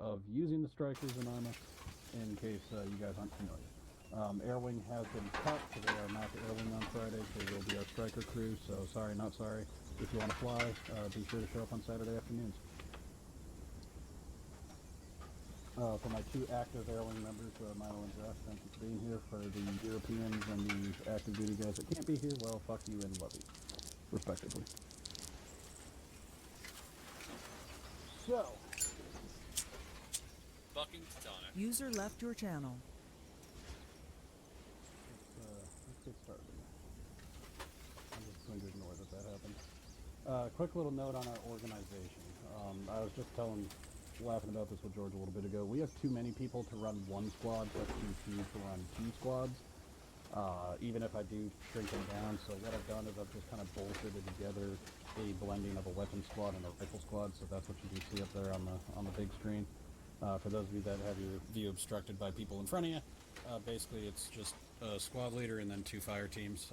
of using the strikers in Arma, in case you guys aren't familiar. Air Wing has been cut, so they are not the Air Wing on Friday. They will be our striker crew, so sorry, not sorry. If you want to fly, be sure to show up on Saturday afternoons. For my two active Air Wing members, Milo and Josh, thank you for being here. For the Europeans and the active duty guys that can't be here, well, fuck you and love you, respectively. So, Fucking Titanic. User left your channel. Let's get started. I'm just going to ignore that happened. Quick little note on our organization. I was just laughing about this with George a little bit ago. We have too many people to run one squad, but too few to run two squads. Even if I do shrink them down. So what I've done is I've just kind of bullshitted together a blending of a weapon squad and a rifle squad. So that's what you can see up there on the big screen. For those of you that have your view obstructed by people in front of you, basically it's just a squad leader and then two fire teams.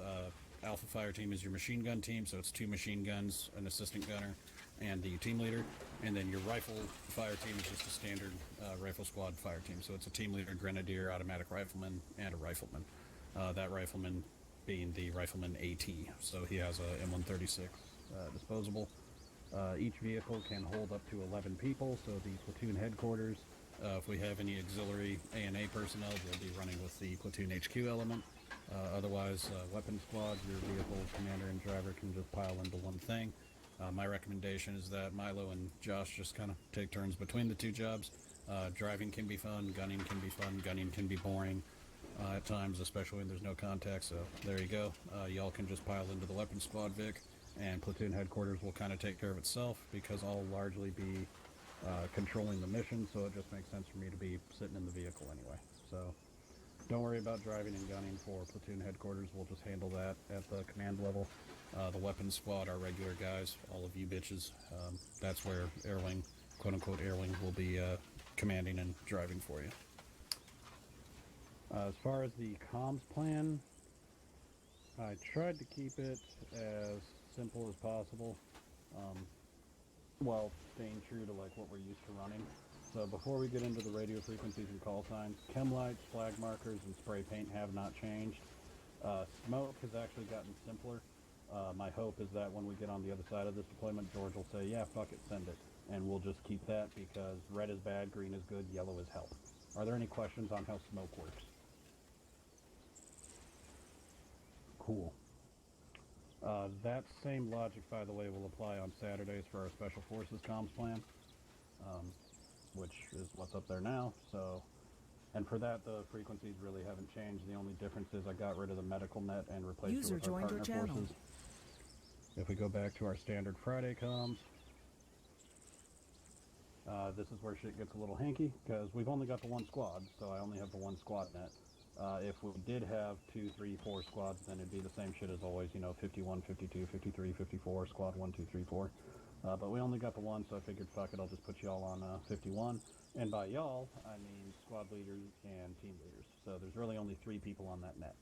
Alpha fire team is your machine gun team, so it's two machine guns, an assistant gunner, and the team leader. And then your rifle fire team is just a standard rifle squad fire team. So it's a team leader, grenadier, automatic rifleman, and a rifleman. That rifleman being the rifleman AT. So he has a M136 disposable. Each vehicle can hold up to 11 people, so the platoon headquarters, if we have any auxiliary ANA personnel, they'll be running with the platoon HQ element. Otherwise, weapon squad, your vehicle commander and driver can just pile into one thing. My recommendation is that Milo and Josh just kind of take turns between the two jobs. Driving can be fun, gunning can be fun, gunning can be boring at times, especially when there's no contact, so there you go. Y'all can just pile into the weapon squad, Vic, and platoon headquarters will kind of take care of itself because I'll largely be controlling the mission, so it just makes sense for me to be sitting in the vehicle anyway. So don't worry about driving and gunning for platoon headquarters. We'll just handle that at the command level. The weapons squad, our regular guys, all of you bitches, that's where Air Wing, quote-unquote Air Wing, will be commanding and driving for you. As far as the comms plan, I tried to keep it as simple as possible, while staying true to like what we're used to running. So before we get into the radio frequencies and call signs, chem lights, flag markers, and spray paint have not changed. Smoke has actually gotten simpler. My hope is that when we get on the other side of this deployment, George will say, yeah, fuck it, send it. And we'll just keep that because red is bad, green is good, yellow is help. Are there any questions on how smoke works? Cool. That same logic, by the way, will apply on Saturdays for our Special Forces comms plan, which is what's up there now. So, and for that, the frequencies really haven't changed. The only difference is I got rid of the medical net and replaced it with our partner forces. If we go back to our standard Friday comms, this is where shit gets a little hanky, because we've only got the one squad, so I only have the one squad net. If we did have 2, 3, 4 squads, then it'd be the same shit as always, you know, 51, 52, 53, 54, squad 1, 2, 3, 4. But we only got the one, so I figured, fuck it, I'll just put y'all on 51. And by y'all, I mean squad leaders and team leaders. So there's really only 3 people on that net.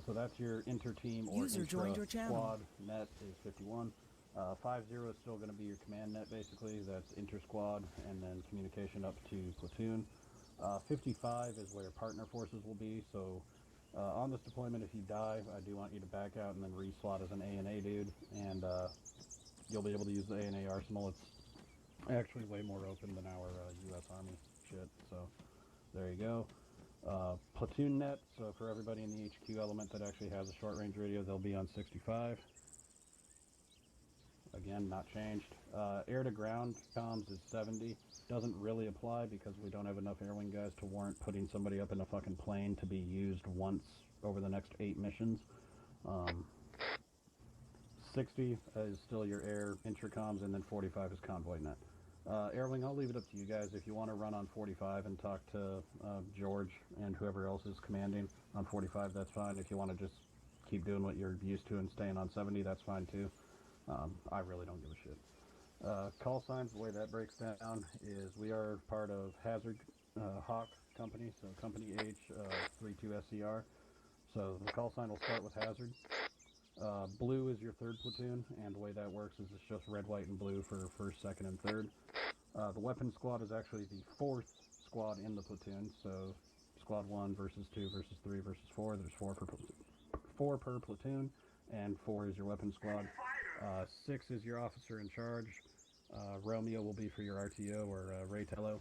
So that's your inter-team or intra-squad net is 51. 50 is still going to be your command net, basically. That's inter-squad and then communication up to platoon. 55 is where partner forces will be, so on this deployment, if you die, I do want you to back out and then re-slot as an ANA dude, and you'll be able to use the ANA arsenal. It's actually way more open than our U.S. Army shit, so there you go. Platoon net, so for everybody in the HQ element that actually has a short-range radio, they'll be on 65. Again, not changed. Air-to-ground comms is 70. Doesn't really apply because we don't have enough Air Wing guys to warrant putting somebody up in a fucking plane to be used once over the next 8 missions. 60 is still your air intracoms, and then 45 is convoy net. Air Wing, I'll leave it up to you guys. If you want to run on 45 and talk to George and whoever else is commanding on 45, that's fine. If you want to just keep doing what you're used to and staying on 70, that's fine too. I really don't give a shit. Call signs, the way that breaks down is we are part of Hazard Hawk Company, so Company H 32 SCR. So the call sign will start with Hazard. Blue is your third platoon, and the way that works is it's just red, white, and blue for first, second, and third. The weapon squad is actually the fourth squad in the platoon, so squad 1 versus 2 versus 3 versus 4. There's four per platoon, and 4 is your weapon squad. 6 is your officer in charge. Romeo will be for your RTO or Raytello.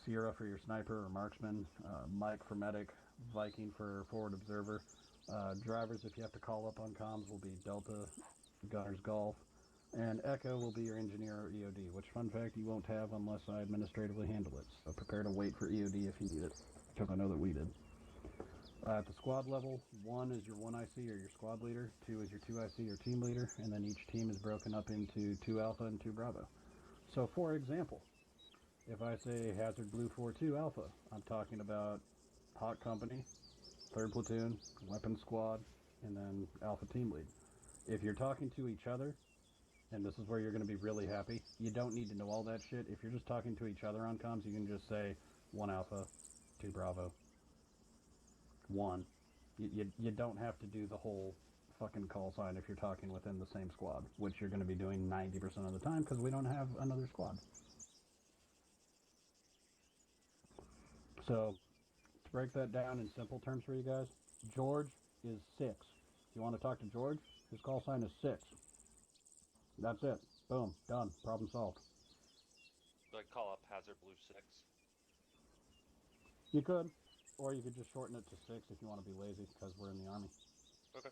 Sierra for your sniper or marksman. Mike for medic. Viking for forward observer. Drivers, if you have to call up on comms, will be Delta, Gunner's Golf. And Echo will be your engineer or EOD, which, fun fact, you won't have unless I administratively handle it. So prepare to wait for EOD if you need it, because I know that we did. At the squad level, 1 is your 1IC or your squad leader, 2 is your 2IC or team leader, and then each team is broken up into 2 Alpha and 2 Bravo. So, for example, if I say Hazard Blue 4-2 Alpha, I'm talking about Hawk Company, 3rd Platoon, Weapon Squad, and then Alpha Team Lead. If you're talking to each other, and this is where you're going to be really happy, you don't need to know all that shit. If you're just talking to each other on comms, you can just say 1 Alpha, 2 Bravo, 1. You don't have to do the whole fucking call sign if you're talking within the same squad, which you're going to be doing 90% of the time because we don't have another squad. So, to break that down in simple terms for you guys, George is 6. If you want to talk to George, his call sign is 6. That's it. Boom. Done. Problem solved. Like call up Hazard Blue 6. You could. Or you could just shorten it to 6 if you want to be lazy, because we're in the Army. Okay.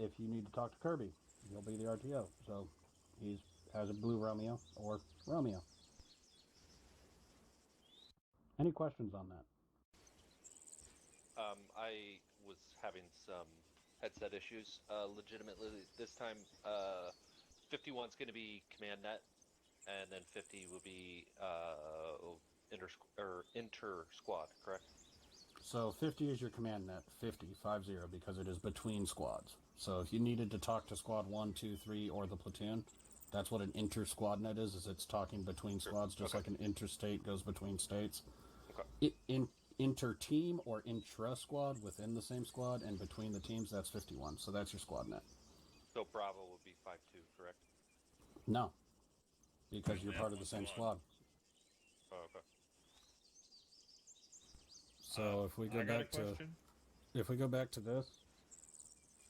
If you need to talk to Kirby, he'll be the RTO. So he's Hazard Blue Romeo or Romeo. Any questions on that? I was having some headset issues. Legitimately, this time, 51's going to be command net, and then 50 will be inter squad, correct? So 50 is your command net, 50, because it is between squads. So if you needed to talk to squad 1, 2, 3, or the platoon, that's what an inter-squad net is it's talking between squads, just like an interstate goes between states. Okay. Inter-team or intra-squad within the same squad, and between the teams, that's 51. So that's your squad net. So Bravo would be 5-2, correct? No, because you're part of the same squad. Oh, okay. So if we go back to this,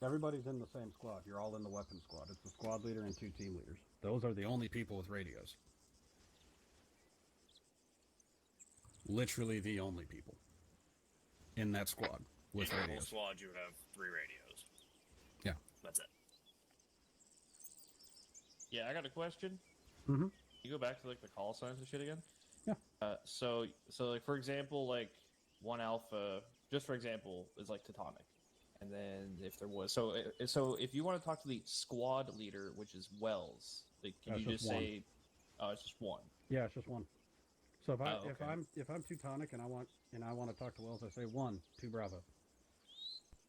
everybody's in the same squad. You're all in the weapon squad. It's the squad leader and 2 team leaders. Those are the only people with radios. Literally the only people in that squad with in radios. In the whole squad, you would have 3 radios. Yeah. That's it. Yeah, I got a question. Mm-hmm. You go back to like the call signs and shit again. Yeah. So like for example, like 1 Alpha, just for example, is like Teutonic, and then if there was so if you want to talk to the squad leader, which is Wells, like, can you just say, oh, it's just 1? Yeah, it's just 1. So if okay. if I'm Teutonic and I want to talk to Wells, I say 1, 2 Bravo.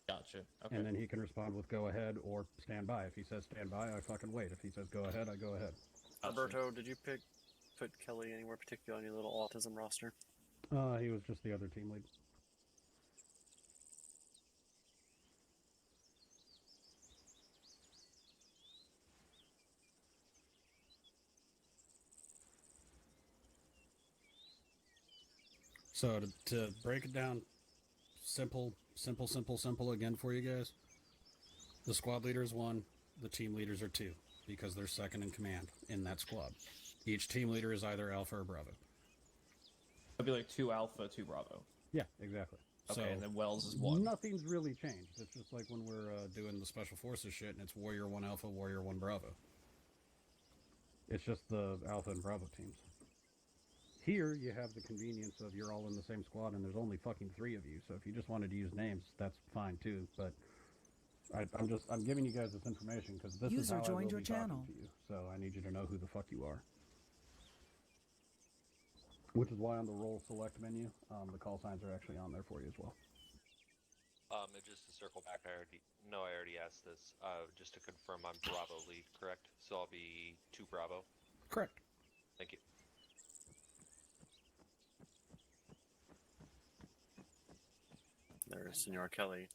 Gotcha. Okay. And then he can respond with go ahead or stand by. If he says stand by, I fucking wait. If he says go ahead, I go ahead. Alberto, did you put Kelly anywhere particular on your little autism roster? He was just the other team lead. So to break it down, simple again for you guys. The squad leader is 1, the team leaders are 2, because they're second in command in that squad. Each team leader is either Alpha or Bravo. It'd be like 2 Alpha, 2 Bravo. Yeah, exactly. Okay, so and then Wells is 1. Nothing's really changed. It's just like when we're doing the Special Forces shit, and it's Warrior 1 Alpha, Warrior 1 Bravo. It's just the Alpha and Bravo teams. Here, you have the convenience of you're all in the same squad, and there's only fucking 3 of you. So if you just wanted to use names, that's fine too. But I'm giving you guys this information because this is how I will be talking to you. So I need you to know who the fuck you are. Which is why on the role select menu, the call signs are actually on there for you as well. And just to circle back, I already asked this. Just to confirm, I'm Bravo lead, correct? So I'll be 2 Bravo. Correct. Thank you. There's Senor Kelly.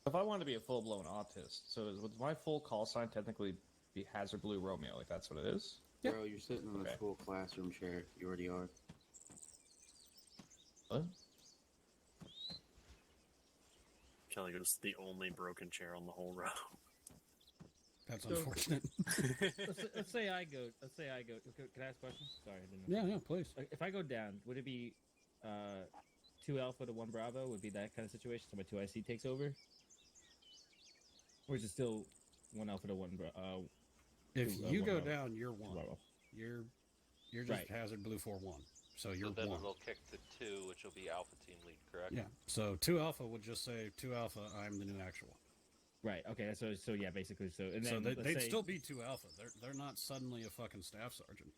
If I wanted to be a full-blown autist, so would my full call sign technically be Hazard Blue Romeo. Like that's what it is. Yeah. Bro, you're sitting in a Okay. school classroom chair. You already are. What? Kelly, you're just the only broken chair on the whole row. That's So- unfortunate. Let's say I go. Can I ask a question? Sorry, I didn't know. Yeah, please. Like, if I go down, would it be 2 Alpha to 1 Bravo? Would be that kind of situation? So my 2 IC takes over, or is it still 1 Alpha to 1 If Two, you one go Bravo. down, you're one. Bravo? You're just Right. Hazard Blue 4-1. So you're So then one. it'll kick to 2, which will be Alpha Team Lead, correct? Yeah. So 2 Alpha would just say 2 Alpha. I'm the new actual. Right. Okay. So yeah, basically. So and then So let's they'd say- still be 2 Alpha. They're not suddenly a fucking staff sergeant.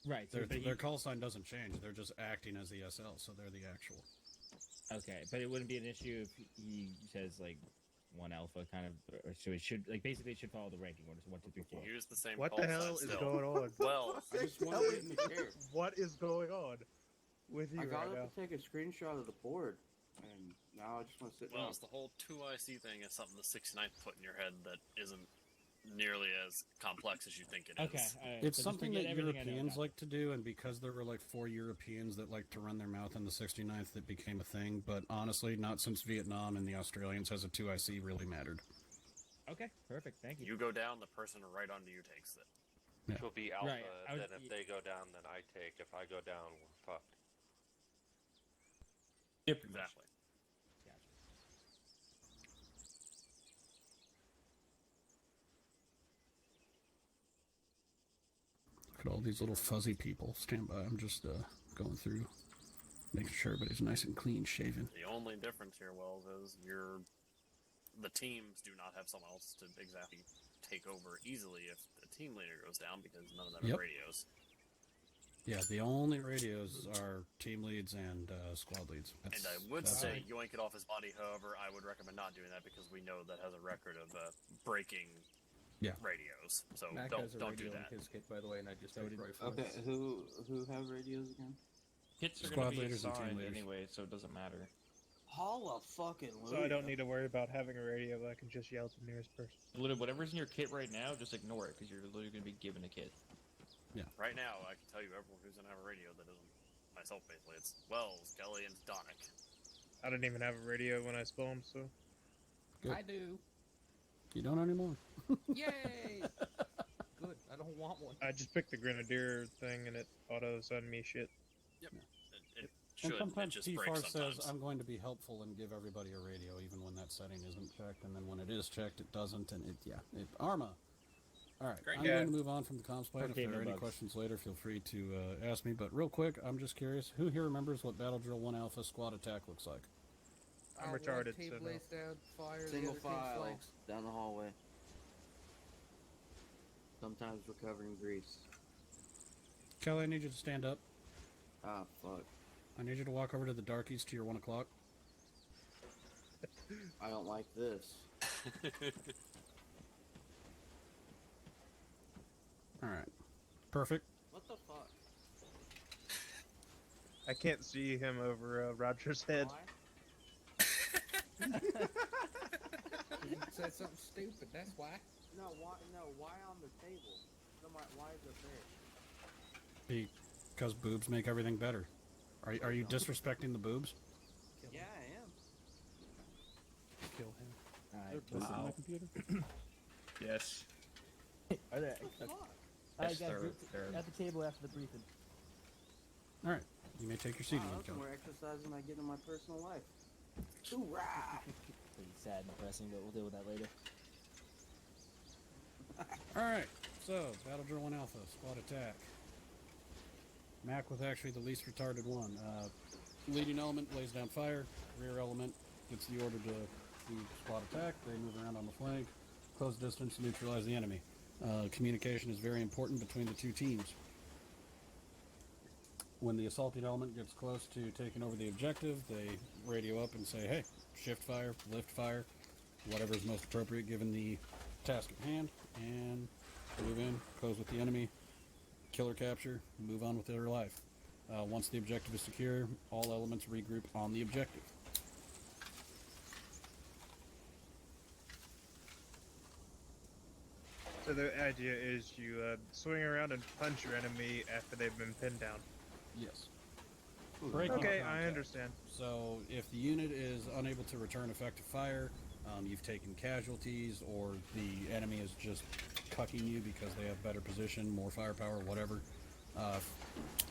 right. So, but Their call sign doesn't change. They're just acting as the SL, so they're the actual. okay, but it wouldn't be an issue if he says like 1 Alpha kind of, or so it should like basically it should follow the ranking order. So 1, 2, 3, 4. Use the same What call the hell sign is still. going on? Well, I just want to get in the chair. What is going on with you I got right now? up to take a screenshot of the board, and now I just want to sit down. Well, it's the whole 2IC thing is something the 69th put in your head that isn't nearly as complex as you think it is. Okay. All right. It's so just something forget that everything I know Europeans now. like to do, and because there were like 4 Europeans that like to run their mouth in the 69th, it became a thing. But honestly, not since Vietnam and the Australians has a 2IC really mattered. Okay. Perfect. Thank you. You go down, the person right under you takes it. Which will be Alpha. Right, I was- Then if they go down, then I take. If I go down, we're fucked. Yep. Exactly. Gotcha. Look at all these little fuzzy people. Stand by. I'm just going through, making sure everybody's nice and clean shaven. The only difference here, Wells, is the teams do not have someone else to exactly take over easily if the team leader goes down because none of them Yep. have radios. Yeah, the only radios are team leads and squad leads. And I would that's say it. yoink it off his body. However, I would recommend not doing that because we know that has a record of breaking Yeah. radios. So Mac don't has a do radio that. in his kit, by the way, and I just So picked did- rifles. Okay, who have radios again? Kits are Squad going to be leaders and team assigned leaders. anyway, so it doesn't matter. Holla fucking So I don't need to worry about having a radio, but I can just yell to the nearest person. Literally, whatever's in your kit right now, just ignore it because you're literally going to be given a kit. Right now, I can tell you everyone who's gonna have a radio that isn't myself. Basically, it's Wells, Kelly, and Donick. I didn't even have a radio when I spawned, so Good. I do. You don't anymore. Yay! Good. I don't want one. I just picked the Grenadier thing and it auto assigned me shit. It And should. It sometimes just T-Far breaks says, sometimes. I'm going to be helpful and give everybody a radio, even when that setting isn't checked. And then when it is checked, it doesn't. And Arma. All right. Great. I'm Yeah. going to move on from the comms plan. If Okay, there no are any bugs. questions later, feel free to ask me. But real quick, I'm just curious, who here remembers what Battle Drill 1 Alpha squad attack looks like? I'm One retarded, team so no. lays down fire, Single the other team file flanks. down the hallway. Sometimes we're covered in grease. Kelly, I need you to stand up. Ah, fuck. I need you to walk over to the darkies to your 1 o'clock. I don't like this. All right. Perfect. What the fuck? I can't see him over Roger's head. Why? You said something stupid, that's why. No, why on the table? No, why is it there? Because boobs make everything better. Are you disrespecting the boobs? Yeah, I am. Kill him. Alright, They're listen. on my computer. Yes. Are there, Fuck. Yes, they're- at the table after the briefing. All right. You may take your seat Wow, again, that's Kelly. more exercise than I get in my personal life. Hoorah! Pretty sad and depressing, but we'll deal with that later. All right. So, Battle Drill 1 Alpha, squad attack. Mac with actually the least retarded one. Leading element lays down fire. Rear element gets the order to do squad attack. They move around on the flank. Close distance to neutralize the enemy. Communication is very important between the two teams. When the assaulting element gets close to taking over the objective, they radio up and say, hey, shift fire, lift fire, whatever is most appropriate given the task at hand, and move in, close with the enemy, killer capture, move on with their life. Once the objective is secure, all elements regroup on the objective. So the idea is you swing around and punch your enemy after they've been pinned down. Yes. Breaking Okay, contact. I understand. So if the unit is unable to return effective fire, you've taken casualties, or the enemy is just cucking you because they have better position, more firepower, whatever.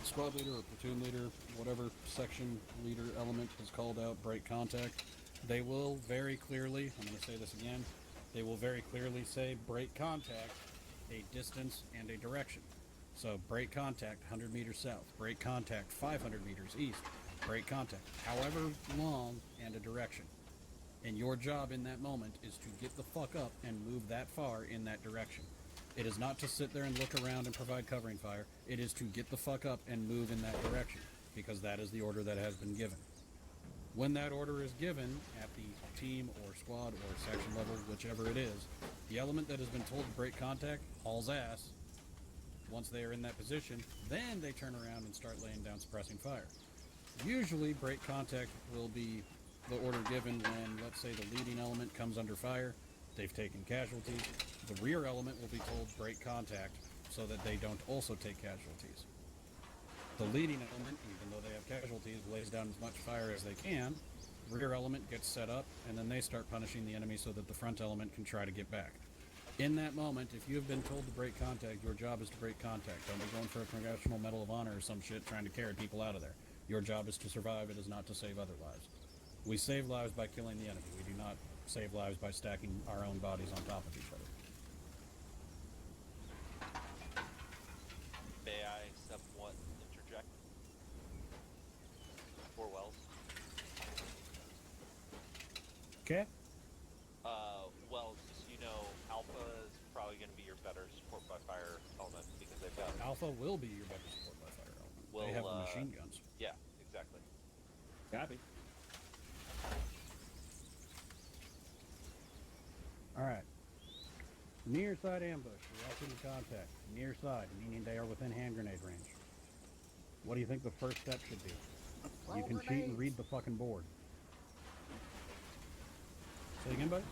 Squad leader or platoon leader, whatever section leader element is called out, break contact. They will very clearly, I'm going to say this again, they will very clearly say break contact, a distance and a direction. So break contact 100 meters south, break contact 500 meters east, break contact however long and a direction. And your job in that moment is to get the fuck up and move that far in that direction. It is not to sit there and look around and provide covering fire. It is to get the fuck up and move in that direction, because that is the order that has been given. When that order is given at the team or squad or section level, whichever it is, the element that has been told to break contact hauls ass. Once they are in that position, then they turn around and start laying down suppressing fire. Usually, break contact will be the order given when, let's say, the leading element comes under fire, they've taken casualties. The rear element will be told break contact so that they don't also take casualties. The leading element, even though they have casualties, lays down as much fire as they can. The rear element gets set up, and then they start punishing the enemy so that the front element can try to get back. In that moment, if you have been told to break contact, your job is to break contact. Don't be going for a Congressional Medal of Honor or some shit trying to carry people out of there. Your job is to survive. It is not to save other lives. We save lives by killing the enemy. We do not save lives by stacking our own bodies on top of each other. May I somewhat interject? For Wells. Okay? Wells, just so you know, Alpha is probably going to be your better support by fire element because they've got. Alpha will be your better support by fire element. Will, they have the machine guns. Yeah, exactly. Copy. Alright. Near side ambush. Reacting to contact. Near side, meaning they are within hand grenade range. What do you think the first step should be? You can cheat and read the fucking board. Say again, buddy?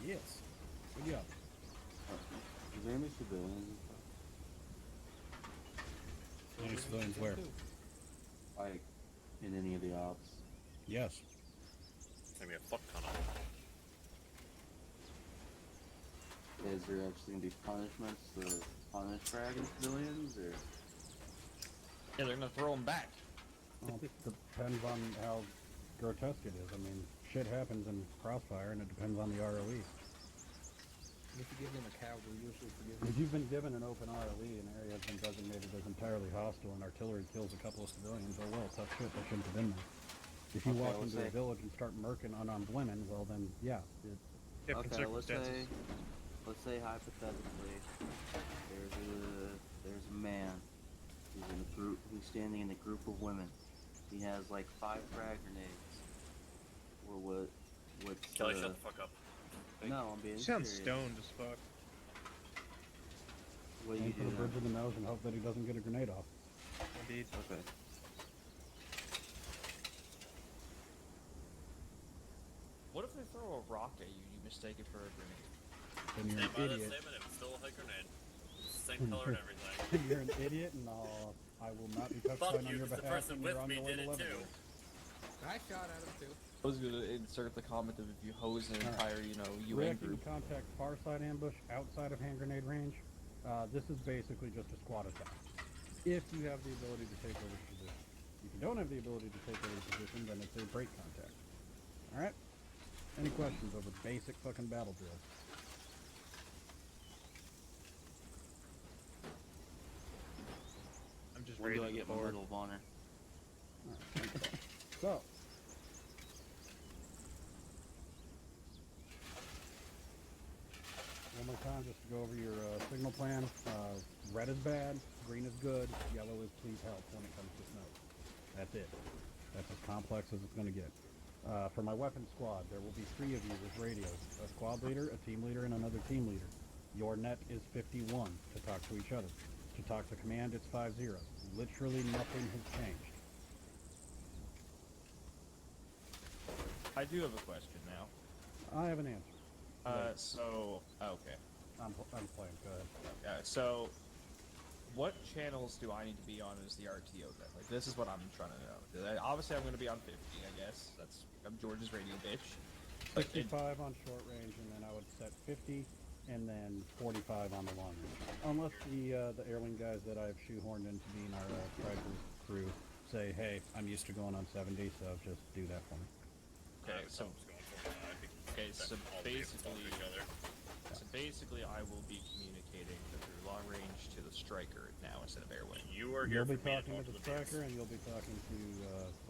Yes. Good job. Is there any civilians and stuff? Any civilians where? Like, in any of the ops? Yes. Maybe a fuck ton of them. Is there actually going to be punishments to punish fragging civilians, or? Yeah, they're gonna throw them back. Well, it depends on how grotesque it is. I mean, shit happens in Crossfire, and it depends on the ROE. If you give them a cow, we usually forgive If them. you've been given an open ROE, an area has been designated as entirely hostile, and artillery kills a couple of civilians, oh well, tough shit, that shouldn't have been there. If you Okay, walk let's into a say- village and start murking unarmed women, well then, yeah. Different Okay, circumstances. let's say hypothetically, there's a man who's in a group, who's standing in a group of women. He has like 5 frag grenades. Or what's Kelly, shut the fuck up. No, I'm being You sound serious. stoned as fuck. What do you Aim for do the then? bridge of the nose and hope that he doesn't get a grenade off. Indeed. Okay. What if they throw a rock at you and you mistake it for a grenade? Then you're Stand by an that idiot. statement, it was still a grenade. Same color and everything. You're an idiot, and I will not be Fuck testifying on you, your 'cause the behalf, person and with you're on me your way did to it Leavenworth. too. I shot at him too. I was gonna insert the comment of if you hose an Alright. entire, UN Reacting group. to contact far side ambush outside of hand grenade range. This is basically just a squad attack. If you have the ability to take over the position. If you don't have the ability to take over the position, then it's a break contact. Alright? Any questions over basic fucking battle drills? I'm just When ready do I to get my board. Medal of Honor? So, one more time, just to go over your signal plan. Red is bad, green is good, yellow is please help when it comes to snow. That's it. That's as complex as it's going to get. For my weapon squad, there will be 3 of you with radios. A squad leader, a team leader, and another team leader. Your net is 51 to talk to each other. To talk to command, it's 50. Literally nothing has changed. I do have a question now. I have an answer. Okay. I'm playing. Go ahead. So, what channels do I need to be on as the RTO then? Like, this is what I'm trying to know. Obviously, I'm going to be on 50, I guess. I'm George's radio bitch. Like, 65 on short range, and then I would set 50, and then 45 on the long range. Unless the airwing guys that I've shoehorned into being our striker crew say, hey, I'm used to going on 70, so just do that for me. Okay, so basically, I will be communicating through long range to the striker now instead of airwing. You'll be talking to the striker, and you'll be talking to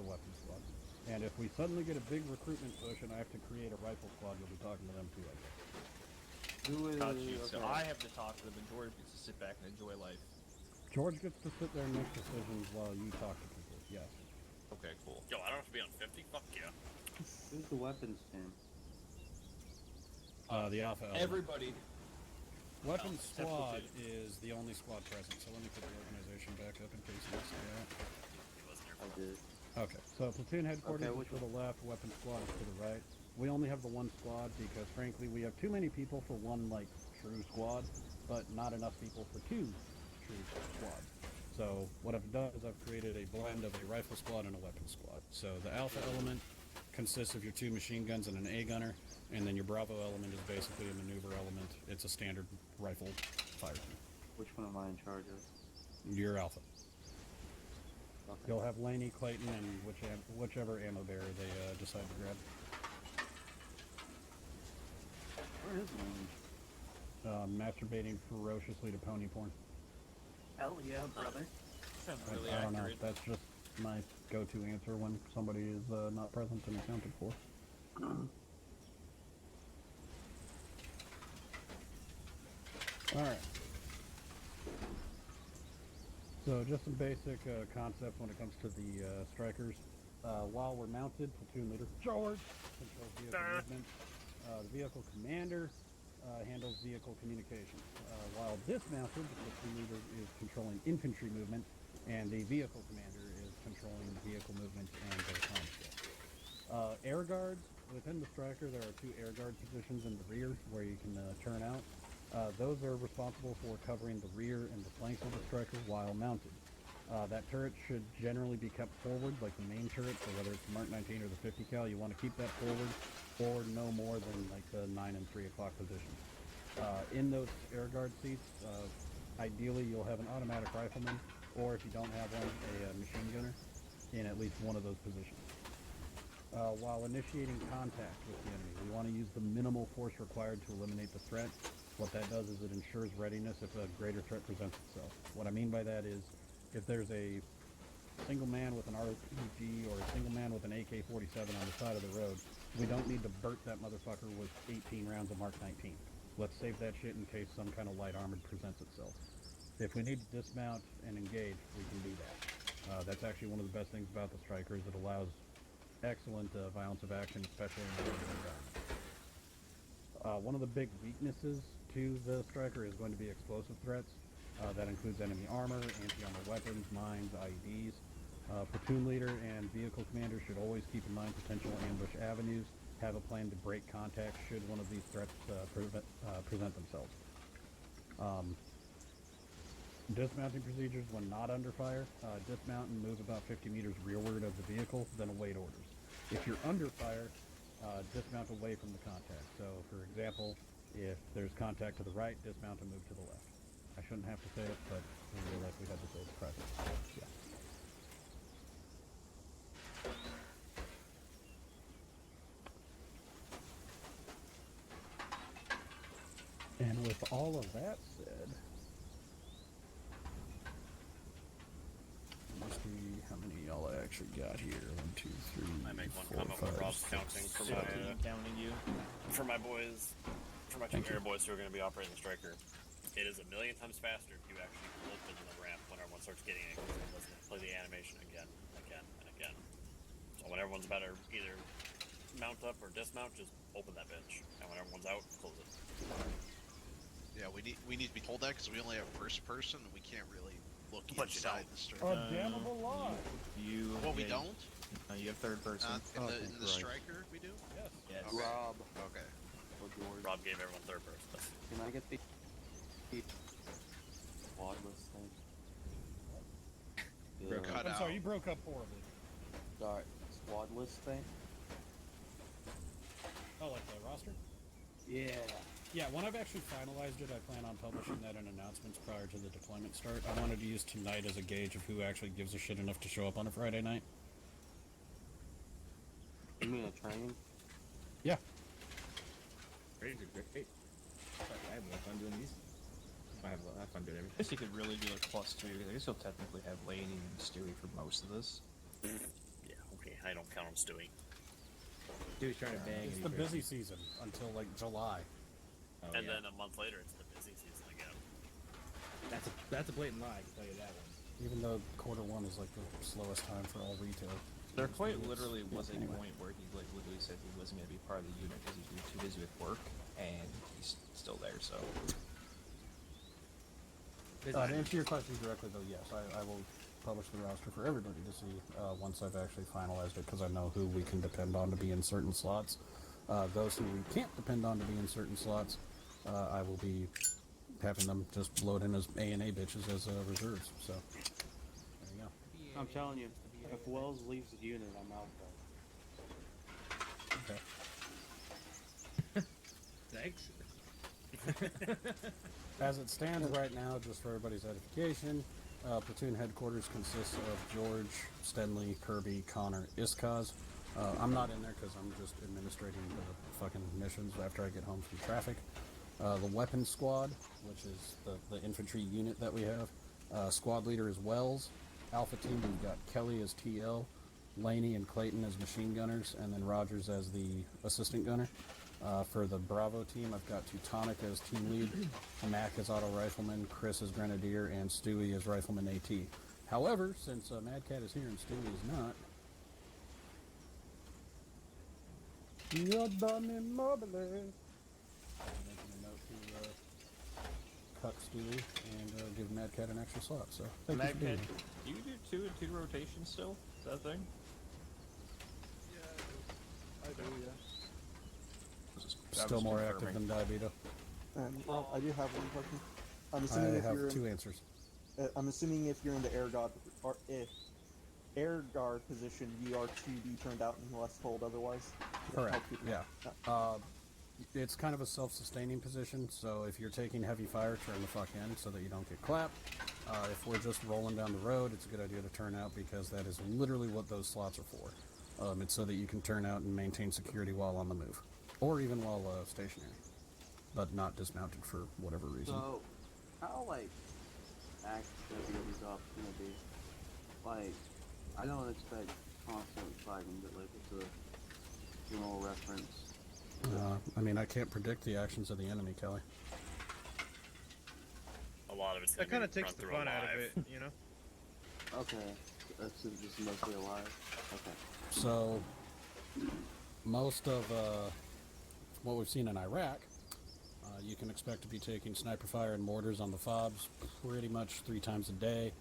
the weapons squad. And if we suddenly get a big recruitment push and I have to create a rifle squad, you'll be talking to them too, I guess. Got you. So I have to talk to them, and George gets to sit back and enjoy life. George gets to sit there and make decisions while you talk to people, yes. Okay, cool. Yo, I don't have to be on 50? Fuck yeah. Who's the weapons team? The Alpha element. Everybody. Weapons except squad Platoon. is the only squad present, so let me put the organization back up in case you missed that. I did. Okay, so platoon headquarters Okay, is which to the left, weapons squad is to the right. We only have the one squad because, frankly, we have too many people for one, like, true squad, but not enough people for two true squads. So what I've done is I've created a blend of a rifle squad and a weapons squad. So the Alpha element consists of your 2 machine guns and an A gunner, and then your Bravo element is basically a maneuver element. It's a standard rifle fire team. Which one am I in charge of? You're Alpha. Okay. You'll have Laney, Clayton, and whichever ammo bearer they decide to grab. Where is Laney? Masturbating ferociously to pony porn. Hell yeah, brother. Sounds really I don't know. accurate. That's just my go-to answer when somebody is not present and accounted for. Alright. So just some basic concepts when it comes to the strikers. While we're mounted, platoon leader George controls vehicle movement. The vehicle commander handles vehicle communication. While dismounted, the platoon leader is controlling infantry movement, and the vehicle commander is controlling vehicle movement and their time skill. Air guards, within the striker, there are 2 air guard positions in the rear where you can turn out. Those are responsible for covering the rear and the flanks of the striker while mounted. That turret should generally be kept forward, like the main turret, so whether it's the Mark 19 or the 50 cal, you want to keep that forward, or no more than like the 9 and 3 o'clock positions. In those air guard seats, ideally you'll have an automatic rifleman, or if you don't have one, a machine gunner, in at least one of those positions. While initiating contact with the enemy, we want to use the minimal force required to eliminate the threat. What that does is it ensures readiness if a greater threat presents itself. What I mean by that is, if there's a single man with an RPG or a single man with an AK-47 on the side of the road, we don't need to burst that motherfucker with 18 rounds of Mark 19. Let's save that shit in case some kind of light armored presents itself. If we need to dismount and engage, we can do that. That's actually one of the best things about the strikers. It allows excellent violence of action, especially in the urban environment. One of the big weaknesses to the striker is going to be explosive threats. That includes enemy armor, anti-armor weapons, mines, IEDs. Platoon leader and vehicle commander should always keep in mind potential ambush avenues, have a plan to break contact should one of these threats present themselves. Dismounting procedures when not under fire. Dismount and move about 50 meters rearward of the vehicle, then await orders. If you're under fire, dismount away from the contact. So, for example, if there's contact to the right, dismount and move to the left. I shouldn't have to say it, but in real life we have to say it's present. Yeah. And with all of that said, let's see how many y'all I actually got here. 1, 2, 3. I make one 4, comment when 5, Rob's 6, counting for 15 my counting you. for my boys, for my 2 air boys who are going to be operating the striker. It is a million times faster if you actually open the ramp when everyone starts getting it, because it doesn't play the animation again, again, and again. So when everyone's about to either mount up or dismount, just open that bitch, and when everyone's out, close it. Yeah, we need to be told that because we only have first person and we can't really look But you inside don't. the striker. a damnable lie. We don't. No, you have third person. In the striker, we do. Yes. Yes. Okay. Rob, Okay. we're George, Rob gave everyone third person. can I get the squad list thing? Broke The, Cut I'm out. sorry, you broke up horribly. sorry, squad list thing? Oh, like the roster? Yeah. Yeah, when I've actually finalized it, I plan on publishing that in announcements prior to the deployment start. I wanted to use tonight as a gauge of who actually gives a shit enough to show up on a Friday night. You mean a training? Yeah. Great, great. I have more fun doing these. I have fun doing I everything. guess you could really do like plus 2. I guess you'll technically have Laney and Stewie for most of this. Yeah, okay, I don't count him Stewie. Dude's trying to bang. It's and the he busy season until like July. Oh, And yeah. then a month later, it's the busy season again. That's a blatant lie. I can tell you that one. Even though quarter one is like the slowest time for all retail. There quite literally Yeah, was a anyway. point where he like literally said he wasn't going to be part of the unit because he's too busy with work, and he's still there. So To answer your question directly, though, yes, I will publish the roster for everybody to see once I've actually finalized it, because I know who we can depend on to be in certain slots. Those who we can't depend on to be in certain slots, I will be having them just load in as A and A bitches as reserves. So there you go. I'm telling you, if Wells leaves the unit, I'm out though. Okay. Thanks. As it stands right now, just for everybody's edification, platoon headquarters consists of George, Stenley, Kirby, Connor, Iskaz. I'm not in there because I'm just administrating the fucking missions after I get home from traffic. The weapons squad, which is the infantry unit that we have. Squad leader is Wells. Alpha team, we've got Kelly as TL, Laney and Clayton as machine gunners, and then Rogers as the assistant gunner. For the Bravo team, I've got Teutonic as team lead, Mac as auto rifleman, Chris as grenadier, and Stewie as rifleman AT. However, since Mad Cat is here and Stewie is not, you're done immobile. I'm making a note to cuck Stewie and give Mad Cat an extra slot. So thank you for being Magcat, here. do you do 2 and 2 rotations still? Is that a thing? I do, yeah. Still more active than Diabeto. And I do have one question. I'm assuming I if you're have two in, answers. I'm assuming if you're in the air guard or if air guard position, you are to be turned out unless told otherwise. Correct. Help people. Yeah. It's kind of a self-sustaining position, so if you're taking heavy fire, turn the fuck in so that you don't get clapped. If we're just rolling down the road, it's a good idea to turn out because that is literally what those slots are for. It's so that you can turn out and maintain security while on the move, or even while stationary, but not dismounted for whatever reason. So, how like active are these ops gonna be? Like, I don't expect constant fighting, but like it's a general reference. I mean, I can't predict the actions of the enemy, Kelly. A lot of it's That kind of takes the fun out of it, you know? Okay, that's just mostly alive. Okay. So, most of what we've seen in Iraq, you can expect to be taking sniper fire and mortars on the FOBs pretty much 3 times a day.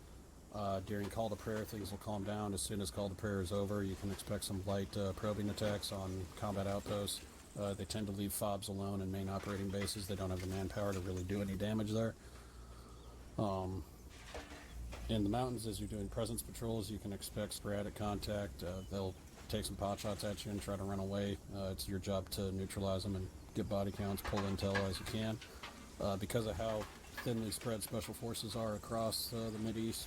During call to prayer, things will calm down. As soon as call to prayer is over, you can expect some light probing attacks on combat outposts. They tend to leave FOBs alone in main operating bases. They don't have the manpower to really do any damage there. In the mountains, as you're doing presence patrols, you can expect sporadic contact. They'll take some pot shots at you and try to run away. It's your job to neutralize them and get body counts, pull intel as you can. Because of how thinly spread special forces are across the Mideast,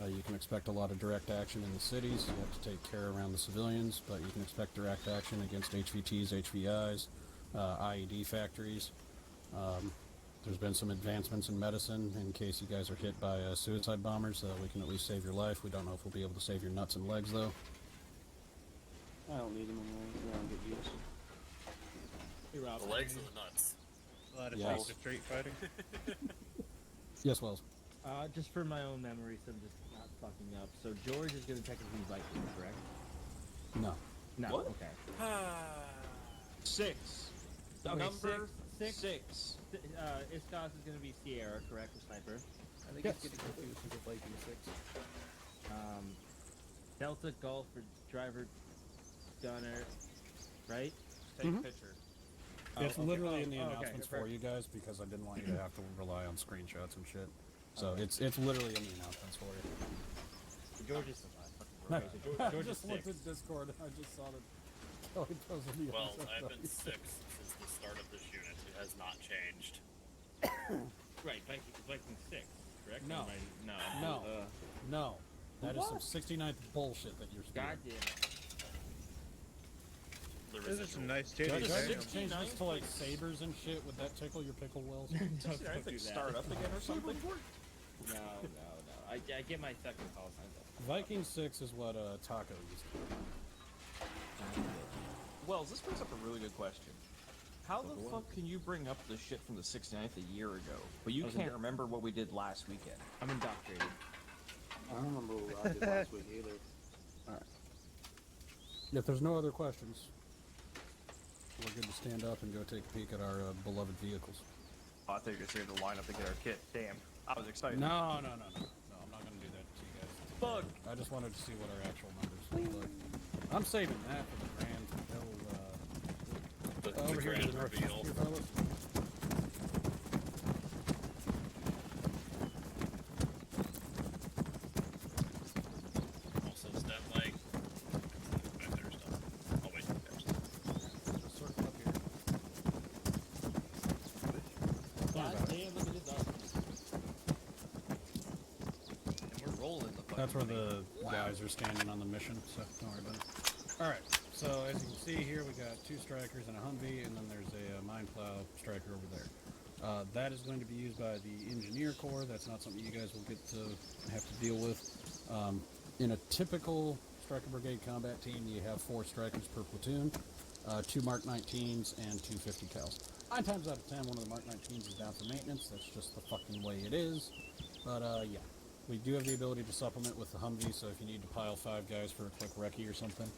you can expect a lot of direct action in the cities. You have to take care around the civilians, but you can expect direct action against HVTs, HVIs, IED factories. There's been some advancements in medicine in case you guys are hit by suicide bombers. We can at least save your life. We don't know if we'll be able to save your nuts and legs, though. I don't need them anymore. They don't get used. Hey, Rob. The legs or the nuts? A lot of Yes. fake street fighting. Yes, Wells. Just for my own memory, so I'm just not fucking up. So George is going to technically be Viking, correct? No. No. What? Okay. 6. Okay, Number six. 6. Iskos is going to be Sierra, correct, for sniper. I think Yes. it's getting confused with the Viking 6. Delta Golf for driver gunner, right? Take Mhm. a picture. It's okay. literally in the Oh, okay. announcements for you guys because I didn't want you to have to rely on screenshots and shit. So Okay. it's literally in the announcements for you. George is I okay, so George is just looked 6. at Discord and I just saw that Kelly posted the Well, episode I've been value. 6 since the start of this unit. It has not changed. Right, Viking 6, correct? No. Or am I- no. No. No. That is some What? 69th bullshit that you're God spewing. damn it. The This is residual. some nice Do I titties. just Damn. change this to like sabers and shit? Would that tickle your pickle wells? Don't I do think that. start up again or something. No. I get my second call sign. Viking 6 is what Taco used to be. Wells, this brings up a really good question. How the fuck can you bring up the shit from the 69th a year ago, but you I was can't in- remember what we did last weekend? I'm indoctrinated. I don't remember what I did last week either. If there's no other questions, we're good to stand up and go take a peek at our beloved vehicles. Oh, I think you're here to line up to get our kit. Damn, I was excited. No, I'm not gonna do that to you guys. Fuck. I just wanted to see what our actual numbers look like. I'm saving that for the grand. The Over here to grand the north, reveal. here, fellas. Also, stem leg. Back there still. Oh, wait. There's. Just circle up here. God damn, look at this dog. And we're rolling the fucking That's where money. the guys are standing on the mission, so don't worry about it. Alright, so as you can see here, we got 2 strikers and a Humvee, and then there's a mine plow striker over there. That is going to be used by the engineer corps. That's not something you guys will get to have to deal with. In a typical striker brigade combat team, you have 4 strikers per platoon, 2 Mark 19s, and 2 50 cals. 9 times out of 10, one of the Mark 19s is down for maintenance. That's just the fucking way it is. But yeah. We do have the ability to supplement with the Humvee, so if you need to pile 5 guys for a quick recce or something.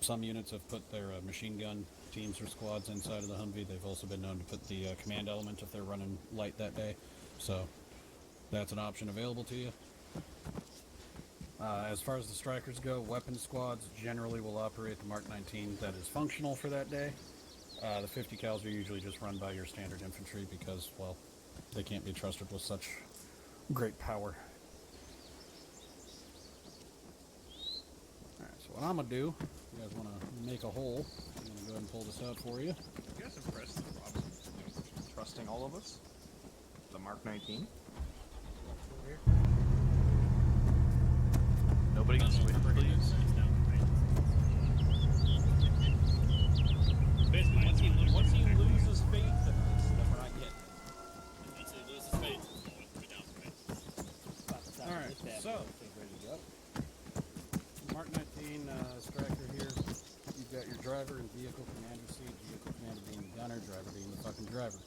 Some units have put their machine gun teams or squads inside of the Humvee. They've also been known to put the command element if they're running light that day. So that's an option available to you. As far as the strikers go, weapon squads generally will operate the Mark 19 that is functional for that day. The 50 cals are usually just run by your standard infantry because, well, they can't be trusted with such great power. Alright, so what I'm gonna do, if you guys wanna make a hole, I'm gonna go ahead and pull this out for you. You guys impressed with Robinson trusting all of us? The Mark 19? Nobody can switch pretty good. Basically, Once he loses faith in us, then we're not getting it. once he loses faith, it's going to be down for me. Alright, so Mark 19 striker here. You've got your driver and vehicle commander seat. Vehicle commander being the gunner, driver being the fucking driver.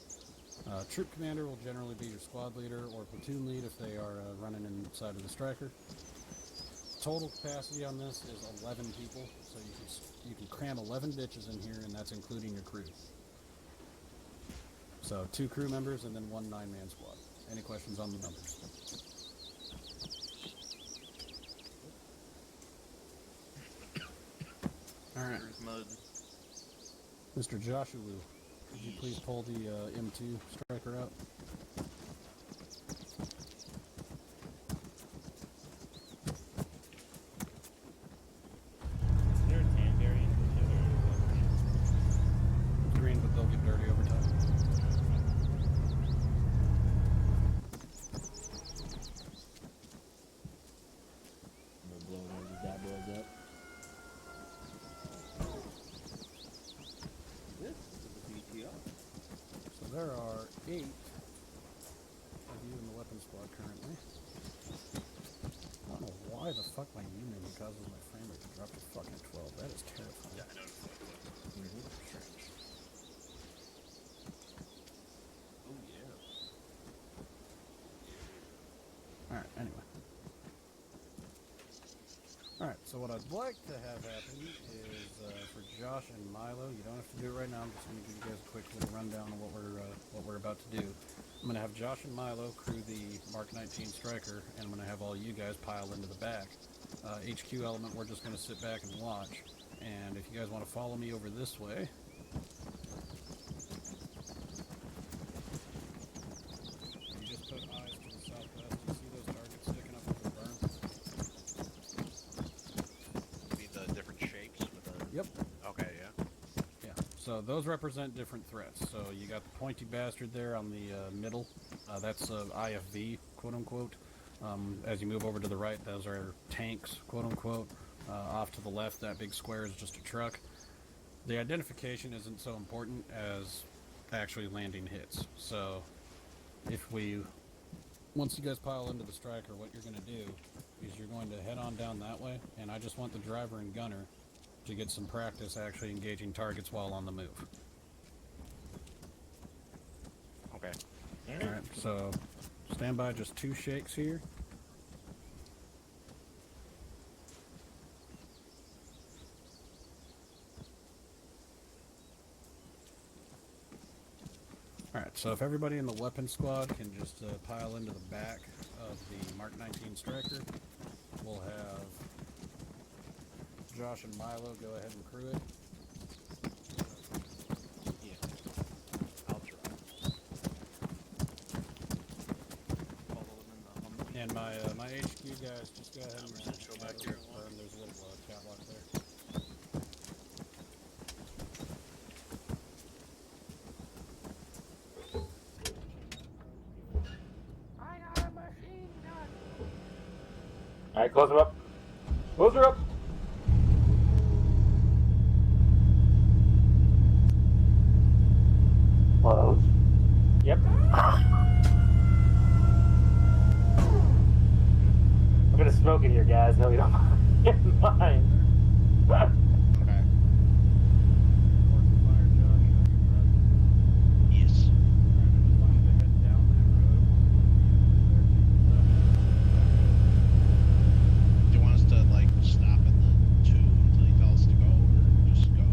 Troop commander will generally be your squad leader or platoon lead if they are running inside of the striker. Total capacity on this is 11 people, so you can cram 11 bitches in here, and that's including your crew. So 2 crew members and then 1 9-man squad. Any questions on the numbers? Alright. Mud. Mr. Joshua, could you please pull the M2 striker out? Is there a tan variant? Green, but they'll get dirty over time. I'm gonna blow one of these bad boys up. This is a BTO. So there are 8 of you in the weapon squad currently. I don't know why the fuck my unit causes my frame rate to drop to fucking 12. That is terrifying. Yeah, I noticed that. Oh yeah. Alright, anyway. Alright, so what I'd like to have happen is for Josh and Milo, you don't have to do it right now, I'm just going to give you guys a quick little rundown of what we're about to do. I'm going to have Josh and Milo crew the Mark 19 striker, and I'm going to have all you guys pile into the back. HQ element, we're just going to sit back and watch. And if you guys want to follow me over this way, So those represent different threats. So you got the pointy bastard there on the middle. That's IFV, quote unquote. As you move over to the right, those are tanks, quote unquote. Off to the left, that big square is just a truck. The identification isn't so important as actually landing hits. So once you guys pile into the striker, what you're going to do is you're going to head on down that way, and I just want the driver and gunner to get some practice actually engaging targets while on the move. Okay. Alright, so stand by, just 2 shakes here. Alright, so if everybody in the weapon squad can just pile into the back of the Mark 19 Striker, we'll have Josh and Milo go ahead and crew it. Yeah. I'll try. Follow them in the Humvee. And my HQ guys, just go ahead and Show back here. there's a little catwalk there. Alright, close her up. Close her up! Close. Yep. I'm gonna smoke in here, guys. No, you don't mind. Okay. Yes. Do you want us to like stop at the 2 until you tell us to go, or just go?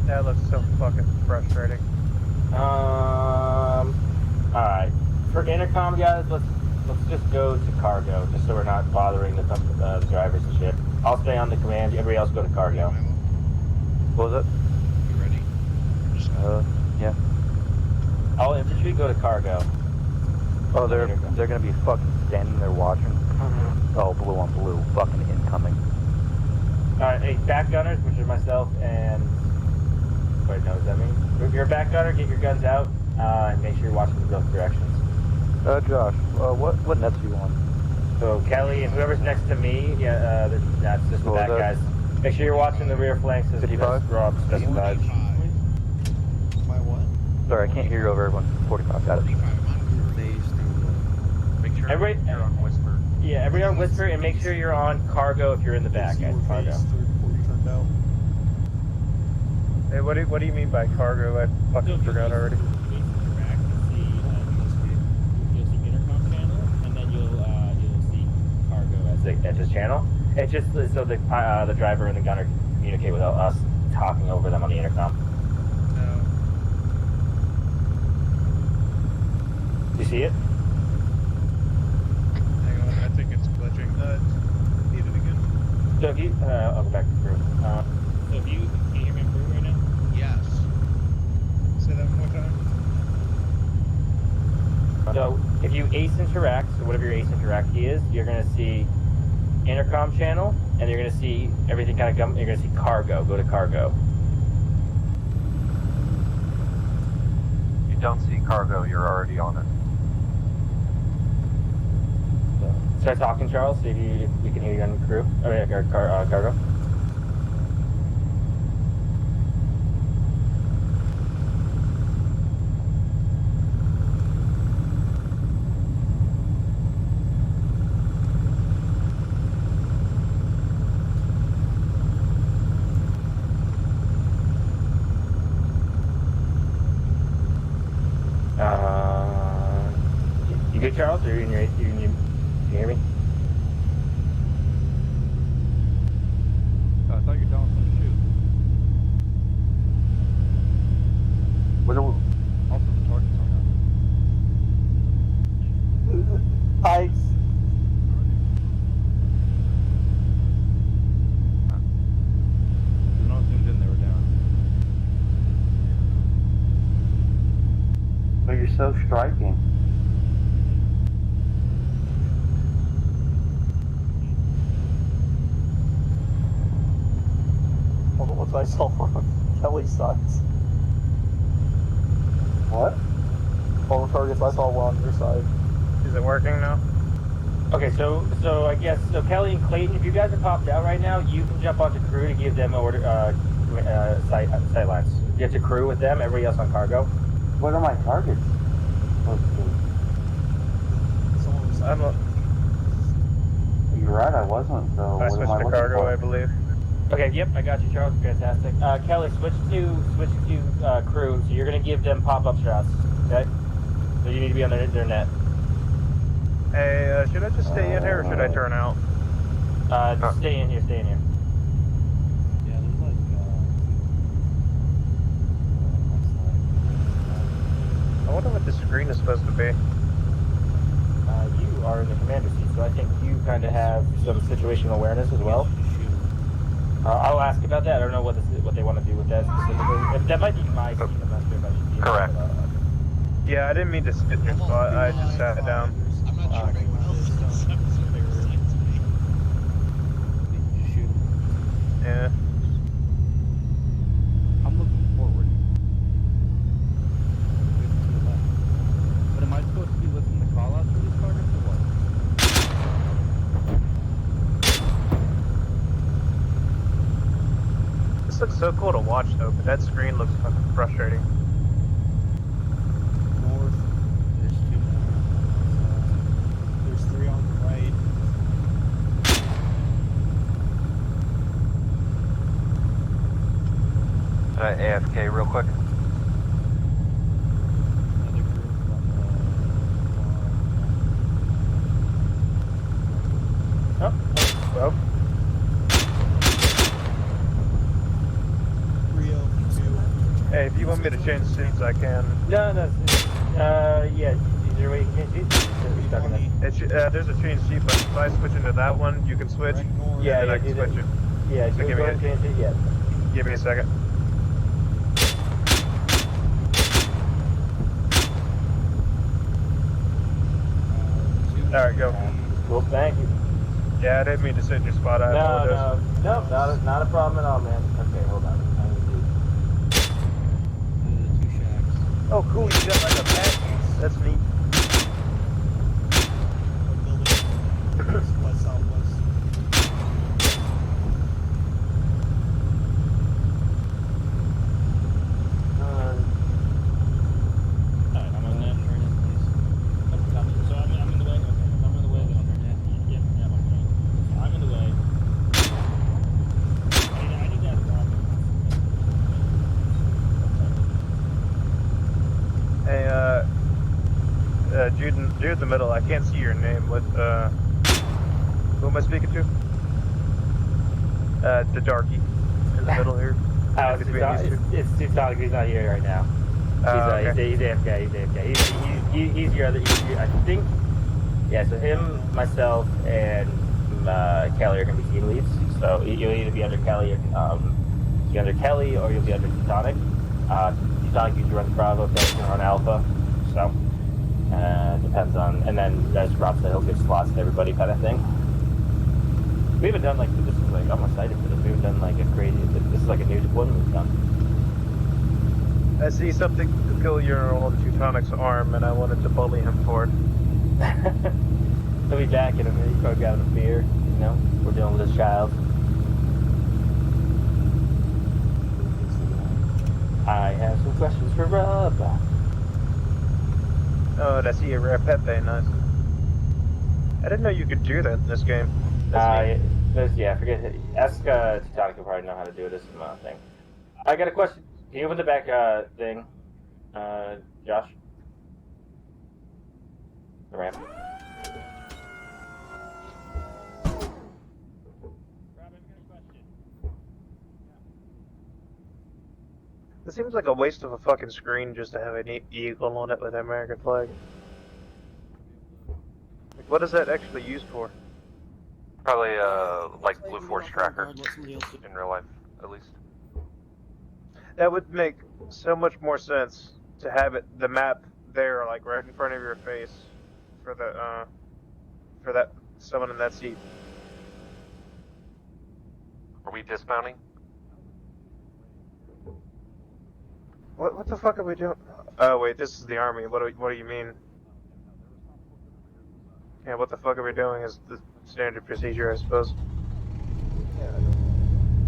That looks so fucking frustrating. Alright. For intercom, guys, let's just go to cargo, just so we're not bothering the drivers and shit. I'll stay on the command. Everybody else go to cargo. What was it? You ready? Just Yeah. All infantry go to cargo. Oh, they're gonna be fucking standing there watching. Oh, blue on blue, fucking incoming. Alright, hey, back gunners, which are myself and... Wait, no, does that mean? If you're a back gunner, get your guns out, and make sure you're watching the both directions. Josh, what nets are you on? So, Kelly and whoever's next to me, that's just the back guys. Make sure you're watching the rear flanks as 55? Rob specified. 45. My what? Sorry, I can't hear you over everyone. 45, got it. 45, I'm on crew. Make sure Everybody- you're on whisper. Yeah, everybody on whisper, and make sure you're on cargo if you're in the back, guys. Cargo. Hey, what do you mean by cargo? I fucking forgot already. You'll see intercom channel, and then you'll see cargo as At this channel. It's just so the driver and the gunner can communicate without us talking over them on the intercom. No. Do you see it? Hang on, I think it's glitching. Repeat it again. So if you, I'll go back to crew. So if you can you hear me on crew right now? Yes. Say that one more time. So if you ace interact, so whatever your ace interact key is, you're gonna see intercom channel, and you're gonna see everything kind of come. You're gonna see cargo. Go to cargo. You don't see cargo, you're already on it. So start talking, Charles. See if we can hear you on crew. I mean, cargo. You good, Charles? Or you can you hear me? I thought you were telling us to shoot. What do Also, the targets are Ice. They're not zoomed in, they were down. Oh, you're so striking. ones I saw on Kelly's sides. What? All the targets I saw were on your side. Is it working now? Okay, so I guess Kelly and Clayton, if you guys are popped out right now, you can jump onto crew to give them order sight lines. Get to crew with them. Everybody else on cargo. What are my targets? You're right, I wasn't. So I what am switched I to looking cargo, for? I believe. Okay, yep, I got you, Charles. Fantastic. Kelly, switch to crew. So you're gonna give them pop-up shots. Okay. So you need to be on their net. Hey, should I just stay in here or should I turn out? Stay in here. Stay in here. Yeah, there's like, I wonder what this screen is supposed to be. You are in the commander seat, so I think you kind of have some situational awareness as well. I'll ask about that. I don't know what they want to do with that specifically. That might be my seat. I'm not sure if I should be. Correct. Yeah, I didn't mean to sit in your spot. I just sat down. I'm not sure if anyone else is Yeah. I'm looking forward. To the left. But am I supposed to be listening to call-outs for these targets or what? This looks so cool to watch though, but that screen looks fucking frustrating. North. There's 2 more. There's 3 on the right. AFK real quick. Another group on the Well. 302. Hey, if you want me to change seats, I can. No. Yeah. Is there a way you can change seats? There's a change seat button. If I switch into that one, you can switch. Yeah, and then I can switch it. Yeah, So go give me ahead and change it. Yeah. Give me a second. Alright, go. Cool. Thank you. Yeah, I didn't mean to sit in your spot. I apologize. No, not a problem at all, man. Okay, hold on. Oh, cool. You got like a patch. That's neat. West, southwest. Alright, I'm on that. So I'm in the way. Okay, I'm in the way. Yep, I'm going. I'm in the way. I need that Hey, Jude in the middle. I can't see your name. What, who am I speaking to? The darky in the middle here. It's Teutonic. He's not here right now. Okay. He's AFK. He's AFK. He's your other. I think. Yeah. So him, myself, and Kelly are gonna be team leads. So you'll either be under Kelly or you'll be under Teutonic. Teutonic usually runs Bravo, Kelly can run Alpha. So depends on. And then as Rob said, he'll give slots to everybody, kind of thing. We haven't done this is like I'm excited for this. We haven't done like a crazy. This is like a new deployment we've done. I see something peculiar on Teutonic's arm, and I wanted to bully him for it. He'll be back in a minute. He's probably grabbing a beer. You know, we're dealing with his child. I have some questions for Rob. Oh, and I see a rare Pepe. Nice. I didn't know you could do that in this game. Forget it. Ask Teutonic. He'll probably know how to do this thing. I got a question. Can you open the back thing, Josh? The ramp. It seems like a waste of a fucking screen just to have an eagle on it with an American flag. Like, what is that actually used for? Probably like Blue Force tracker in real life, at least. That would make so much more sense to have the map there, like right in front of your face, for that someone in that seat. Are we dismounting? What the fuck are we doing? Oh wait, this is the army. What do you mean? Yeah, what the fuck are we doing is the standard procedure, I suppose. Yeah, I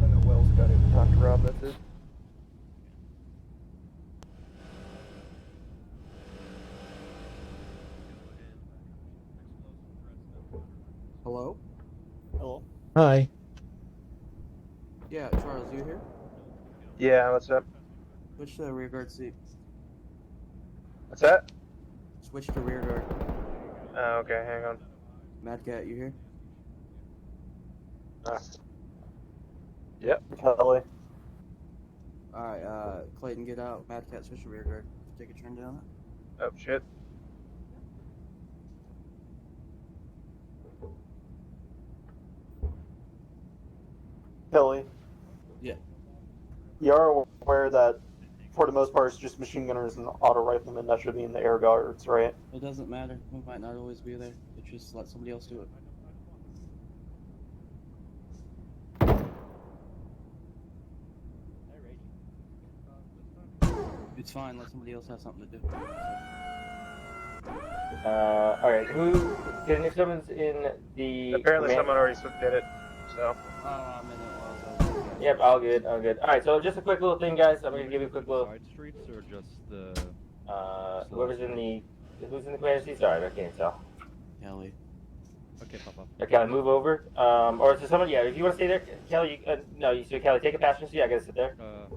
know Wells got it. Time to rob that dude. Hello? Hello. Hi. Yeah, Charles, you here? Yeah, what's up? Switch to the rear guard seat. What's that? Switch to rear guard. Oh, okay, hang on. Mad Cat, you here? Yep, Kelly. Alright, Clayton, get out. Mad Cat, switch to rear guard. Take a turn down it. Oh shit. Kelly. Yeah. You are aware that, for the most part, it's just machine gunners and auto riflemen that should be in the air guards, right? It doesn't matter. We might not always be there. It's just let somebody else do it. It's fine. Let somebody else have something to do. Alright, who did any summons in the Apparently command- someone already did it, so. Oh, I'm in it. Yep, all good, all good. Alright, so just a quick little thing, guys. I'm gonna give you a quick little. Side streets or just the. Whoever's in the. Who's in the command seat? Sorry, I can't tell. Kelly. Okay, Papa. Kelly, move over. Or is there someone? Yeah, if you want to stay there, Kelly. No, you so Kelly, take a passenger seat. I gotta sit there.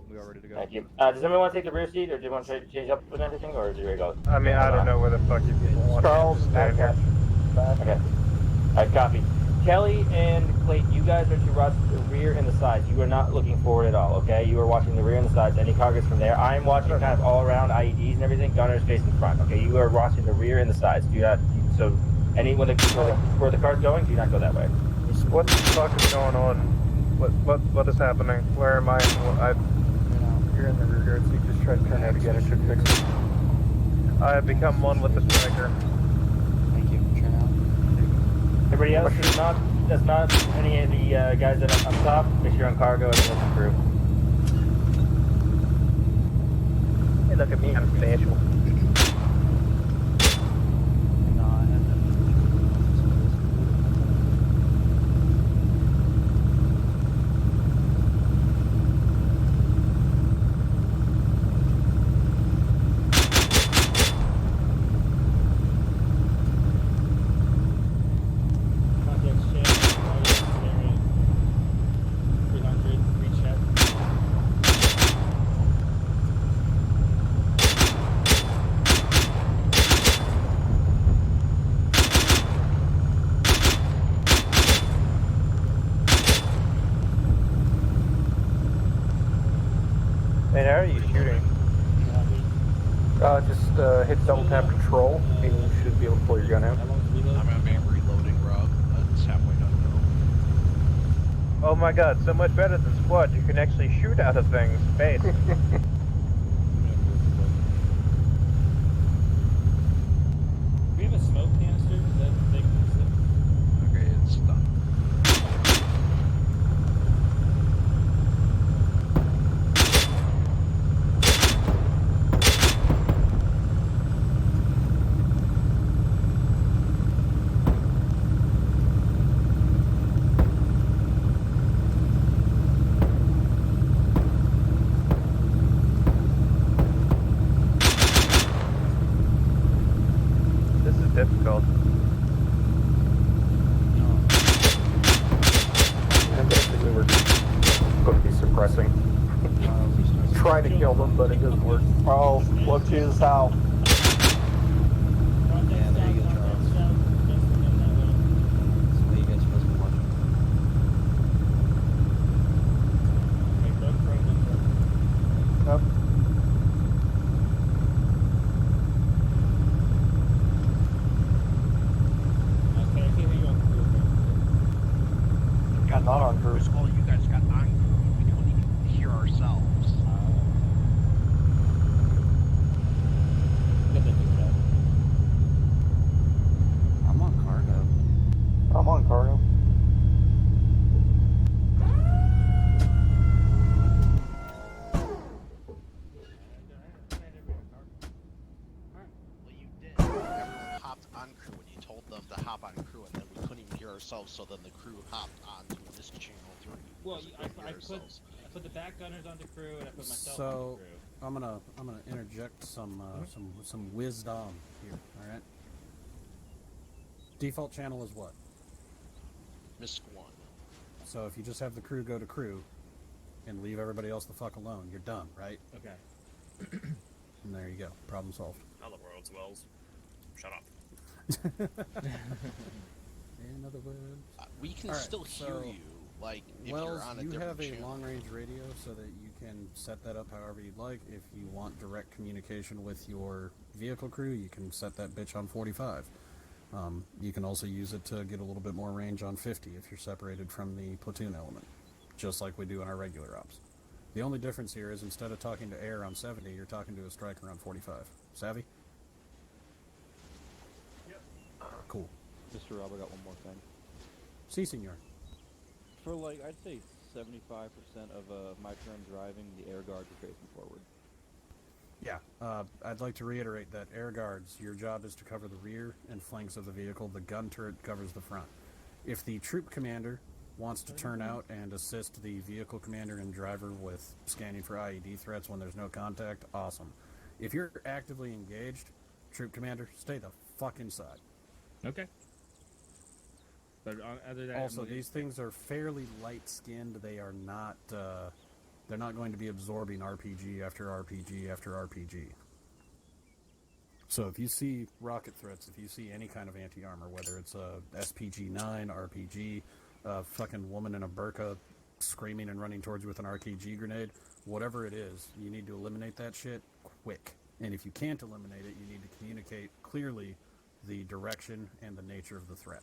We are ready to go. Thank you. Does anyone want to take the rear seat, or do you want to change up with everything, or is it ready to go? I mean, I don't know where the fuck you people want Charles, to stand here. Okay. Alright, copy. Kelly and Clayton, you guys are to watch the rear and the sides. You are not looking forward at all, okay? You are watching the rear and the sides, any targets from there. I am watching kind of all around IEDs and everything, gunners facing front, okay? You are watching the rear and the sides. Do not, so, where the car's going, do not go that way. What the fuck is going on? What is happening? Where am I? You're in the rear guard seat. Just try to turn out again. It should fix it. I have become one with the striker. Thank you. Turn out. Everybody else that's not any of the guys that are up top, make sure you're on cargo and listen through. Hey, look at me, I'm special. No, I had that. Context check. 300. Recheck. Man, how are you shooting? Just hit double tap control, and you should be able to pull your gun out. I'm gonna be reloading, Rob. It's halfway done now. Oh my god, so much better than squad. You can actually shoot out of things. Base. Do we have a smoke canister? Is that big? Okay, it's done. This is difficult. And basically, we're going to be suppressing. Trying to kill them, but it doesn't work. Oh, look Jesus how. Yeah, there you go, Charles. That's what you guys supposed to be watching. Yep. Okay, I can't hear you on the Got not on cruise. All you guys got on crew. We don't even hear ourselves. them to hop on crew, and then we couldn't even hear ourselves. So then the crew hopped onto this channel 3. Well, because we I couldn't hear ourselves. put the back gunners onto crew, and I put myself So onto crew. I'm gonna interject some wisdom here. All right. Default channel is what? Misk 1. So if you just have the crew go to crew, and leave everybody else the fuck alone, you're done, right? Okay. And there you go. Problem solved. Now the world's wells. Shut up. In other words, We can All right, still hear so, you, like, if Wells, you're on a you different have a channel. long-range radio so that you can set that up however you'd like. If you want direct communication with your vehicle crew, you can set that bitch on 45. You can also use it to get a little bit more range on 50 if you're separated from the platoon element, just like we do in our regular ops. The only difference here is instead of talking to air on 70, you're talking to a striker on 45. Savvy? Yep. Cool. Mr. Rob, I got one more thing. Si, senor. For like, I'd say 75% of my turn driving, the air guards are facing forward. Yeah, I'd like to reiterate that air guards, your job is to cover the rear and flanks of the vehicle. The gun turret covers the front. If the troop commander wants to turn out and assist the vehicle commander and driver with scanning for IED threats when there's no contact, awesome. If you're actively engaged, troop commander, stay the fuck inside. Okay. But other than that, Also, these things are fairly light-skinned. They are not. They're not going to be absorbing RPG after RPG after RPG. So if you see rocket threats, if you see any kind of anti-armor, whether it's a SPG-9, RPG, a fucking woman in a burqa screaming and running towards you with an RPG grenade, whatever it is, you need to eliminate that shit quick. And if you can't eliminate it, you need to communicate clearly the direction and the nature of the threat.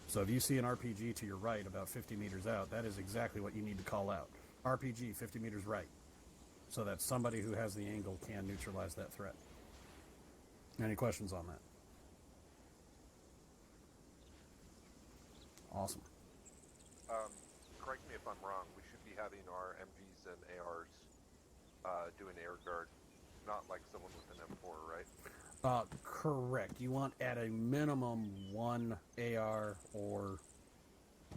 So if you see an RPG to your right about 50 meters out, that is exactly what you need to call out. RPG 50 meters right. So that somebody who has the angle can neutralize that threat. Any questions on that? Awesome. Correct me if I'm wrong, we should be having our MGs and ARs doing air guard, not like someone with an M4, right? Correct. You want at a minimum one AR or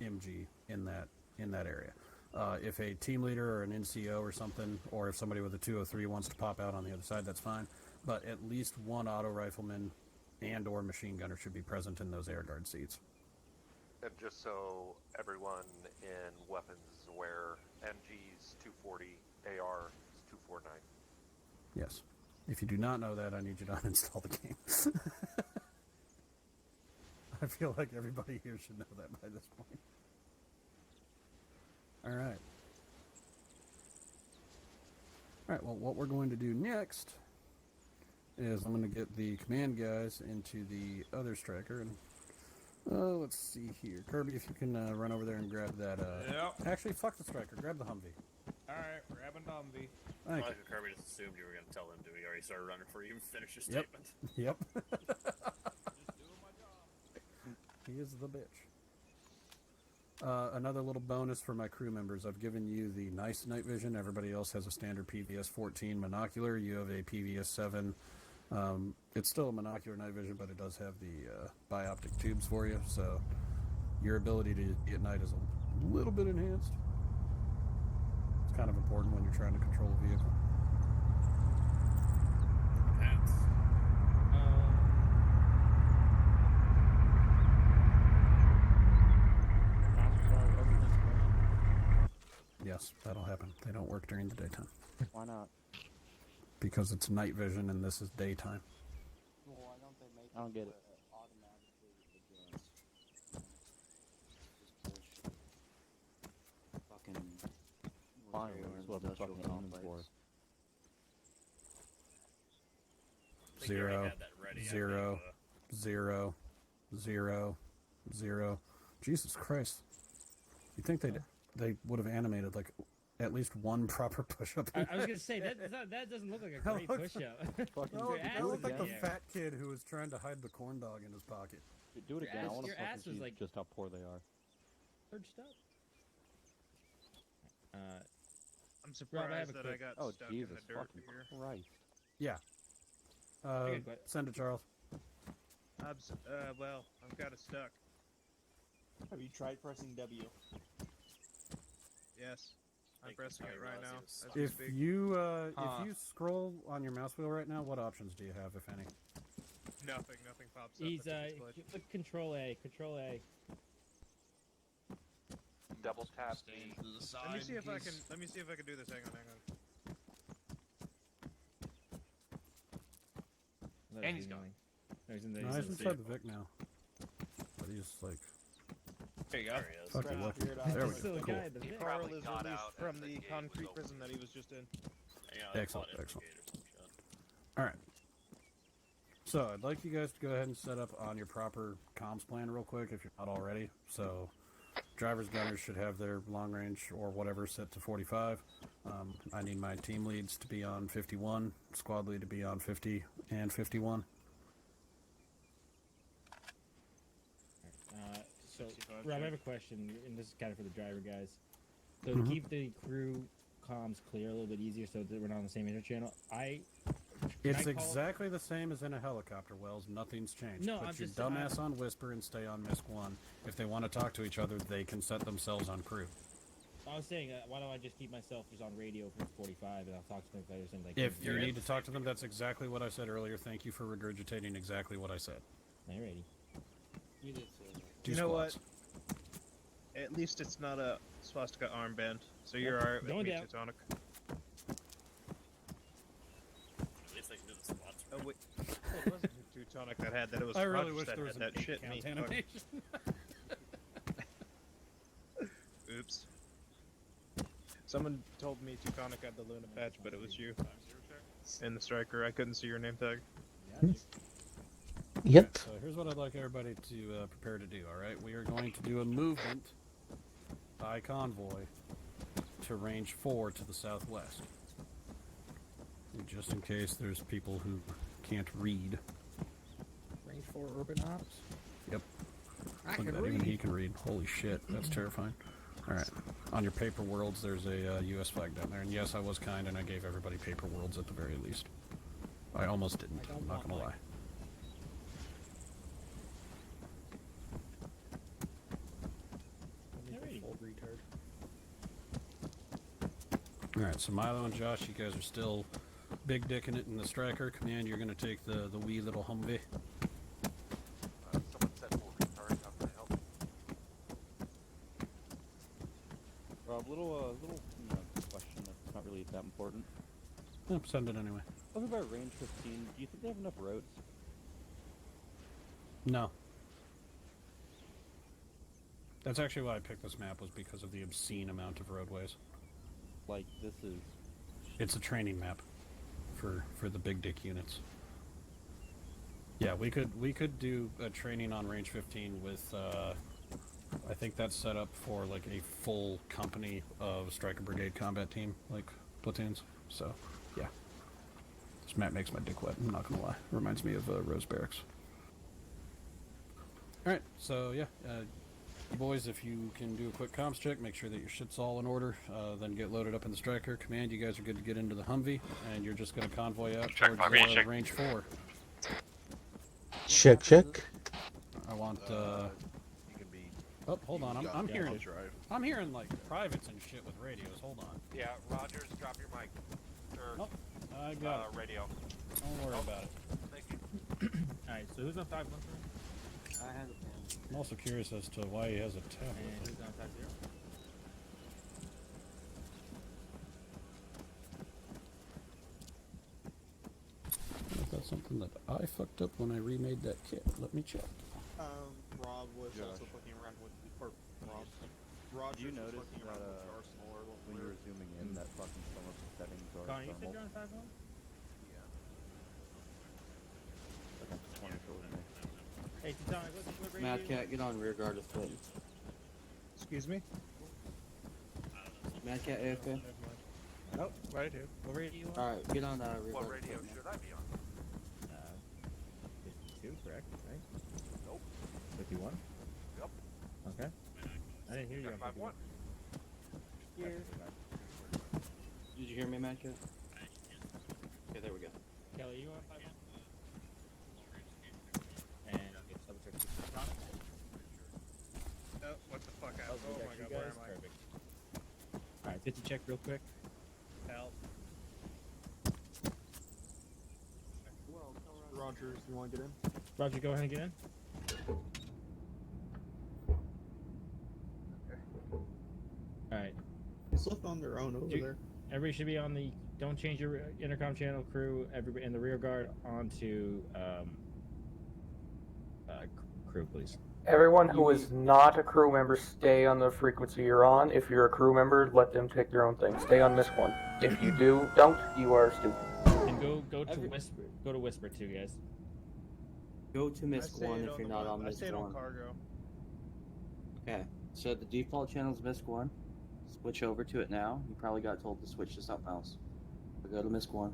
MG in that area. If a team leader or an NCO or something, or if somebody with a 203 wants to pop out on the other side, that's fine. But at least one auto rifleman and or machine gunner should be present in those air guard seats. And just so everyone in weapons is aware, MG's 240, AR is 249. Yes. If you do not know that, I need you to uninstall the game. I feel like everybody here should know that by this point. All right. All right, well, what we're going to do next is I'm going to get the command guys into the other striker. And let's see here. Kirby, if you can run over there and grab that. Yep. Actually, fuck the striker. Grab the Humvee. Alright, grabbing Humvee. Thank Like you. Kirby just assumed you were going to tell him to. He already started running before you even finished your Yep. statement. Yep. Just doing my job. He is the bitch. Another little bonus for my crew members. I've given you the nice night vision. Everybody else has a standard PVS 14 monocular. You have a PVS 7. It's still a monocular night vision, but it does have the bioptic tubes for you. So your ability to see at night is a little bit enhanced. It's kind of important when you're trying to control a vehicle. Hats. Yes, that'll happen. They don't work during the daytime. Why not? Because it's night vision and this is daytime. Well, why don't they make I don't get it. automatically adjust? Just push. Fucking. Fine, military or that's what I'm industrial fucking aiming complex. I think you already had that ready. Zero, 0, 0, 0. Jesus Christ! You think they would have animated like at least one proper push-up? I was gonna say that doesn't look like a great push-up. No, Your ass I was look like in the the air. fat kid who was trying to hide the corn dog in his pocket. Do it Your again. ass- I want to your fucking ass was see like- just how poor they are. Perched up. I'm Rob, I have surprised a that quick- I got Oh stuck Jesus in the dirt fucking here. Christ! Yeah. Okay, go ahead. Send it, Charles. Well, I'm kind of stuck. Have you tried pressing W? Yes, I'm pressing it right now. As we If speak. you scroll on your mouse wheel right now, what options do you have, if any? Nothing pops up. He's That's a glitch. click Control A. Control A. Double tap Stand B. to the side. Let me see if I in can. case- Let me see if I can do this. Hang on. And he's gone. No, he's in the. No, he's inside the Vic now. But he's like. There you go. There he is. Fucking Right, lucky. figured out. There we Still go. a Cool. guy at the He Vic. Carl probably is got released out from and the gate was concrete open. prison that he was just in. Excellent, excellent. Alright. So, I'd like you guys to go ahead and set up on your proper comms plan real quick if you're not already. So, drivers, gunners should have their long range or whatever set to 45. I need my team leads to be on 51, squad lead to be on 50 and 51. So, Rob, I have a question, and this is kind of for the driver guys. So, Mhm. to keep the crew comms clear a little bit easier so that we're not on the same interchannel, It's I call- exactly the same as in a helicopter, Wells. Nothing's changed. No, Put I'm your just- dumbass on Whisper and stay on MISC 1. If they want to talk to each other, they can set themselves on crew. I was saying, why don't I just keep myself just on radio for 45, and I'll talk to them if there's something. If you need to talk to them, that's exactly what I said earlier. Thank you for regurgitating exactly what I said. Alrighty. You did say that. Two You know squads. what? At least it's not a swastika armband, so you're alright with Going me, down. Teutonic. At least I can do the squats. Oh wait, it wasn't Teutonic that had that. It was I really Rogers wish that there was had an that shit. count Me. animation. Oops. Someone told me Teutonic had the Luna patch, but it was you. And the striker. I couldn't see your name tag. Yep. So here's what I'd like everybody to prepare to do, alright? We are going to do a movement by convoy to range 4 to the southwest. Just in case there's people who can't read. Range 4 urban ops. Yep. I Look can at that, even read. he can read. Holy shit, that's terrifying. Alright. On your paper worlds, there's a US flag down there. And yes, I was kind and I gave everybody paper worlds at the very least. I almost didn't, I'm not gonna lie. Full retard. Alright, so Milo and Josh, you guys are still big dicking it in the striker. Command, you're gonna take the wee little Humvee. Someone said full retard. How can I help? Rob, little question that's not really that important. Yep, send it anyway. Over by range 15, do you think they have enough roads? No. That's actually why I picked this map, was because of the obscene amount of roadways. Like, this is... It's a training map for the big dick units. Yeah, we could do a training on range 15 with I think that's set up for like a full company of Striker Brigade combat team, like platoons. So, yeah. This map makes my dick wet, I'm not gonna lie. Reminds me of Rose Barracks. Alright, so yeah, boys, if you can do a quick comms check, make sure that your shit's all in order, then get loaded up in the Striker. Command, you guys are good to get into the Humvee, and you're just going to convoy out Check, towards check. range 4. Check, check. I want, You can be. oh, hold on, I'm Yeah, hearing, I'll drive. I'm hearing, like, privates and shit with radios, hold on. Yeah, Rogers, drop your mic. Or, Nope, I got it. radio. Don't worry about it. Thank you. Alright, so who's on 5-1 I had a pen. I'm also curious as to why he has a tablet. and who's on 5-0? That's something that I fucked up when I remade that kit. Let me check. Rob was Josh. also looking around with, or Rob. Rogers Do you was notice looking that around with the arsenal or when you were zooming in, that fucking some of the settings are Connor, you said thermal? you're on 5-1? Like, I'm just wondering if it was me. Hey, Teutonic, what radio? Mad Cat, get on rear guard to foot. Excuse me? Mad Cat AFK. Nope, right here. What radio you on? Alright, get on rear What guard to radio foot. should I be on? 52, correct, right? Nope. 51? Yep. Okay. I didn't hear you on 5-1. 51. Here. Did you hear me, Mad Cat? Okay, there we go. Kelly, you on 5-1? And 50 check real quick. Help. Rogers, you want to get in? Roger, go ahead and get in. Alright. It's left on their own over there. Everybody should be on the. Don't change your intercom channel, crew. Everybody in the rear guard onto crew, please. Everyone who is not a crew member, stay on the frequency you're on. If you're a crew member, let them take their own thing. Stay on MISC 1. If you don't, you are stupid. And go to whisper. Go to whisper too, guys. Go to MISC 1 if you're not on MISC 1. I stayed on cargo. Okay, so the default channel is MISC 1. Switch over to it now. You probably got told to switch to something else. But go to MISC 1.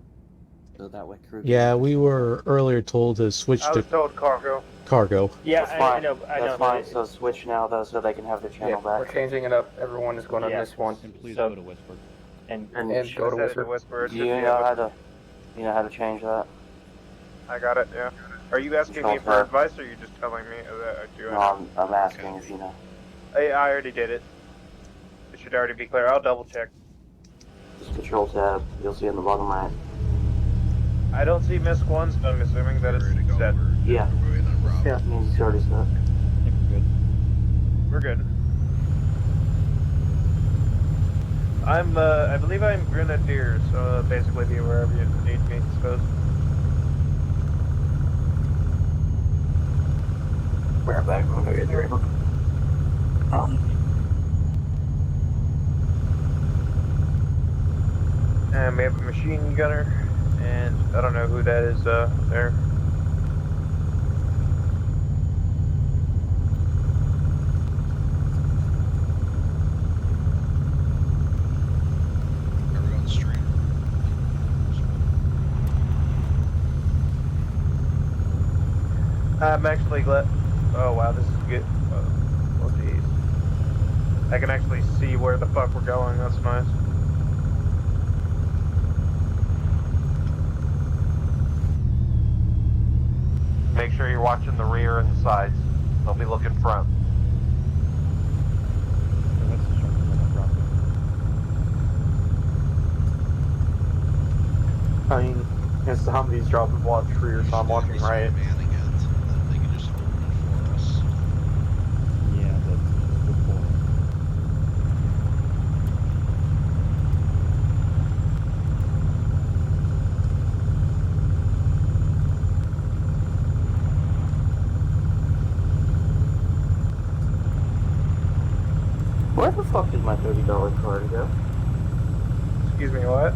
So that way crew. Yeah, we were earlier told to switch I to was told cargo. cargo. Yeah, That's fine. I know. That's fine. So switch now, though, so they can have their channel Yeah, back. we're changing it up. Everyone is going to Yeah. MISC 1. And please So- go to whisper. And And Just go to set it to whisper. whisper. It's do you just- know how to? You know how to change that? I got it. Yeah. Are you asking me for advice, or are you just telling me that I do it? No, I'm asking if you know. I already did it. It should already be clear. I'll double check. Just Control Tab. You'll see in the bottom right. I don't see MISC 1, so I'm assuming that it's set. Yeah. Yeah, it means it's already set. We're good. I believe I'm Grenadier, so basically be wherever you need me, I suppose. We're back when we get ready. And we have a machine gunner, and I don't know who that is, there. Are we going straight? I'm actually glad. Oh wow, this is good. Oh jeez. I can actually see where the fuck we're going. That's nice. Make sure you're watching the rear and the sides. They'll be looking front. I mean, it's the Humvee's job to watch rear, so I'm watching right. Yeah, that's a good point. Where the fuck did my $30 card go? Excuse me, what?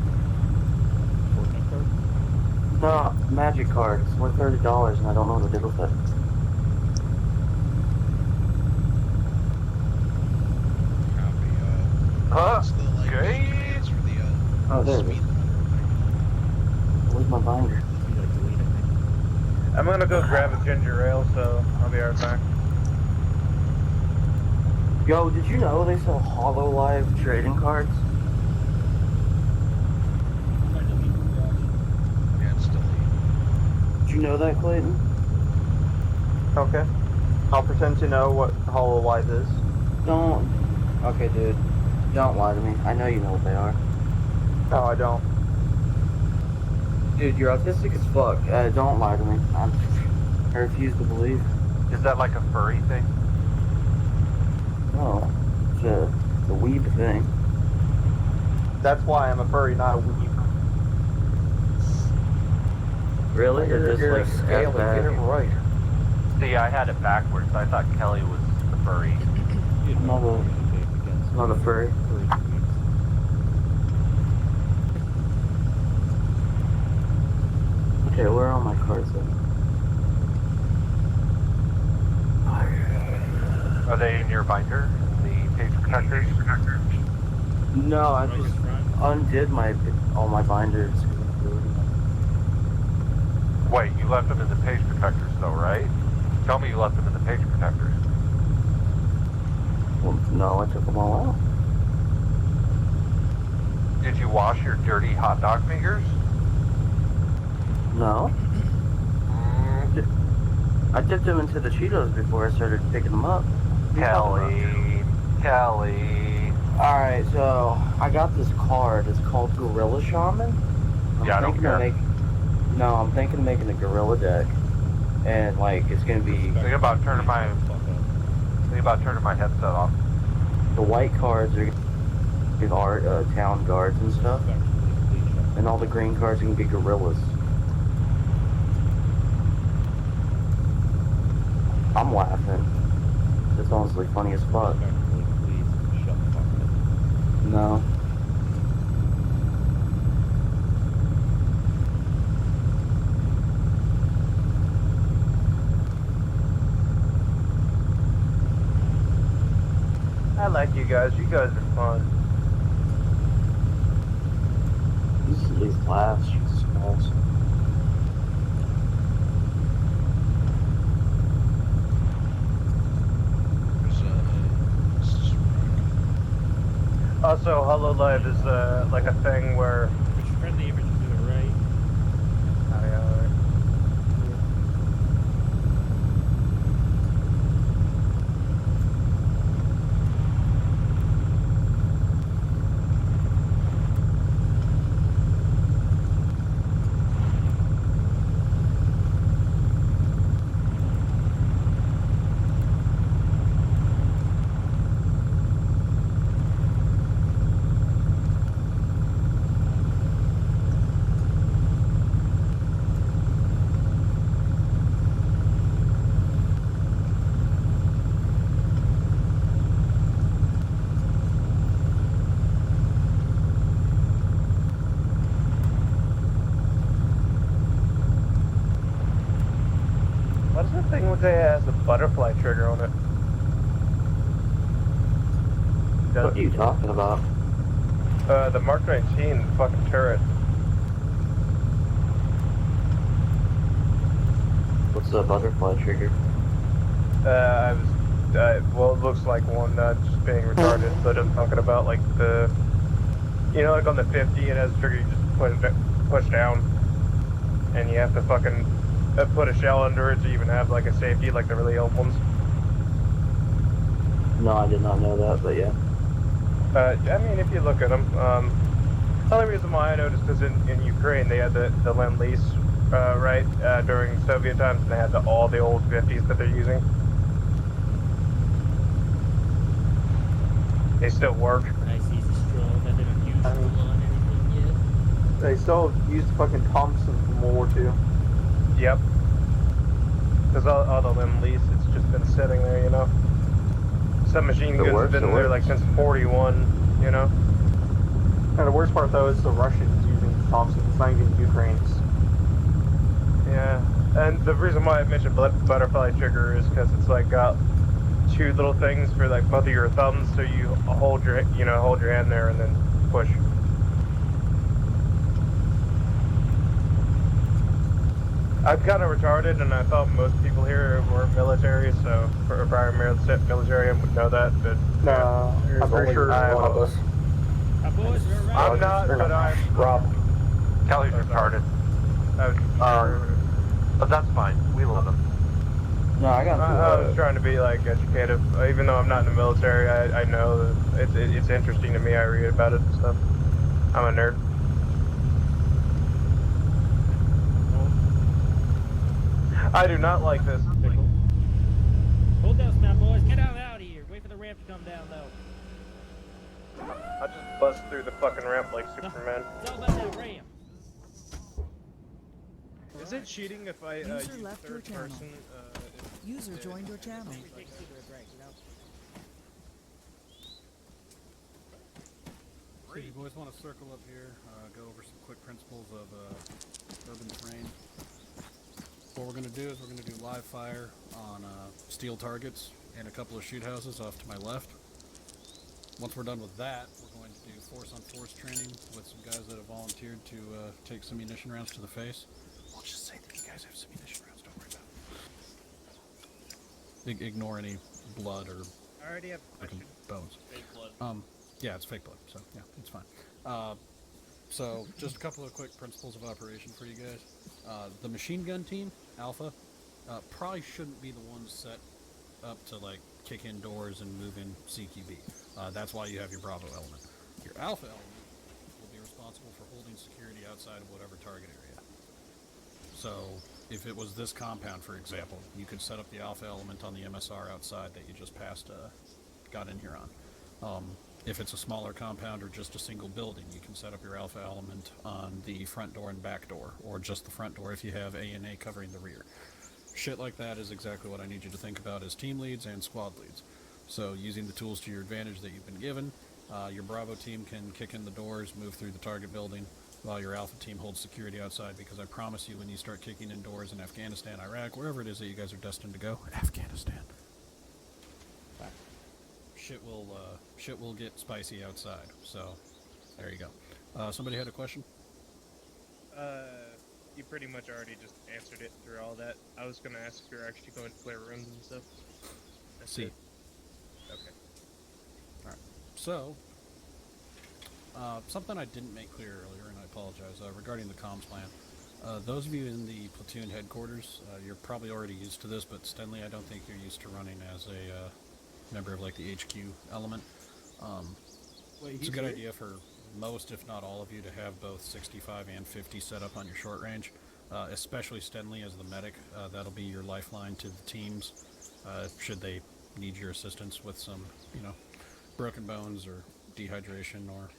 No, magic card. It's worth $30 and I don't know what to do with it. Huh? Jeez. For the, Oh, there it is. Where's my binder? I'm gonna go grab a ginger ale, so I'll be right back. Yo, did you know they sell HoloLive trading cards? Yeah, it's still Did you know that, Clayton? Okay. I'll pretend to know what HoloLive is. Don't. Okay, dude. Don't lie to me. I know you know what they are. No, I don't. Dude, you're autistic as fuck. Don't lie to me. I refuse to believe. Is that like a furry thing? No. It's a weeb thing. That's why I'm a furry, not a weeb. Really? You're just like scaly. Get it right. See, I had it backwards. I thought Kelly was the furry. Not a furry. Okay, where are all my cards at? Are they in your binder? The page protectors? No, I just undid all my binders. Wait, you left them in the page protectors though, right? Tell me you left them in the page protectors. Well, no, I took them all out. Did you wash your dirty hot dog fingers? No. I dipped them into the Cheetos before I started picking them up. Kelly. Alright, so I got this card. It's called Gorilla Shaman. Yeah, I don't care. I'm thinking of making a gorilla deck. And, like, it's gonna be... Think about turning my headset off. The white cards are town guards and stuff. And all the green cards are gonna be gorillas. I'm laughing. It's honestly funny as fuck. No. I like you guys. You guys are fun. These laughs, Jesus Christ. Also, HoloLive is like a thing where. Which friendly image to the right? Oh, yeah, alright. What's the thing with it has a butterfly trigger on it? What are you talking about? The Mark 19 fucking turret. What's the butterfly trigger? Well, it looks like one, just being retarded, but I'm talking about like the, like on the 50, it has a trigger you just push down, and you have to fucking put a shell under it to even have like a safety, like the really old ones. No, I did not know that, but yeah. I mean, if you look at them, the only reason why I noticed is in Ukraine they had the Lend-Lease, right, during Soviet times, and they had all the old 50s that they're using. They still work. Nice easy stroll that they don't use on anything yet. They still use fucking Thompson from World War II. Yep. Because all the Lend-Lease, it's just been sitting there, Some machine guns have been there like since 41, And the worst part though is the Russians using Thompson. It's not even Ukraine's. Yeah. And the reason why I mentioned butterfly trigger is because it's like got two little things for like both of your thumbs, so you hold your hand there and then push. I'm kind of retarded, and I thought most people here were military, so for a prior military, I would know that, but no, I'm pretty sure one of us. I'm not, but I'm Rob. Kelly's retarded. But that's fine. We love him. No, I got. I was trying to be like educative, even though I'm not in the military. I know that it's interesting to me. I read about it and stuff. I'm a nerd. I do not like this. Hold those, man, boys. Get out of here. Wait for the ramp to come down, though. I just bust through the fucking ramp like Superman. It's all about that ramp. Is it cheating if I use third person? User joined your channel. So if you boys want to circle up here, go over some quick principles of urban terrain. What we're going to do is we're going to do live fire on steel targets and a couple of shoot houses off to my left. Once we're done with that, we're going to do force-on-force training with some guys that have volunteered to take some munition rounds to the face. We'll just say that you guys have some munition rounds, don't worry about it. Ignore any blood or I already have bones. Fake blood. Yeah, it's fake blood, so yeah, it's fine. So just a couple of quick principles of operation for you guys. The machine gun team, Alpha, probably shouldn't be the ones set up to like kick in doors and move in CQB. That's why you have your Bravo element. Your Alpha element will be responsible for holding security outside of whatever target area. So, if it was this compound, for example, you could set up the Alpha element on the MSR outside that you just got in here on. If it's a smaller compound or just a single building, you can set up your Alpha element on the front door and back door, or just the front door if you have A and A covering the rear. Shit like that is exactly what I need you to think about as team leads and squad leads. So using the tools to your advantage that you've been given, your Bravo team can kick in the doors, move through the target building, while your Alpha team holds security outside, because I promise you when you start kicking in doors in Afghanistan, Iraq, wherever it is that you guys are destined to go, Afghanistan, shit will get spicy outside. So there you go. Somebody had a question? You pretty much already just answered it through all that. I was gonna ask if you're actually going to clear rooms and stuff. That's See. it. Okay. Alright. So, something I didn't make clear earlier, and I apologize, regarding the comms plan. Those of you in the platoon headquarters, you're probably already used to this, but Stenley, I don't think you're used to running as a member of like the HQ element. It's a good idea for most, if not all of you, to have both 65 and 50 set up on your short range, especially Stenley as the medic. That'll be your lifeline to the teams, should they need your assistance with some, broken bones or dehydration or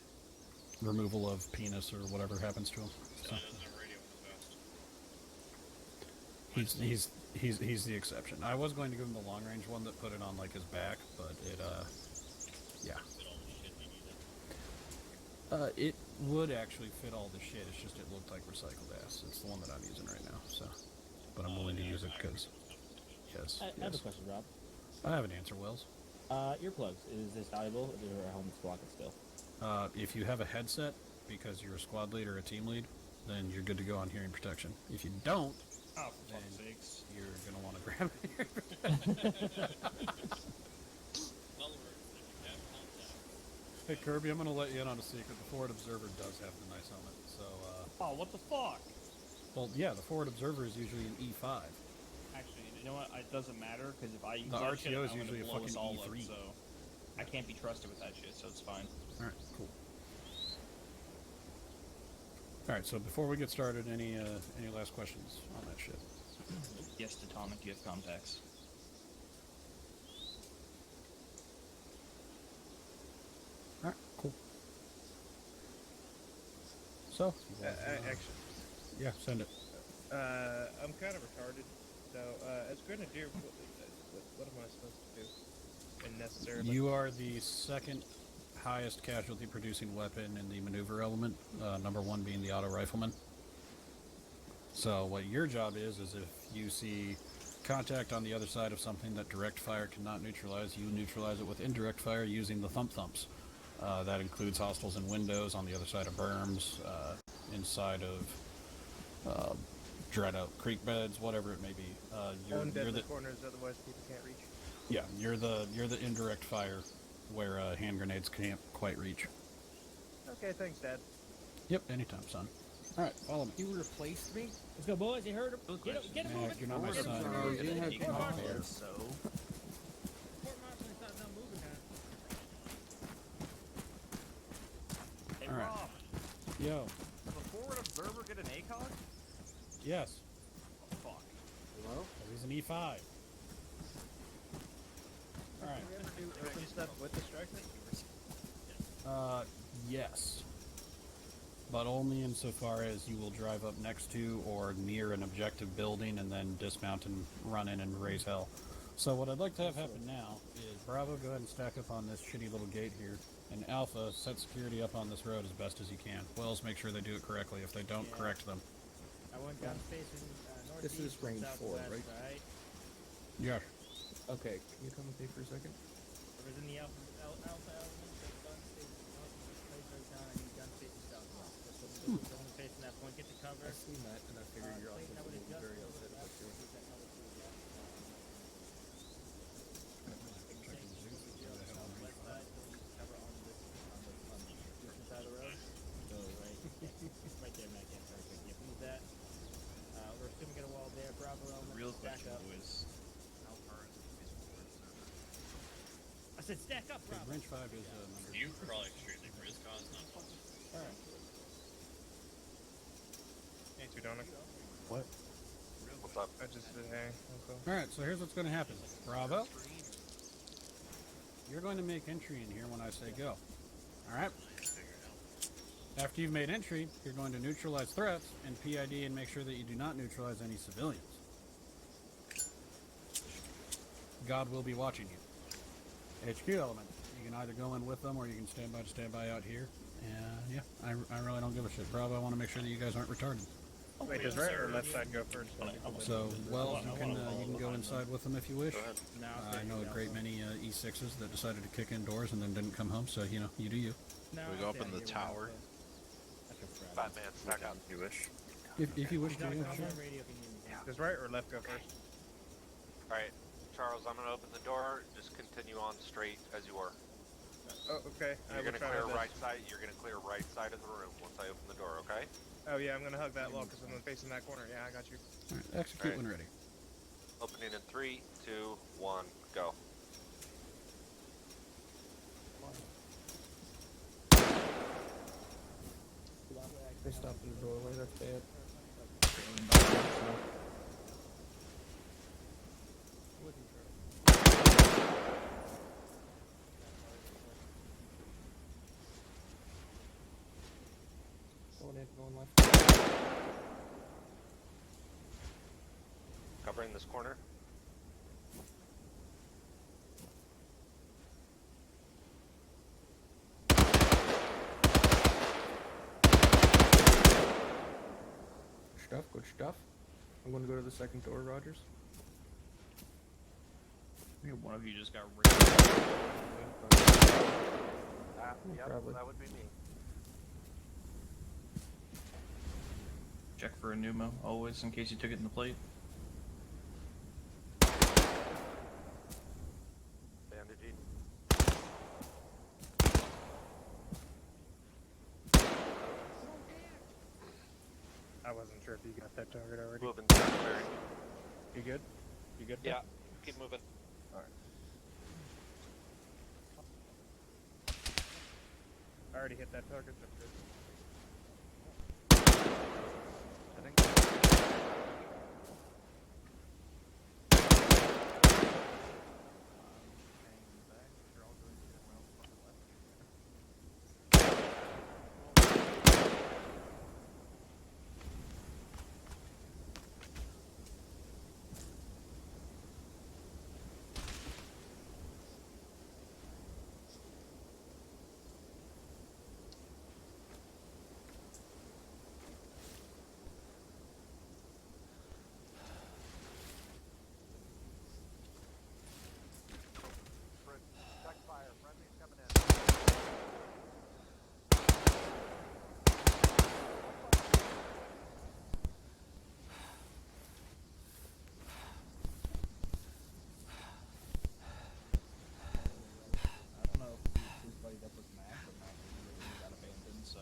removal of penis or whatever happens to him. So. He's the exception. I was going to give him the long range one that put it on like his back, but yeah. It would actually fit all the shit. It's just it looked like recycled ass. It's the one that I'm using right now. So, but I'm willing to use it because yes. I have a question, Rob. I have an answer, Wells. Earplugs. Is this valuable? Or do our helmets block it still? If you have a headset because you're a squad lead or a team lead, then you're good to go on hearing protection. If you don't, for fuck's sakes, you're gonna want to grab it. Hey Kirby, I'm gonna let you in on a secret. The Forward Observer does have the nice helmet, so oh, what the fuck? Well, yeah, the Forward Observer is usually an E5. Actually, you know what? It doesn't matter, because if I use The that RTO shit, is I'm usually a gonna blow us fucking all E3. up, so I can't be trusted with that shit, so it's fine. Alright, cool. Alright, so before we get started, any last questions on that shit? Yes, Atomic, you have contacts. Alright, cool. So, Actually, yeah, send it. I'm kind of retarded, so as Grenadier, what am I supposed to do? And necessarily, You are the second highest casualty producing weapon in the maneuver element, number one being the auto rifleman. So what your job is if you see contact on the other side of something that direct fire cannot neutralize, you neutralize it with indirect fire using the thumps. That includes hostiles in windows, on the other side of berms, inside of dread-out creek beds, whatever it may be. on deadly corners, otherwise people can't reach. Yeah, you're the indirect fire where hand grenades can't quite reach. Okay, thanks, Dad. Yep, anytime, son. All right, follow me. You replaced me? Let's go, boys. You heard him. Get him moving. You're not my Get him son. moving. You had Keep him contacts. moving. So, Court marshal's not moving now. hey, All right. Rob, Yo, does the Forward Observer get an ACOG? yes, Oh, fuck. Hello? he's an E5. All right. Can we ever do urban stuff with the striker? Yes. But only insofar as you will drive up next to or near an objective building and then dismount and run in and raise hell. So what I'd like to have happen now is Bravo, go ahead and stack up on this shitty little gate here, and Alpha, set security up on this road as best as you can. Wells, make sure they do it correctly. If they don't, correct them. I went down facing northeast. This is range 4, southwest, right? Right? Yeah. Okay, can you come with me for a second? Whoever's in the alpha element, the gun stays north, place right down, I need gun facing southwest. This one's the one facing that point, get the cover. I seen that, and I figured you're also Clayton, I would going to be adjust very a little upset bit about left, doing keep that cover to the left. West side, cover on the eastern side of the road. So right, right there, Mac, yeah, perfect. Yeah, move that. We're assuming get a wall there, Bravo element, Real stack question, up. boys. How far is it from his Forward Observer? I I said stack up, Okay, Rob. range 5 is number. You crawl extremely Riz cause not fun. Alright. Hey, Teutonic. What? What's up? I just said hey. Uncle. Alright, so here's what's going to happen. Bravo. You're going to make entry in here when I say go. Alright? After you've made entry, you're going to neutralize threats and PID and make sure that you do not neutralize any civilians. God will be watching you. HQ element. You can either go in with them or you can stand by out here. And yeah, I really don't give a shit. Bravo, I want to make sure that you guys aren't retarded. Wait, does right or left side go first? So, Wells, you can go inside with them if you wish. I know a great many E6s that decided to kick indoors and then didn't come home, so, you know, you do you. We go up in the tower. Batman, stack up. You wish. If you wish to, yeah, sure. Does right or left go first? Alright, Charles, I'm gonna open the door. Just continue on straight as you are. Oh, okay. You're gonna clear right side. You're gonna clear right side of the room once I open the door. Okay? Oh yeah, I'm gonna hug that wall because I'm facing that corner. Yeah, I got you. Alright, execute when ready. Opening in 3, 2, 1, go. They stopped in the doorway, that's bad. Going left. Covering this corner. Good stuff. I'm gonna go to the second door, Rogers. Maybe one of you just got Yep, Probably. that would be me. check for a pneumo always in case you took it in the plate. Bandaging. I wasn't sure if you got that target already. Moving secondary. You good? You good? Yeah, keep moving. Alright. I already hit that target. That's good. I think. Check fire. Friendly's coming in. I don't know if he's buddied up with Mac or Mac got abandoned, so.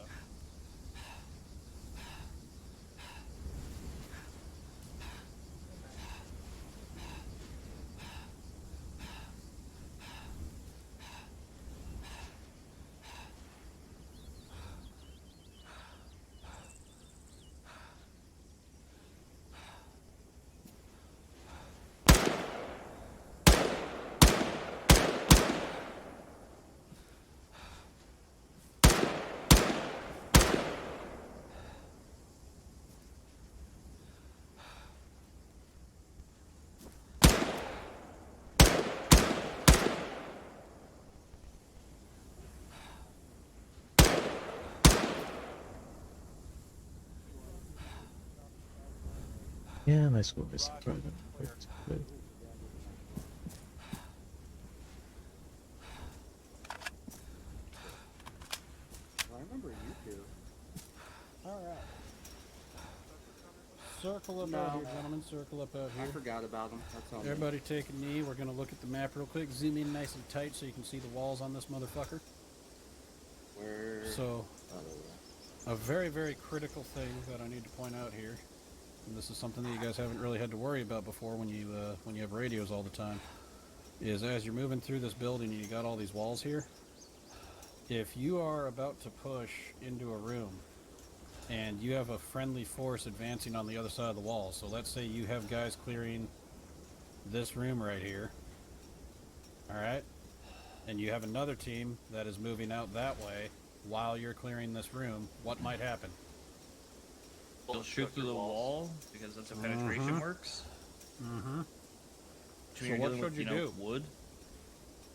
Yeah, my score is good. Good. I remember you two. Alright. Circle up No. out here, gentlemen. Circle up out I here. forgot about them. That's all. Everybody take a knee. We're going to look at the map real quick. Zoom in nice and tight so you can see the walls on this motherfucker. Where? So, Oh, a very, very critical thing that I need to point out here, and this is something that you guys haven't really had to worry about before when you have radios all the time. is as you're moving through this building, you got all these walls here. If you are about to push into a room and you have a friendly force advancing on the other side of the wall, so let's say you have guys clearing this room right here, alright? And you have another team that is moving out that way while you're clearing this room, what might happen? They'll shoot through the wall because that's how penetration works. Mm-hmm. So what should you do? Wood?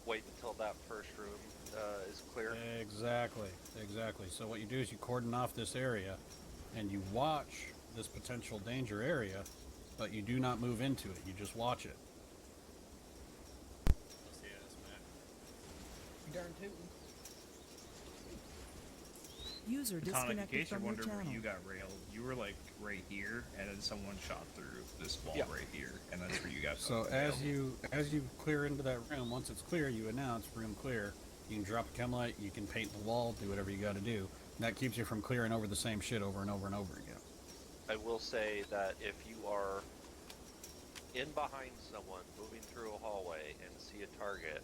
Wait until that first room is clear. Exactly. So what you do is you cordon off this area and you watch this potential danger area, but you do not move into it. You just watch it. Darn tootin'. User Tonic, in disconnected case you're from your wondering where channel. you got railed, you were like right here, and then someone shot through this wall right here, and that's where you got. So as you clear into that room, once it's clear, you announce room clear. You can drop a chem light, you can paint the wall, do whatever you got to do. And that keeps you from clearing over the same shit over and over and over again. I will say that if you are in behind someone moving through a hallway and see a target,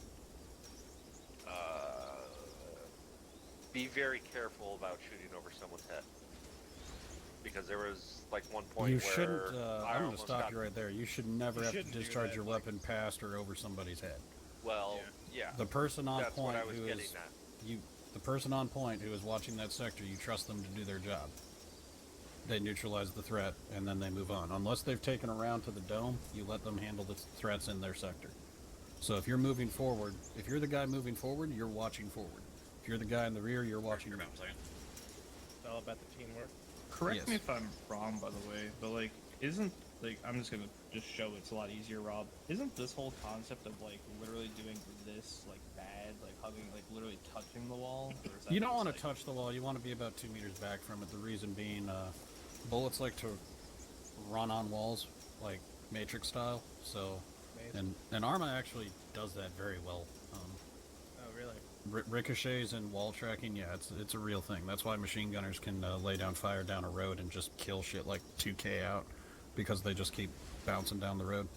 be very careful about shooting over someone's head. Because there was like one point You where shouldn't. I I'm going to almost stop got... you right there. You should never have to discharge your weapon past or over somebody's head. Well, yeah. The person on That's point what I was who getting is at. the person on point who is watching that sector, you trust them to do their job. They neutralize the threat and then they move on. Unless they've taken a round to the dome, you let them handle the threats in their sector. So if you're moving forward, if you're the guy moving forward, you're watching forward. If you're the guy in the rear, you're watching around. It's all about the teamwork. Correct me if I'm wrong, by the way, but like, isn't like I'm just gonna show it's a lot easier, Rob. Isn't this whole concept of like literally doing this like bad, like hugging, like literally touching the wall? Or is that You don't just, want to touch the wall. You want to be about 2 meters back from it. The reason being, bullets like to run on walls, like Matrix style. So, and Arma actually does that very well. Oh, really? Ricochets and wall tracking, yeah, it's a real thing. That's why machine gunners can lay down fire down a road and just kill shit like 2K out, because they just keep bouncing down the road.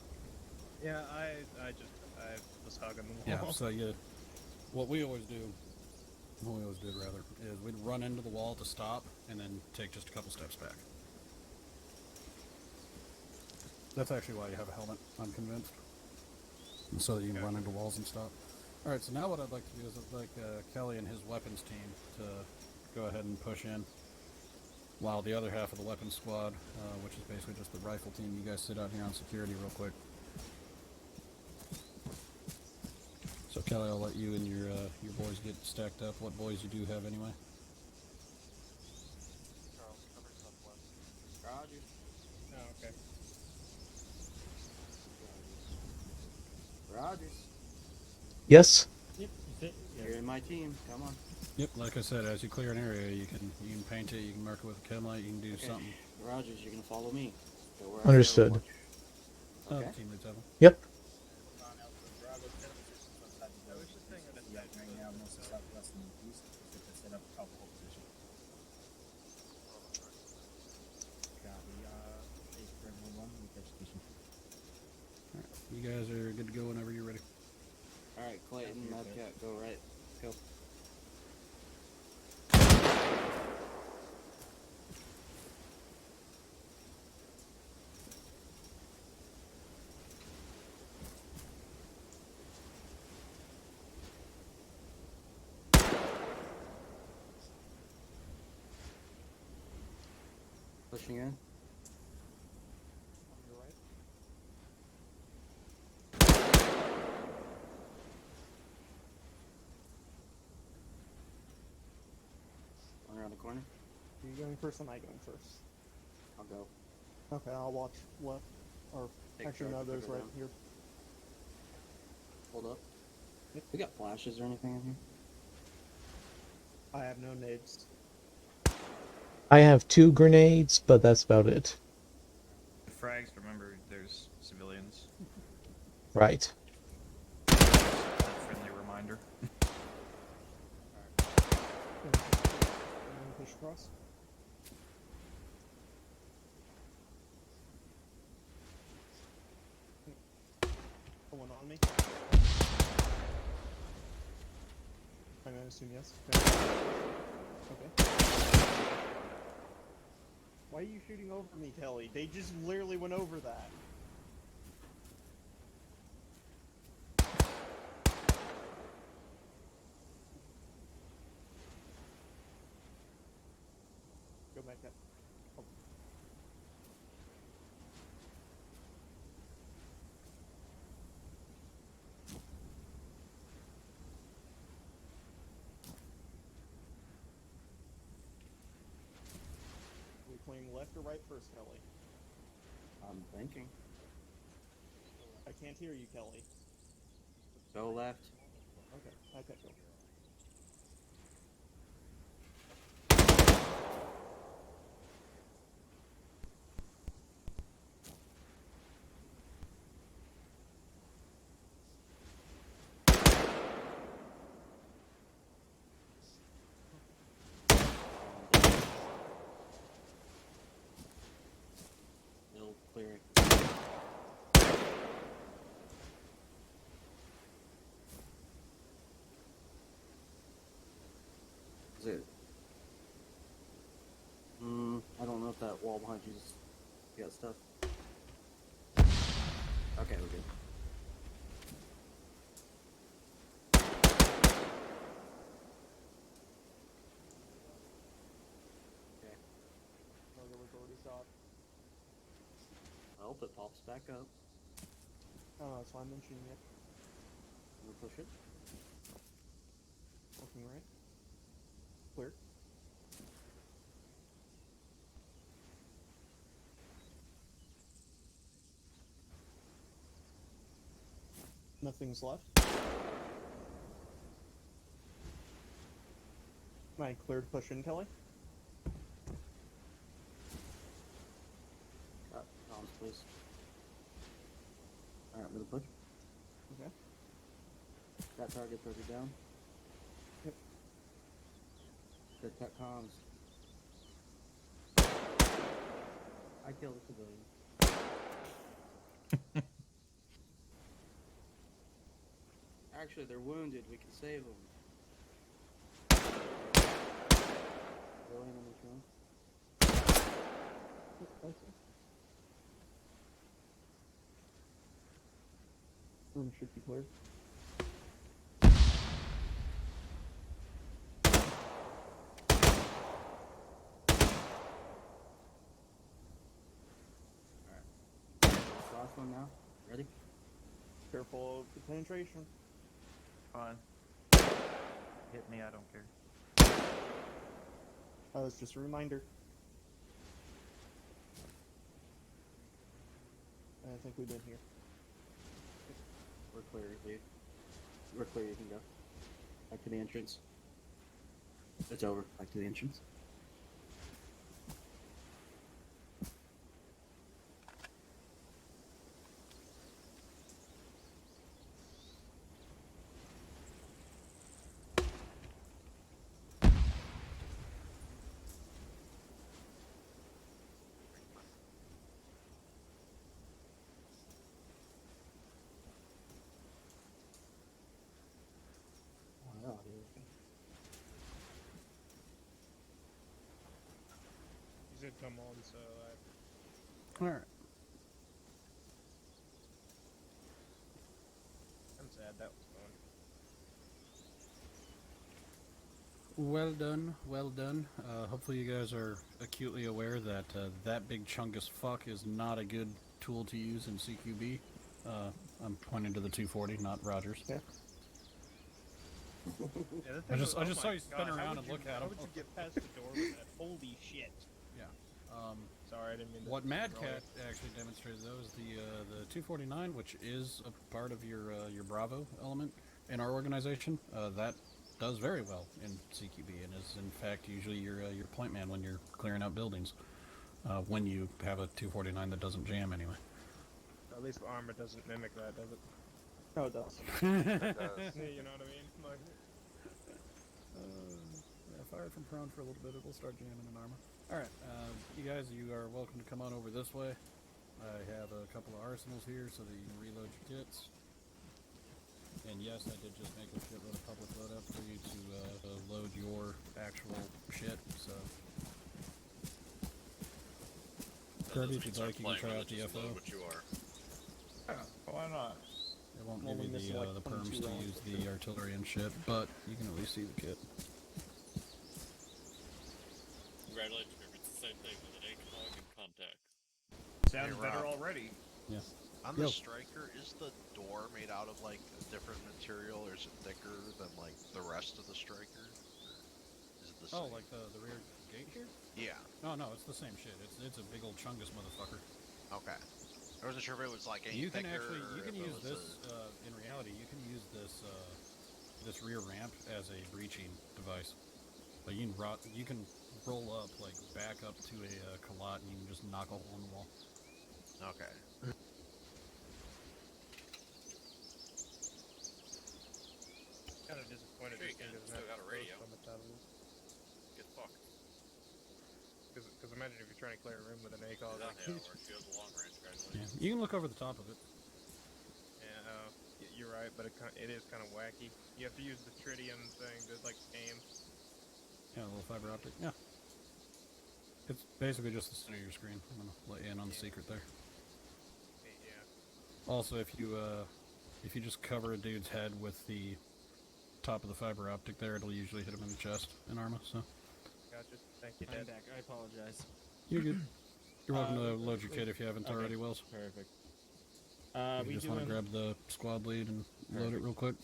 Yeah, I was hugging the wall. Yeah, so what we always did rather, is we'd run into the wall to stop and then take just a couple steps back. That's actually why you have a helmet, I'm convinced. So that you can run into walls and stop. Alright, so now what I'd like to do is I'd like Kelly and his weapons team to go ahead and push in, while the other half of the weapons squad, which is basically just the rifle team, you guys sit out here on security real quick. So Kelly, I'll let you and your boys get stacked up. What boys you do have anyway? Roger. Oh, okay. Rogers. Yes. Yep, you're in my team. Come on. Yep, like I said, as you clear an area, you can paint it, you can mark it with a chem light, you can do something. Rogers, you're gonna follow me. Go where I Understood. go. Okay. Team leads have them. Yep. You guys are good to go whenever you're ready. Alright, Clayton, Mudcat, go right. Go. Pushing in. Around the corner. Are you going first or am I going first? I'll go. Okay, I'll watch left. Or Take actually, no, charge, there's put her right down. here. Hold up. We got flashes or anything in here? I have no nades. I have 2 grenades, but that's about it. Frags, remember, there's civilians. Right. Friendly reminder. Push across. Someone on me. assume yes. Okay. Why are you shooting over me, Kelly? They just literally went over that. Go back up. Oh. Are we playing left or right first, Kelly? I'm thinking. I can't hear you, Kelly. Go left. Okay, go. They'll clear it. Is it? I don't know if that wall behind you's got stuff. Okay, we're good. Okay. Target was already shot. I hope it pops back up. Oh, that's why I'm mentioning it. Can we push it? Looking right. Clear. Nothing's left. Am I cleared push in, Kelly? Comms, please. Alright, I'm gonna push. Okay. That target further down. Yep. Good cut comms. I killed a civilian. Actually, they're wounded. We can save them. Civilian in this room. Room should be cleared. Last one now. Ready? Careful of the penetration. Fine. Hit me, I don't care. That was just a reminder. I think we've been here. We're clear, leave. We're clear, you can go. Back to the entrance. It's over. Back to the entrance. Oh, here we go. He said come on, so Alright. I'm sad that was fun. Well done, well done. Hopefully you guys are acutely aware that that big chungus fuck is not a good tool to use in CQB. I'm pointing to the 240, not Rogers. Yeah. Yeah, I just oh saw my you spin God, around and look at How him. would you get past the door with that? Holy shit. Yeah. Sorry, I didn't mean to. What Mad control Cat actually demonstrated though is the 249, which is a part of your Bravo element in our organization. That does very well in CQB and is in fact usually your point man when you're clearing out buildings. When you have a 249 that doesn't jam anyway. At least Arma doesn't mimic that, does it? No, it does. It does. Yeah, you know what I mean? Like, Yeah, fired from prone for a little bit, it'll start jamming in Arma. Alright, you guys, you are welcome to come on over this way. I have a couple of arsenals here so that you can reload your kits. And yes, I did just make a shitload of public loadouts for you to load your actual shit, so... Kirby, if you'd like, you can try out the FO. What you are. Yeah, why not? It won't I'm give only you missing, like, the perms 22 to rounds use for the artillery and shit, but you can at least see the kit. Congratulations, Kirby. It's the same thing with an ACOG and contact. Sounds better already. Yeah. On the striker, is the door made out of like a different material, or is it thicker than like the rest of the striker? Or is it the same? Oh, like the rear gate here? Yeah. No, it's the same shit. It's a big old chungus motherfucker. Okay. I wasn't sure if it was like any You can thicker. actually, you or can if it use was this, in reality, you can use this, this rear ramp as a breaching device. Like you can roll up, like back up to a collat and you can just knock a hole in the wall. Okay. Kind of disappointed Sure, this you thing can. doesn't Still have got a radio. so much out of it. Get fucked. Because imagine if you're trying to clear a room with an ACOG. Yeah, Like, or she has a long range, Yeah, congratulations. you can look over the top of it. Yeah, you're right, but it is kind of wacky. You have to use the tritium thing to like aim. Yeah, a little fiber optic. Yeah. It's basically just the center of your screen. I'm gonna let you in on the secret there. Yeah. Also, if you just cover a dude's head with the top of the fiber optic there, it'll usually hit him in the chest in Arma, so. Gotcha. Thank you, I'm Dad. back. I apologize. You're good. You're welcome to load your wait, kit if you haven't okay, already, Wells. Perfect. You We just want to doing... grab the squad lead and load it real quick.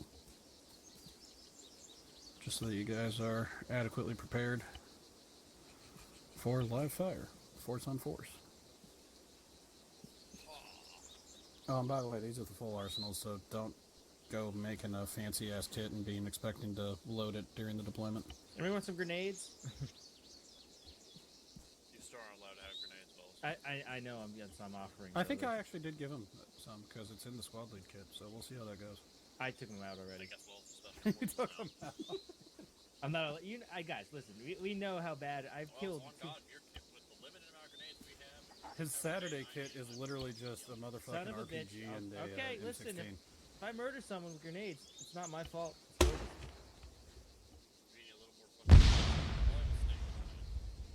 Just so that you guys are adequately prepared for live fire. Force on force. Oh, and by the way, these are the full arsenals, so don't go making a fancy ass kit and being expecting to load it during the deployment. Anybody want some grenades? You still aren't allowed to have grenades, Wells. I know I'm offering. I think I actually did give him some because it's in the squad lead kit, so we'll see how that goes. I took them out already. I guess Wells is special. You took them out. I'm not. Guys, listen. We know how bad I've killed. On God, your kit with the limited amount of grenades we have. His Saturday kit is literally just a Son motherfucking of a RPG bitch. and a Okay, M16. listen. If I murder someone with grenades, it's not my fault.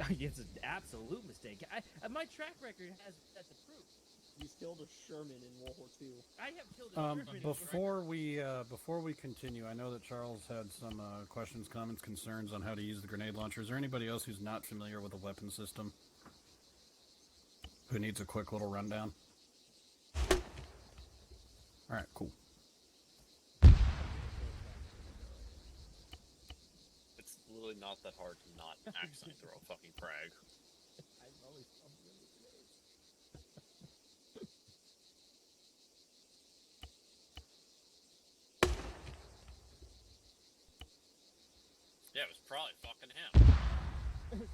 It's an absolute mistake. My track record has that to prove. He's killed a Sherman in World War II. I have killed a Sherman. Before we continue, I know that Charles had some questions, comments, concerns on how to use the grenade launcher. Is there anybody else who's not familiar with the weapon system who needs a quick little rundown? All right, cool. It's literally not that hard to not accidentally throw a fucking frag. I'm always fumbling with grenades. Yeah, it was probably fucking him.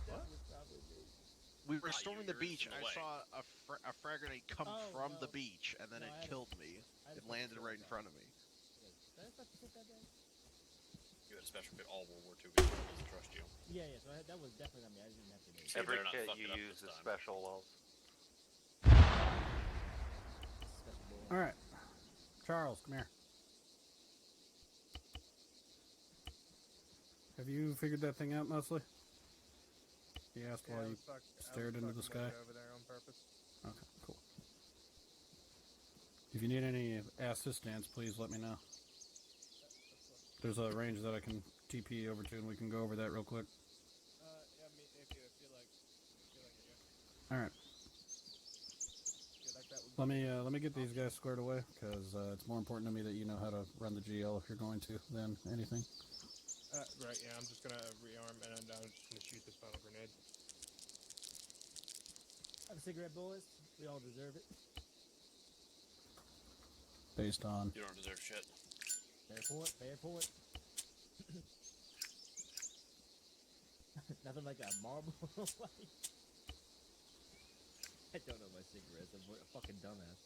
That was probably me. We were Not storming you, the you're beach. in the I way. saw a frag grenade come from the no. beach, and then No, I it had a- killed me. I had It a landed special right in kit. front of me. Did I fucking hit that guy? You had a special kit all World War II because he doesn't trust you. Yeah. So that was definitely not me. I didn't have grenades. Hey, Every better not kit fuck you it up use this is time. special, Wells. All right, Charles, come here. Have you figured that thing out mostly? He asked while you stared into the sky. Over there on purpose. Okay, cool. If you need any assistance, please let me know. There's a range that I can TP over to, and we can go over that real quick. Yeah, if you feel like it, yeah. All right. Feel like that would Let me get these guys squared away, because it's more important to me that you know how to run the GL if you're going to than anything. Right, yeah, I'm just gonna rearm and I'm just gonna shoot this final grenade. Have a cigarette, boys. We all deserve it. Based on. You don't deserve shit. Fair point. Nothing like a Marlboro light. I don't know my cigarettes. I'm a fucking dumbass.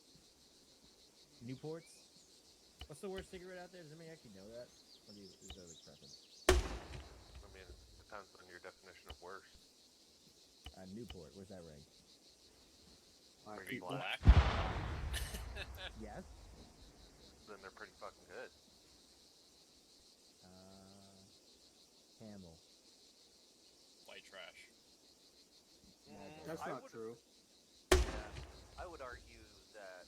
Newports? What's the worst cigarette out there? Does anybody actually know that? Or is there like preference? I mean, it depends on your definition of worse. Newport. Where's that rank? Pretty black. Yes. Then they're pretty fucking good. That's I not would, true. Yeah, I would argue that.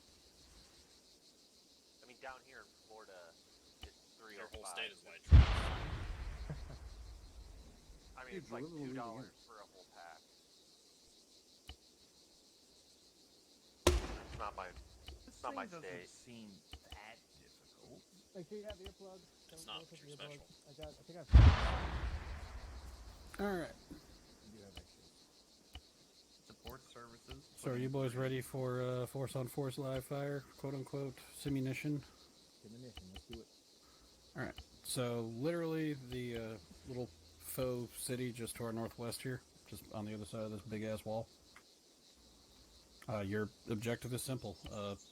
I mean, down here in Florida, it's 305. Your whole state is white trash. I mean, it's like $2 for a whole pack. It's not my. It's not my state. Seem that difficult. Make sure you have earplugs. It's not, but you're special. I think I've. All right. You do have extras. Support services. So are you boys ready for force on force live fire, quote unquote, simunition? Diminution. Let's do it. All right. So literally the little faux city just to our northwest here, just on the other side of this big ass wall. Your objective is simple: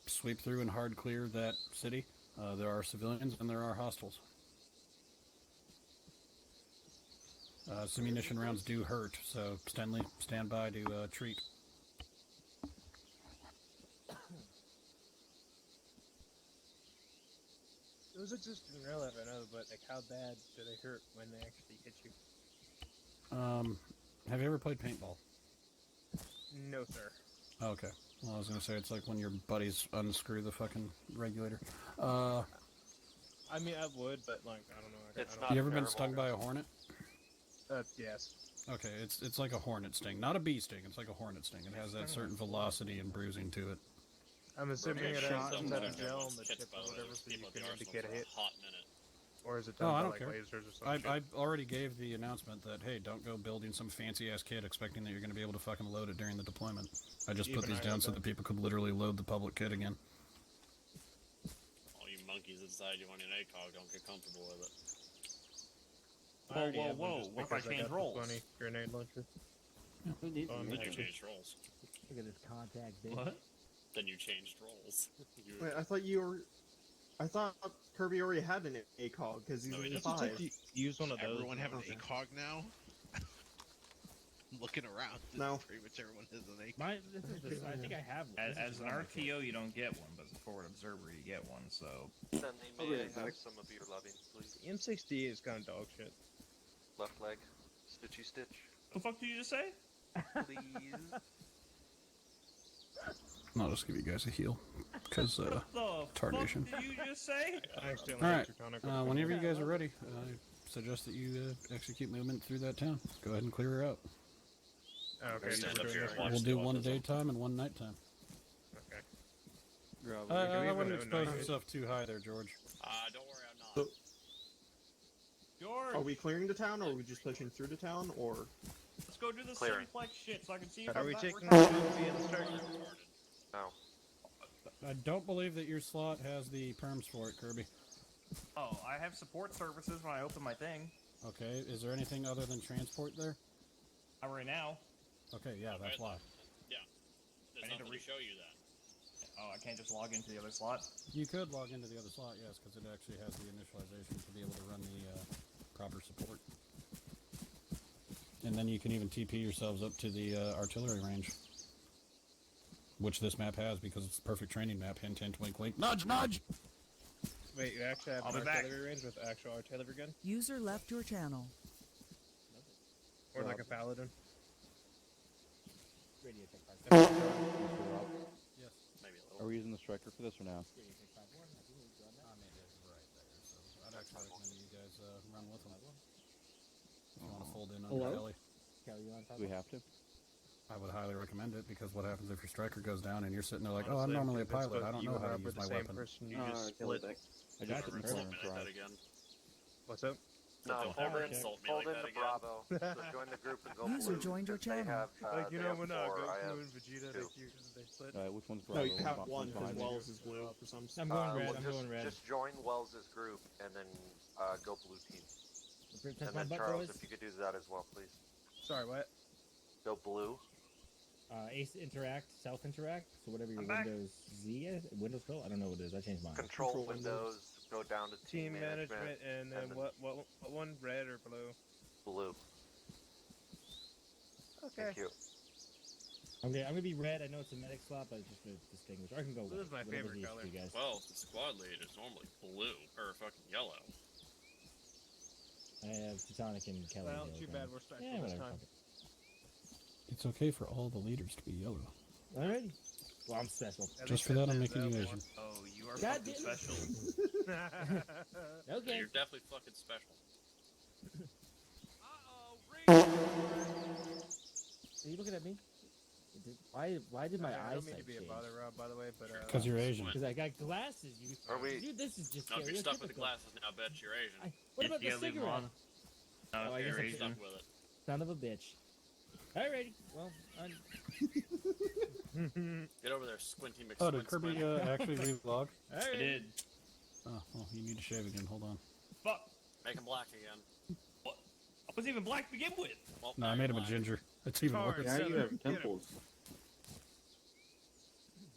sweep through and hard clear that city. There are civilians and there are hostiles. Simunition rounds do hurt, so Stanley, stand by to treat. Those are just in real life, I know, but like, how bad do they hurt when they actually hit you? Have you ever played paintball? No, sir. Oh, okay. Well, I was gonna say it's like when your buddies unscrew the fucking regulator. I mean, I would, but like, I don't know. It's You ever been stung by a hornet? Yes. Okay, it's like a hornet sting, not a bee sting. It's like a hornet sting. It has that certain velocity and bruising to it. I'm assuming it has some type of gel on the Hits tip by or the way, whatever, there's so you people at can the arsenal indicate a for hit. hot minute. Or is it Oh, done I by don't like care. lasers or something? I already gave the announcement that, hey, don't go building some fancy-ass kit expecting that you're going to be able to fucking load it during the deployment. I just put these down so that people could literally load the public kit again. All you monkeys inside, you want an ACOG, don't get comfortable with it. I already have whoa, one just what if I because change got the roles? funny grenade launcher. Who needs Oh, to I'm Then make you actually- changed roles. Look at this contact, bitch. What? Then you changed roles. Wait, I thought you were. I thought Kirby already had an ACOG because he's No, he in doesn't. 5. Use one of those. Everyone have an Okay. ACOG now? I'm looking around. No. Pretty much everyone has an ACOG. I think I have one. As an RTO, you don't get one, but as a forward observer, you get one. So Then they I'll may be right have back. some of your lovings, please. The M60 is kind of dog shit. Left leg, stitchy stitch, what the fuck did you just say? please. I'll just give you guys a heal, because The tarnation. fuck did you just say? I actually All only right. have Teutonic. Whenever you guys are ready, I suggest that you execute movement through that town. Go ahead and clear her out. Oh, okay, so Stand we're up doing here this and one. watch We'll do the one autism. daytime and one nighttime. Okay. I even wouldn't know expose night- yourself too high there, George. Don't worry, I'm not. George, Are we clearing the town, or are we just pushing through the town, or? let's go do this Clearing. Cityplex shit so I can see if Are I'm we not taking retarded. Tuesday and the striker? No. I don't believe that your slot has the perms for it, Kirby. Oh, I have support services when I open my thing. Okay, is there anything other than transport there? Not right now. Okay, yeah, that's why. Yeah. There's I need to nothing to show you that. Oh, I can't just log into the other slot. You could log into the other slot, yes, because it actually has the initialization to be able to run the proper support. And then you can even TP yourselves up to the artillery range. Which this map has, because it's the perfect training map. Hint, hint, wink, wink. Nudge, nudge! Wait, you actually have I'll an be back. artillery range with actual artillery gun? User left your channel. Or like a paladin? Radio check 5. Yes. Maybe a Are little. we using the striker for this or now? Radio check 5 1. I think we've done that. I mean, it's right there, so I'd actually recommend that you guys run with them. If you want to fold in under Hello? Kelly. Kelly, you on top? Do we have to? I would highly recommend it, because what happens if your striker goes down and you're sitting there like, oh, I'm Honestly, normally a if it's pilot, I both don't you know and how to Rob are use the my same weapon. person, you Oh, just Kelly split. back. I just Never confirmed, insult me like try. that again. What's up? No, Don't hold ever in, insult me hold like in that to again. Bravo. So join the group and go User blue, joined your because they channel. have, Like, you they know have when 4, I Goku have and Vegeta, 2. they split? Which one's No, Bravo? you have Which one one's because behind me? Wells is blue up or something. I'm going red. Well, I'm going red. just join Wells' group and then go blue team. Touch And my then butt, Charles, boys. if you could do that as well, please. Sorry, what? Go blue. Ace interact, self interact. So whatever your I'm back. Windows Z is, Windows Pro. I don't know what it is. I changed mine. Control Windows. Go down to Team management, and then what one? Red or blue? Blue. Okay. Thank you. I'm gonna be red. I know it's a medic slot, but it's just to distinguish. Or I can go Blue white. is my Whatever's favorite easiest color. for you guys. Well, the squad lead is normally blue, or fucking yellow. I have Teutonic and Kelly. Well, Hill too going. bad we're special Yeah, this whatever. time. fuck it. It's okay for all the leaders to be yellow. Alrighty. Well, I'm special. Just for that, I'm making you Asian. Oh, you are God fucking damn it. special. Okay. You're definitely fucking special. Are you looking at me? Why did my I don't mean eyesight to be a change? bother, Rob, by the way, but Because you're Asian. Because I got glasses. You. Are we? Dude, this is just. No, if you're stuck with the stereotypical. glasses now, bet you're Asian. What about the cigarette? No, Oh, I if guess you're I'm stuck with it. Son of a bitch. Alrighty. Well, Get over there, Squinty McSquint. Oh, did Kirby actually relog? I did. Oh, well, you need to shave again. Hold on. Fuck. Make him black again. What? I was even black to begin with. Well, No, I made him a ginger. It's even Hard. worse. Now you have pimples.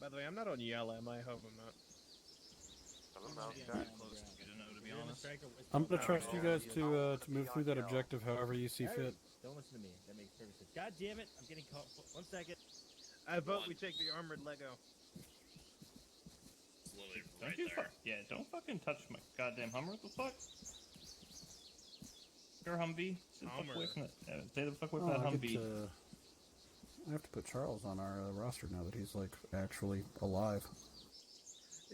by the way, I'm not on yell, am I? I hope I'm not. I'm gonna trust you guys to move through that objective however you see fit. don't listen to me. That makes perfect sense. God damn it! I'm getting caught. 1 second. I vote we take the armored Lego. It's literally Don't right you there. yeah, don't fucking touch my goddamn Hummer. What the fuck? Your Humvee. Stay the fuck away from that. Stay the fuck away from that Humvee. I have to put Charles on our roster now that he's like actually alive.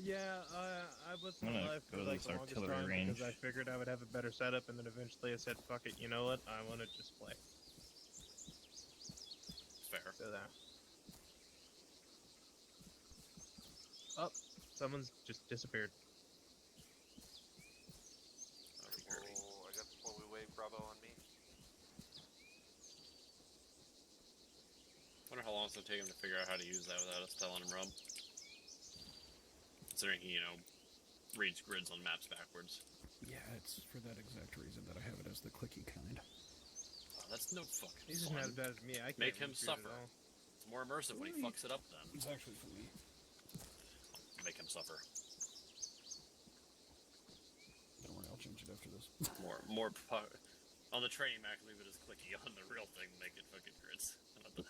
Yeah, I wasn't I'm gonna alive for go to like this the longest artillery time range. because I figured I would have a better setup, and then eventually I said, "Fuck it, you know what? I want to just play." Fair. So that. Oh, someone's just disappeared. Oh, I got the 4-way wave Bravo on me. Wonder how long it's gonna take him to figure out how to use that without us telling him, Rob. Considering he, reads grids on maps backwards. Yeah, it's for that exact reason that I have it as the clicky kind. Oh, that's no fucking He's fun. not as bad as me. I can't Make him read through it suffer. at all. It's more immersive when he fucks it up then. It's actually for me. Make him suffer. Don't worry, I'll change it after this. On the training map, leave it as clicky. On the real thing, make it fucking grids. How about that?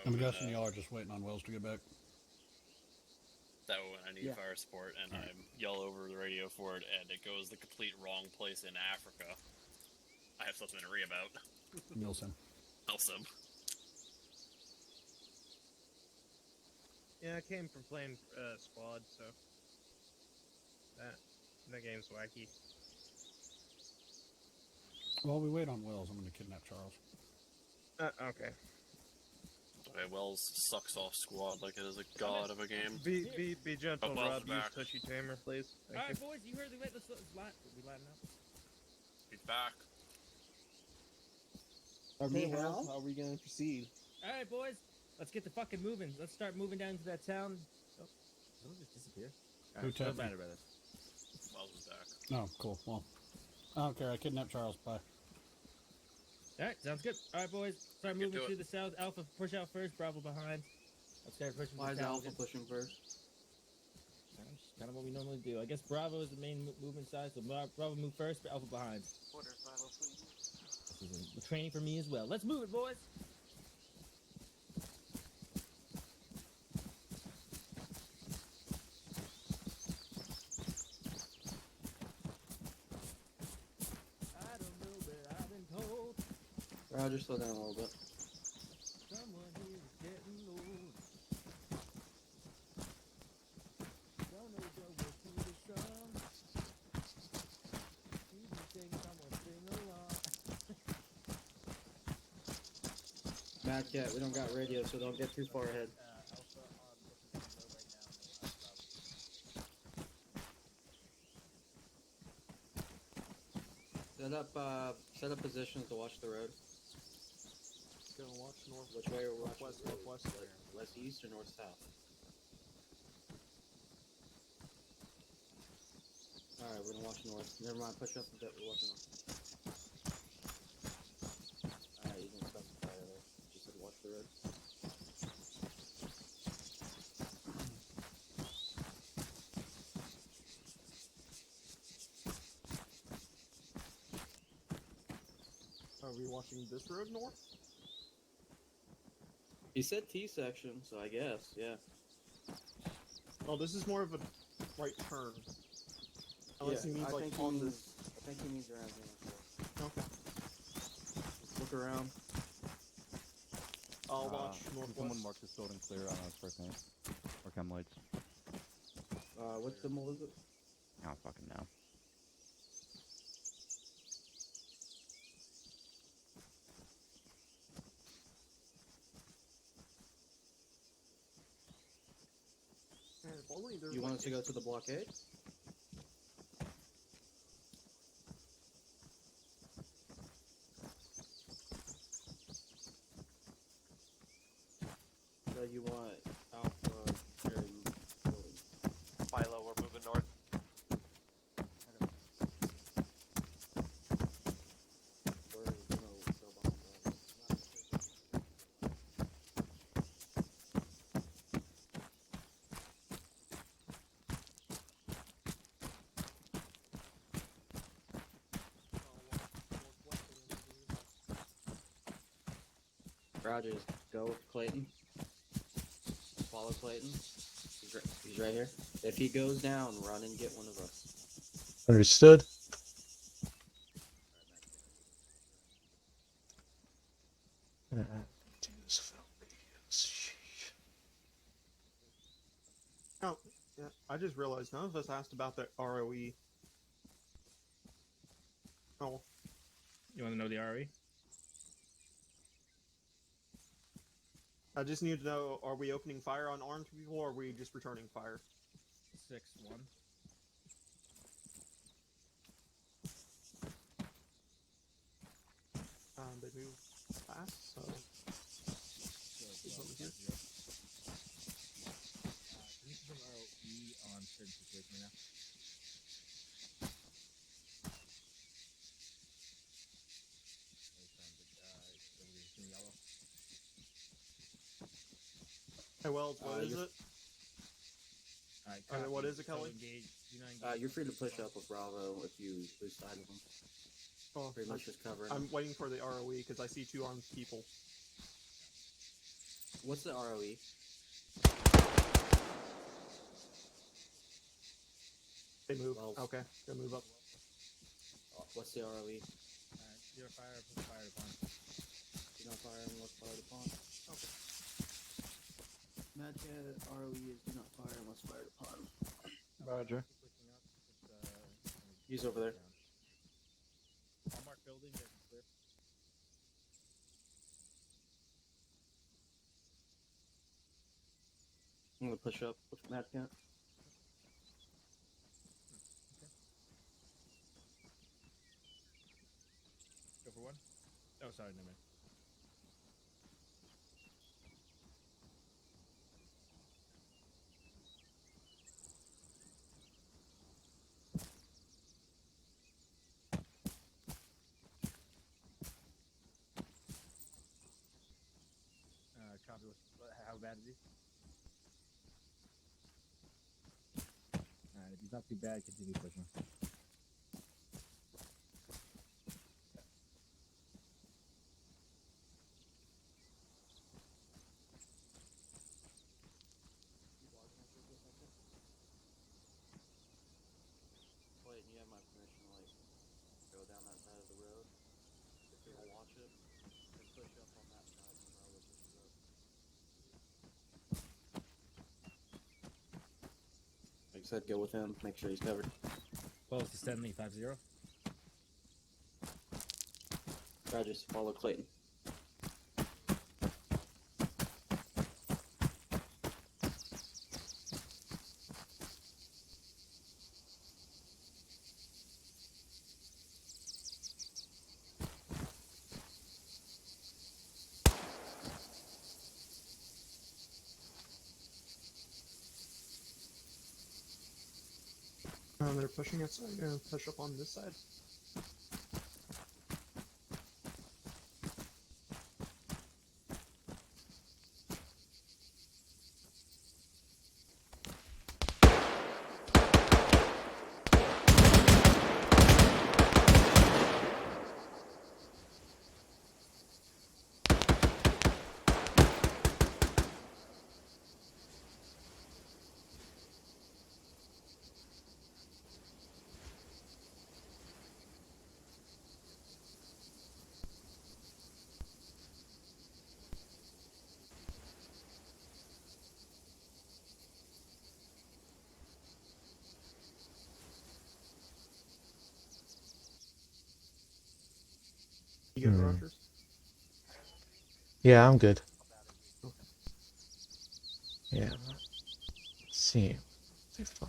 I'm guessing y'all are just waiting on Wells to get back. That way when I need fire support and I yell over the radio for it and it goes the complete wrong place in Africa, I have something to read about. Nilsen. Awesome. Yeah, I came from playing squad, so that game's wacky. While we wait on Wells, I'm going to kidnap Charles. Okay. Okay, Wells sucks off squad like it is a god of a game. Be gentle, Wells Rob. is Use back. Tushy Tamer, please. Thank Alright, you. boys, you heard the wait. Let's line. We lining up. He's back. How are we going to proceed? Alright, boys, let's get the fucking moving. Let's start moving down to that town. Oh, did it just disappear? Who Alright, tapped doesn't me? matter, brother. Wells is back. No, cool. Well, I don't care. I kidnapped Charles. Bye. Alright, sounds good. Alright, boys, start Get moving to to it. the south. Alpha, push out first. Bravo behind. Let's start pushing. Why to is the town. Alpha pushing first? That's kind of what we normally do. I guess Bravo is the main movement side, so Bravo move first, but Alpha behind. Order Bravo, please. This is the training for me as well. Let's move it, boys. I don't know, but I've been told Roger, slow down a little bit. someone here is getting old. Don't know the way to the sun. Even sing someone sing along. Mad Cat, we don't got radio, so don't get too far ahead. Alpha on looking for right now. Set up positions to watch the road. Gonna watch north. Which way are we watching? Northwest, the road? northwest there. West east or north south? Alright, we're gonna watch north. Never mind, push up a bit, we're watching north. Alright, you didn't specify there. Just said watch the road. Are we watching this road north? He said T section, so I guess, yeah. Oh, this is more of a right turn. Unless he means I like think on he this. means I think he means around here. Okay. Look around. I'll watch Can northwest. someone mark this building clear on spray paint? Or chem lights? What symbol is it? I don't fucking know. Man, if only there You was want us to go to the blockade? So you want Alpha carrying building? Philo, we're moving north. Or is it gonna go behind us? Roger, just go with Clayton. Follow Clayton. He's right here. If he goes down, run and get one of us. Understood. Oh, yeah. I just realized none of us asked about the ROE. Oh, You want to know the ROE? I just need to know: are we opening fire on armed people, or are we just returning fire? 6-1. They move fast, so. He's over here. Can you confirm ROE on certain situation right now? Yellow. Hey, Wells, what is it? Alright, What is it, Kelly? You're free to push up with Bravo if you lose sight of them. Oh, Pretty much just covering. I'm waiting for the ROE because I see 2 armed people. What's the ROE? They move. Wells. Okay, they move up. What's the ROE? Zero fire, fired upon. Do not fire unless fired upon. Okay. Madcat ROE is do not fire unless fired upon. Roger. He's over there. Hallmark building, that's clear. I'm gonna push up with Madcat. Go for one. Oh, sorry, no man. Copy. How bad is he? Alright, if he's not too bad, continue pushing. Clayton, you have my permission to go down that side of the road. If you'll watch it, and push up on that side when Bravo pushes up. Like I said, go with him. Make sure he's covered. Well, it's Stanley 5-0. Roger, just follow Clayton. They're pushing us. I'm gonna push up on this side. You good, Rogers? Yeah, I'm good. Yeah. Let's see. It's fine.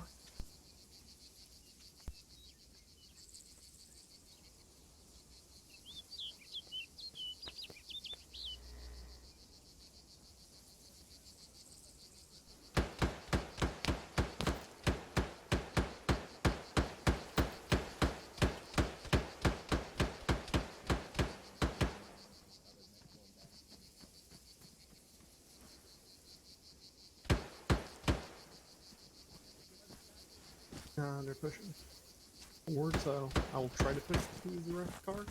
They're pushing forward, so I'll try to push to the rest car.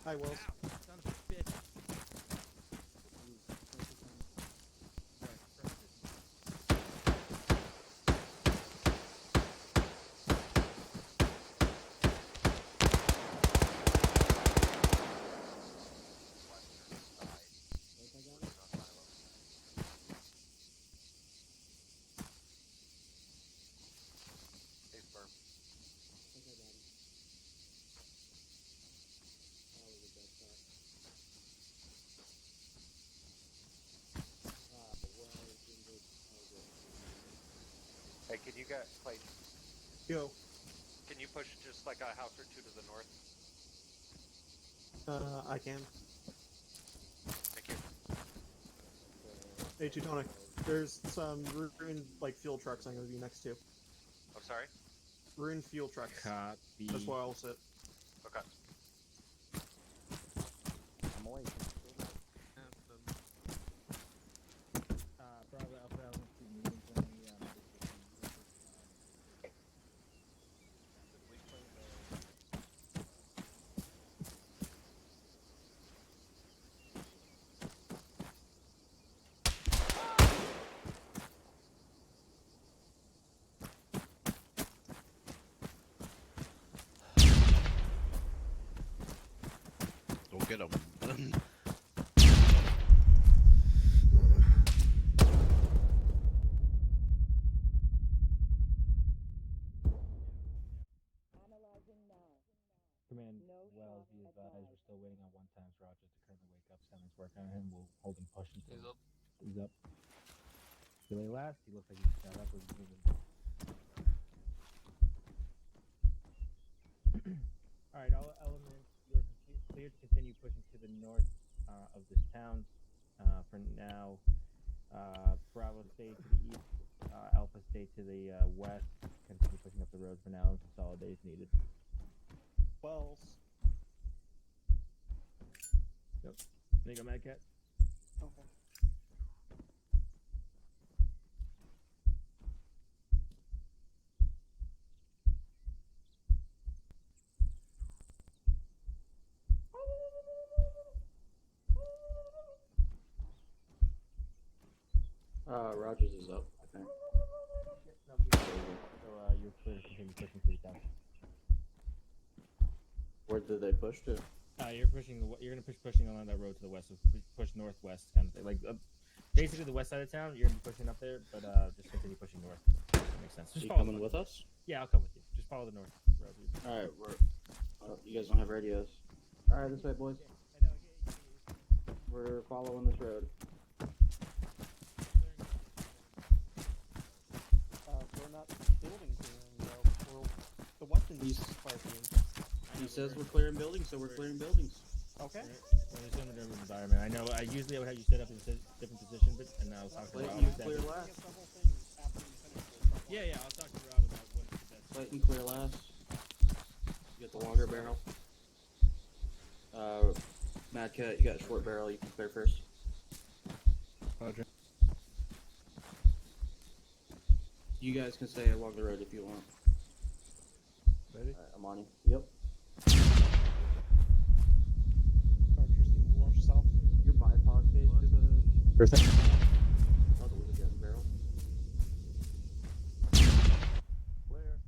Hi, Wells. Son of a bitch. Hey, can you get Clayton? Yo. Can you push just like a house or two to the north? I can. Thank you. Hey, Teutonic. There's some ruined, like, fuel trucks I'm gonna be next to. I'm sorry? Ruined fuel trucks. Copy. That's where I'll sit. Okay. I'm away. Bravo Alpha Alpha meeting from the Go get him. Command, Wells, be advised, we're still waiting on 1 times Rogers to currently wake up. Seven's working on him. We'll hold him push until He's up. He's up. Delay last. He looks like he just got up. We're moving. Alright, all elements, you're cleared to continue pushing to the north of this town. For now, Bravo stay to the east, Alpha stay to the west. Continue pushing up the road for now and consolidate if needed. Wells. Yep. There you go, Mad Cat. Okay. Rogers is up, I think. So you're clear to continue pushing to the town. Where did they push to? You're gonna pushing along that road to the west. So push northwest kind of thing. Like basically the west side of town. You're gonna be pushing up there, but just continue pushing north. That makes sense. Just You follow coming with us? Yeah, I'll come with you. Just follow the north road. Alright, you guys don't have radios. Alright, this way, boys. We're following this road. We're not building clearing, though. The weapons fire team. He says we're clearing buildings, so we're clearing buildings. Okay. We're just in a different environment. I know. I usually would have you set up in a different position, but and I was talking Clayton, about you clear last. Yeah, I'll talk to Rob about what's the best. Clayton, clear last. You got the longer barrel. Mad Cat, you got a short barrel. You can clear first. Roger. You guys can stay along the road if you want. Ready? Alright, I'm on you. Yep. Watch south. Your bipod phase to the... Sure thing. I thought it was a gun barrel. Clear.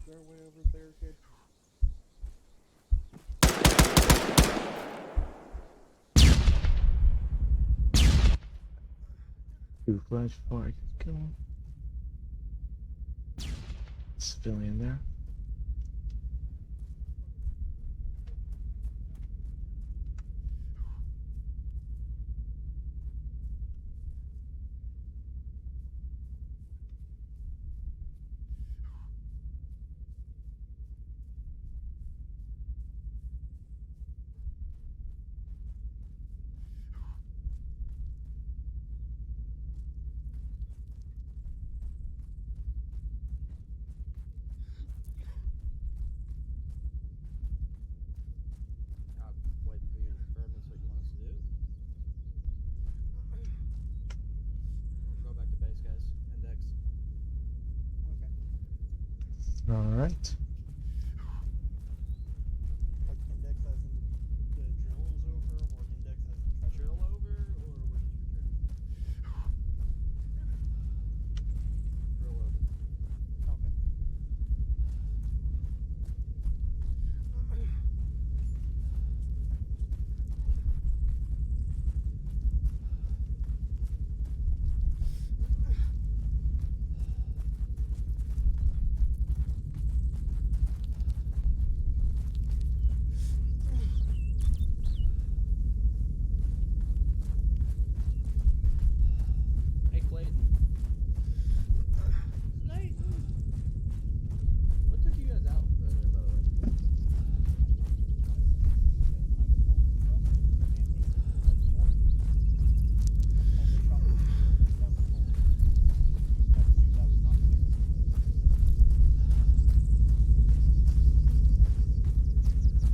there a way over there, kid? Two flash before I could kill him. Civilian there. Waiting for you to confirm that's what you want us to do. Go back to base, guys. Index. Okay. Alright. Like index as in the drill is over, or index as in treasure? Drill over, or we're just returning? Drill over. Okay. Hey, Clayton. Clayton! What took you guys out earlier, by the way?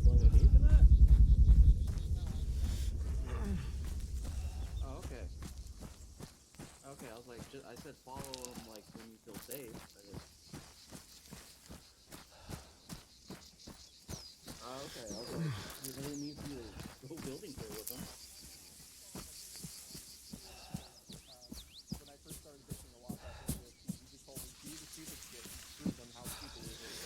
Blaming me for that? Oh, okay. Okay, I was like, I said follow him, like, when you feel safe. Oh, okay, I was like, you're gonna need to go building clear with him. When I first started bitching a lot about the OSP, you just told me do the stupid shit and prove them how stupid it is.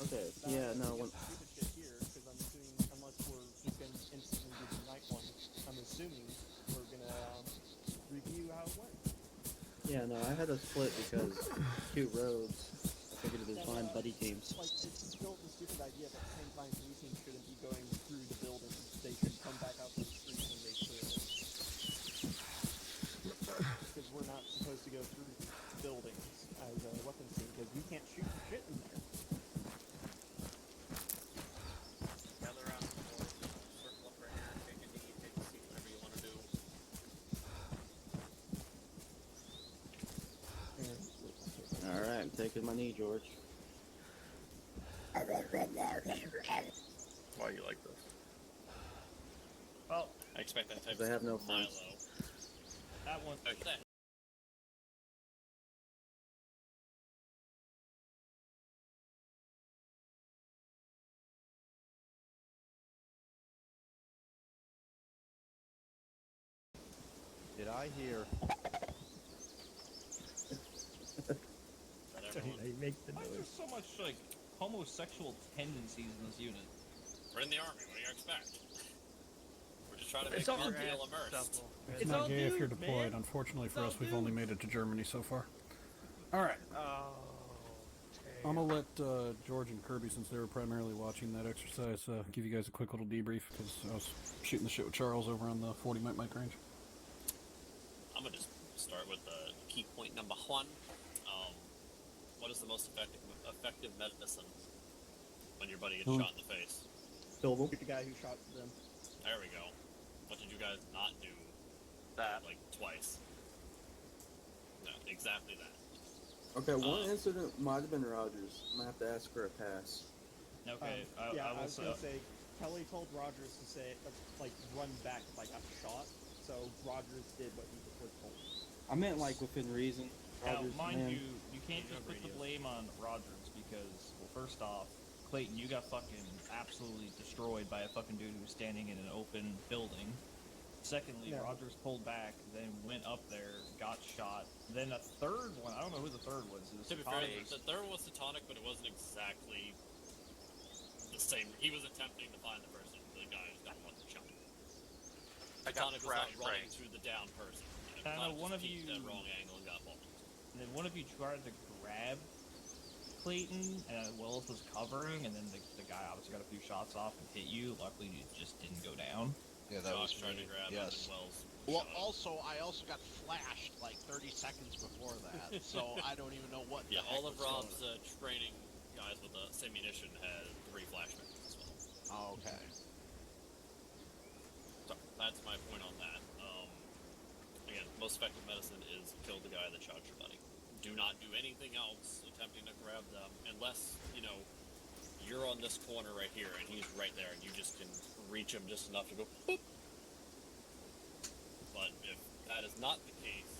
Okay, Now yeah, I'm no, gonna when... get the stupid shit here, because I'm assuming, unless we're just gonna instantly do the night one, I'm assuming we're gonna review how it went. Yeah, no, I had a split because two roads. I figured it was fine, buddy teams. Like, it's still the stupid idea, but at the same time, blue teams shouldn't be going through the building. They should come back out to the street when they clear it. Because we're not supposed to go through buildings as a weapons team, because you can't shoot for shit in there. Gather around the board, circle up right here, take a knee, take a seat, whatever you want to do. Alright, I'm taking my knee, George. Why you like this? Well, I expect that type They of have stuff no from friends. Milo. That one. Okay. Did I hear? They make the Why is there noise. so much like homosexual tendencies in this unit? We're in the army. What do you expect? We're just trying to make It's all people good. feel immersed. It's, It's not all gay if you're dudes, deployed. man. Unfortunately for It's us, all we've only dudes. made it to Germany so far. Alright. Oh, I'm gonna let George and Kirby, since they were primarily watching that exercise, give you guys a quick little debrief, because I was shooting the shit with Charles over on the 40 mic range. I'm gonna just start with key point number one. What is the most effective medicine when your buddy gets shot in the face? Kill the guy who shot them. There we go. What did you guys not do? That like twice. No, exactly that. Okay, one incident might have been Rogers. I'm gonna have to ask for a pass. Okay, I will was gonna say, Kelly told Rogers to say, like, run back if I got shot, so Rogers did what he was told. I meant like within reason. Now, Rogers, mind man. you can't just put the blame on Rogers because, well, first off, Clayton, you got fucking absolutely destroyed by a fucking dude who was standing in an open building. Secondly, Yeah. Rogers pulled back, then went up there, got shot. Then a third one, I don't know who the third was. It was To be fair, Tonic. the third was Tonic, but it wasn't exactly the same. He was attempting to find the person. The guy who's got one shot. I got Tonic was not flash running banged. to the down person. I know Tonic one just of peeked you- at wrong angle and got bombed. And then one of you tried to grab Clayton, and Wells was covering, and then the guy obviously got a few shots off and hit you. Luckily, you just didn't go down. Yeah, that was Josh tried to me. grab Yes. him, and Wells. Well, also, I also got flashed like 30 seconds before that, so I don't even know what. Yeah, the heck all of was going Rob's training guys with the simunition had 3 flashbangs as well. on. Oh, okay. So that's my point on that. Again, most effective medicine is kill the guy that shot your buddy. Do not do anything else attempting to grab them unless, you're on this corner right here and he's right there and you just can reach him just enough to go boop. But if that is not the case,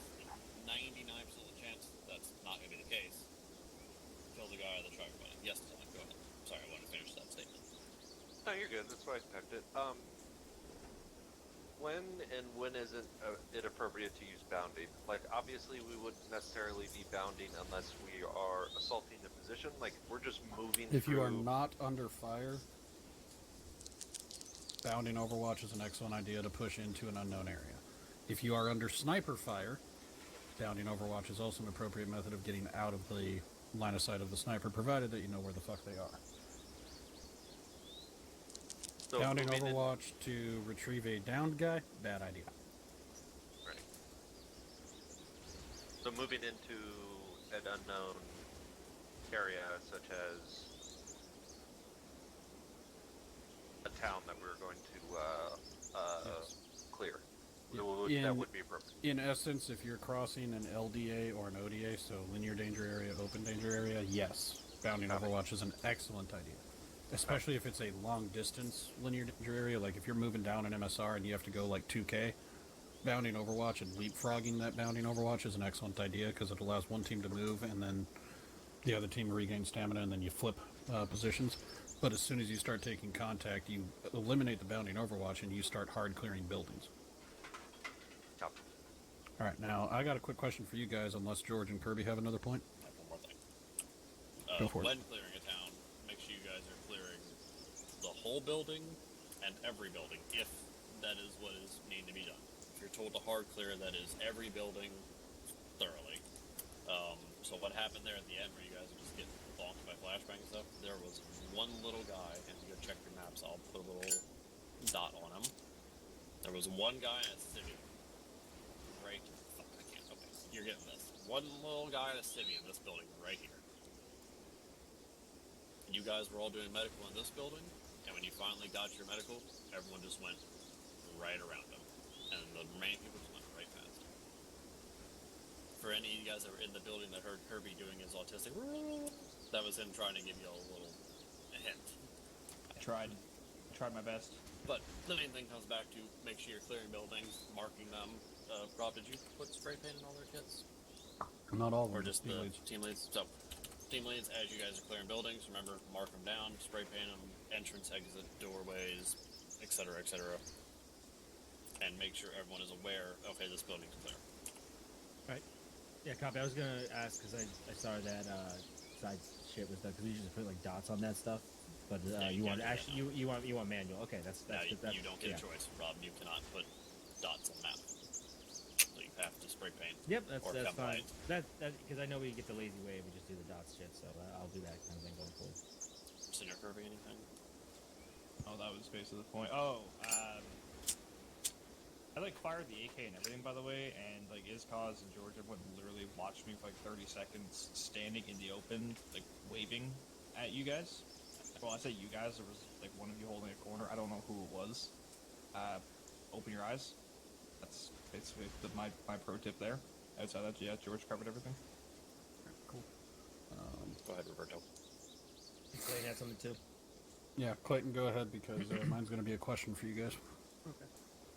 99% of the chance that's not going to be the case, kill the guy that shot your buddy. Yes, Tonic, go ahead. Sorry, I wanted to finish that statement. No, you're good. That's why I typed it. When isn't it appropriate to use bounding? Like, obviously, we wouldn't necessarily be bounding unless we are assaulting the position. Like, we're just moving. If you are through- not under fire, bounding Overwatch is an excellent idea to push into an unknown area. If you are under sniper fire, bounding Overwatch is also an appropriate method of getting out of the line of sight of the sniper, provided that you know where the fuck they are. So Bounding moving in- Overwatch to retrieve a downed guy, bad idea. Right. So moving into an unknown area, such as a town that we're going to clear, that would be appropriate. In essence, if you're crossing an LDA or an ODA, so linear danger area, open danger area, yes, bounding Overwatch is an excellent idea. Especially if it's a long distance linear danger area, like if you're moving down an MSR and you have to go like 2K, bounding Overwatch and leapfrogging that bounding Overwatch is an excellent idea because it allows one team to move and then the other team regains stamina and then you flip positions. But as soon as you start taking contact, you eliminate the bounding Overwatch and you start hard clearing buildings. Yep. Alright, now I got a quick question for you guys, unless George and Kirby have another point. I have one more thing. Go for it. When clearing a town, make sure you guys are clearing the whole building and every building, if that is what is needing to be done. If you're told to hard clear, that is every building thoroughly. So what happened there at the end where you guys are just getting bonked by flashbang and stuff, there was one little guy, and if you go check your maps, I'll put a little dot on him. There was one guy in a civvy. Right, fuck, I can't, okay, you're getting this. One little guy in a civvy in this building right here. You guys were all doing medical in this building, and when you finally got your medical, everyone just went right around him. And the remaining people just went right past him. For any of you guys that were in the building that heard Kirby doing his autistic, that was him trying to give you a little hint. I tried my best. But the main thing comes back to make sure you're clearing buildings, marking them. Rob, did you put spray paint in all their kits? Not all of them, Or just team the leads. team leads? So, team leads, as you guys are clearing buildings, remember, mark them down, spray paint them, entrance, exit, doorways, etc., etc. And make sure everyone is aware, okay, this building's clear. Right. Yeah, copy. I was gonna ask because I saw that side shit was done because we usually put like dots on that stuff, but Yeah, you you want can't do that actually you want manual. Okay, that's Now, good. you don't get yeah. a choice, Rob. You cannot put dots on map. So you have to spray paint. Yep, that's or fine. white. That because I know we get the lazy way, we just do the dots shit. So I'll do that kind of thing going forward. Senior Kirby, anything? Oh, that was basically the point. Oh, I like fired the AK and everything, by the way, and like Izcause and George, everyone literally watched me for like 30 seconds standing in the open, like waving at you guys. Well, I say you guys, there was like one of you holding a corner. I don't know who it was. Open your eyes. That's basically my pro tip there. Outside that, yeah, George covered everything. Cool. Go ahead, Roberto. Clayton had something too. Yeah, Clayton, go ahead because mine's going to be a question for you guys. Okay.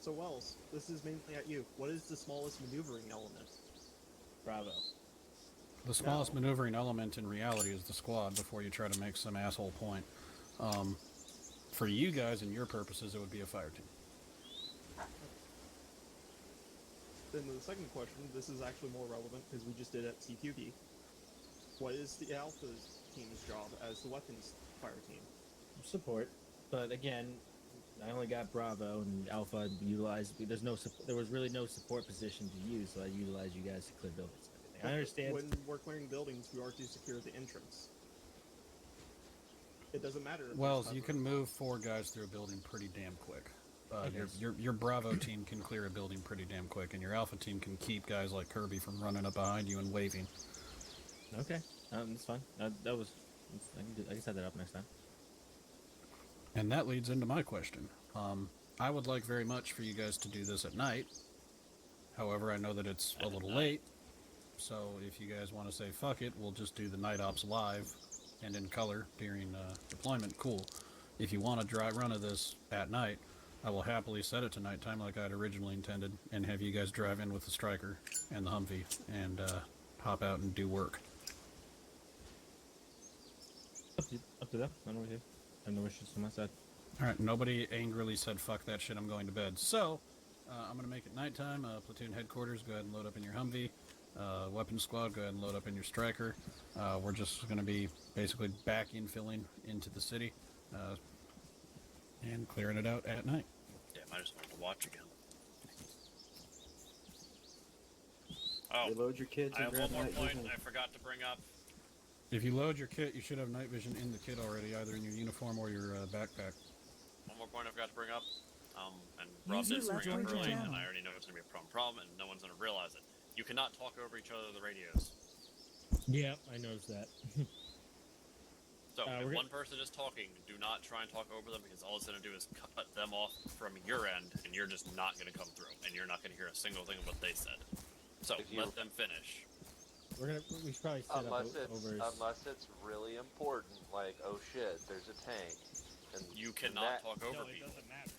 So Wells, this is mainly at you. What is the smallest maneuvering element? Bravo. The smallest maneuvering element in reality is the squad before you try to make some asshole point. For you guys and your purposes, it would be a fire team. then the second question, this is actually more relevant because we just did it at CQB. What is the Alpha's team's job as the weapons fire team? Support, but again, I only got Bravo and Alpha utilized. There was really no support position to use, so I utilized you guys to clear buildings and everything. I understand. When we're clearing buildings, we are to secure the entrance. It doesn't matter. If Wells, you can move 4 guys through a building pretty damn quick. Okay. Your Bravo team can clear a building pretty damn quick, and your Alpha team can keep guys like Kirby from running up behind you and waving. Okay, that's fine. I can set that up next time. And that leads into my question. I would like very much for you guys to do this at night. However, I know that it's a little late, so if you guys want to say fuck it, we'll just do the night ops live and in color during deployment. Cool. If you want to dry run of this at night, I will happily set it to nighttime like I'd originally intended, and have you guys drive in with the Striker and the Humvee and hop out and do work. Up to them. I know you. I have no issues on my side. Alright, nobody angrily said fuck that shit, I'm going to bed. So, I'm going to make it nighttime. Platoon headquarters, go ahead and load up in your Humvee. Weapons squad, go ahead and load up in your Striker. We're just going to be basically back infilling into the city and clearing it out at night. Damn, I just wanted to watch again. Oh, load your kids I and have one grab more night point vision. I forgot to bring up. If you load your kit, you should have night vision in the kit already, either in your uniform or your backpack. One more point I forgot to bring up. And Rob User did left bring up your early, channel. and I already know it's going to be a problem, and no one's going to realize it. You cannot talk over each other on the radios. Yeah, I noticed that. So, if one person is talking, do not try and talk over them, because all it's going to do is cut them off from your end, and you're just not going to come through, and you're not going to hear a single thing of what they said. So, let them finish. We should probably set Unless up it's over. unless it's really important, like oh shit, there's a tank. And You cannot talk over people.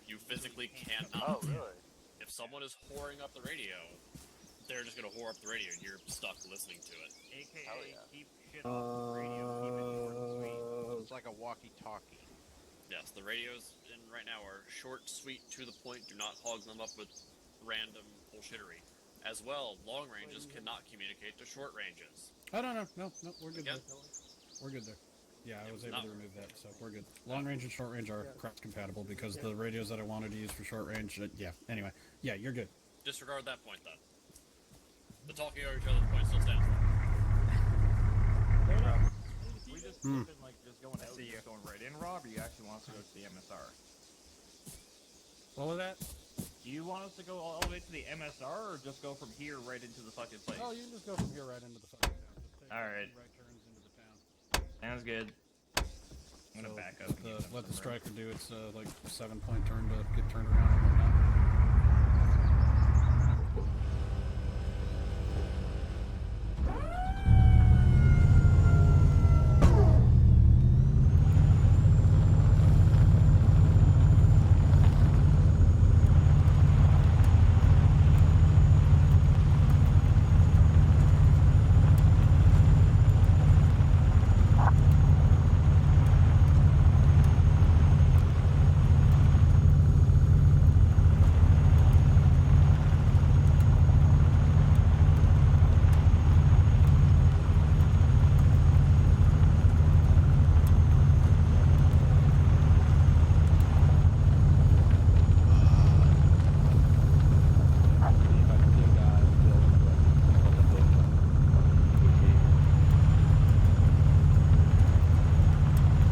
You physically cannot. Oh really? If someone is whoring up the radio, they're just gonna whore up the radio, and you're stuck listening to it. AKA keep shit off the radio, keep it short and sweet. It's like a walkie-talkie. Yes, the radios in right now are short, sweet, to the point. Do not hog them up with random bullshittery. As well, long ranges cannot communicate to short ranges. Oh, no, we're good there. We're good there. Yeah, I was able to remove that, so we're good. Long range and short range are cross compatible because the radios that I wanted to use for short range, yeah, anyway. Yeah, you're good. Disregard that point, then. The talking over each other's point still stands. We just Hmm. flipping, like just going out, just going right in, Rob, or you actually want us to go to the MSR? What was that? Do you want us to go all the way to the MSR, or just go from here right into the fucking place? Oh, you can just go from here right into the fucking town. Just take Alright. right turns into the town. Sounds good. I'm gonna back up. Let the Striker do its like 7-point turn to get turned around and whatnot.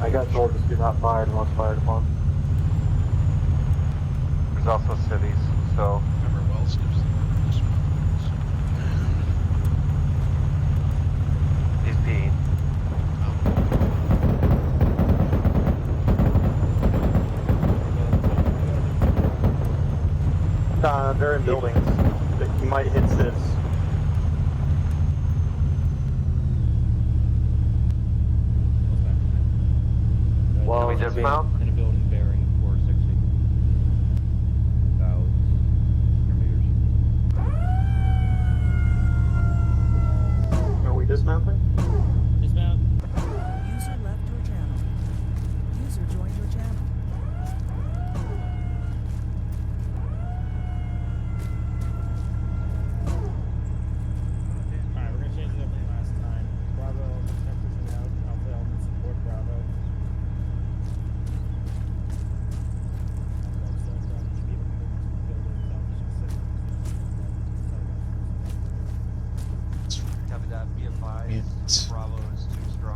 I got told this do not fire unless fired upon. There's also cities, so. Remember, Wells gives the orders. He's peeing. They're in buildings. You might hit this. Well, we dismount? In a building bearing 460. Are we dismounting? Dismount. User left your channel. User joined your channel.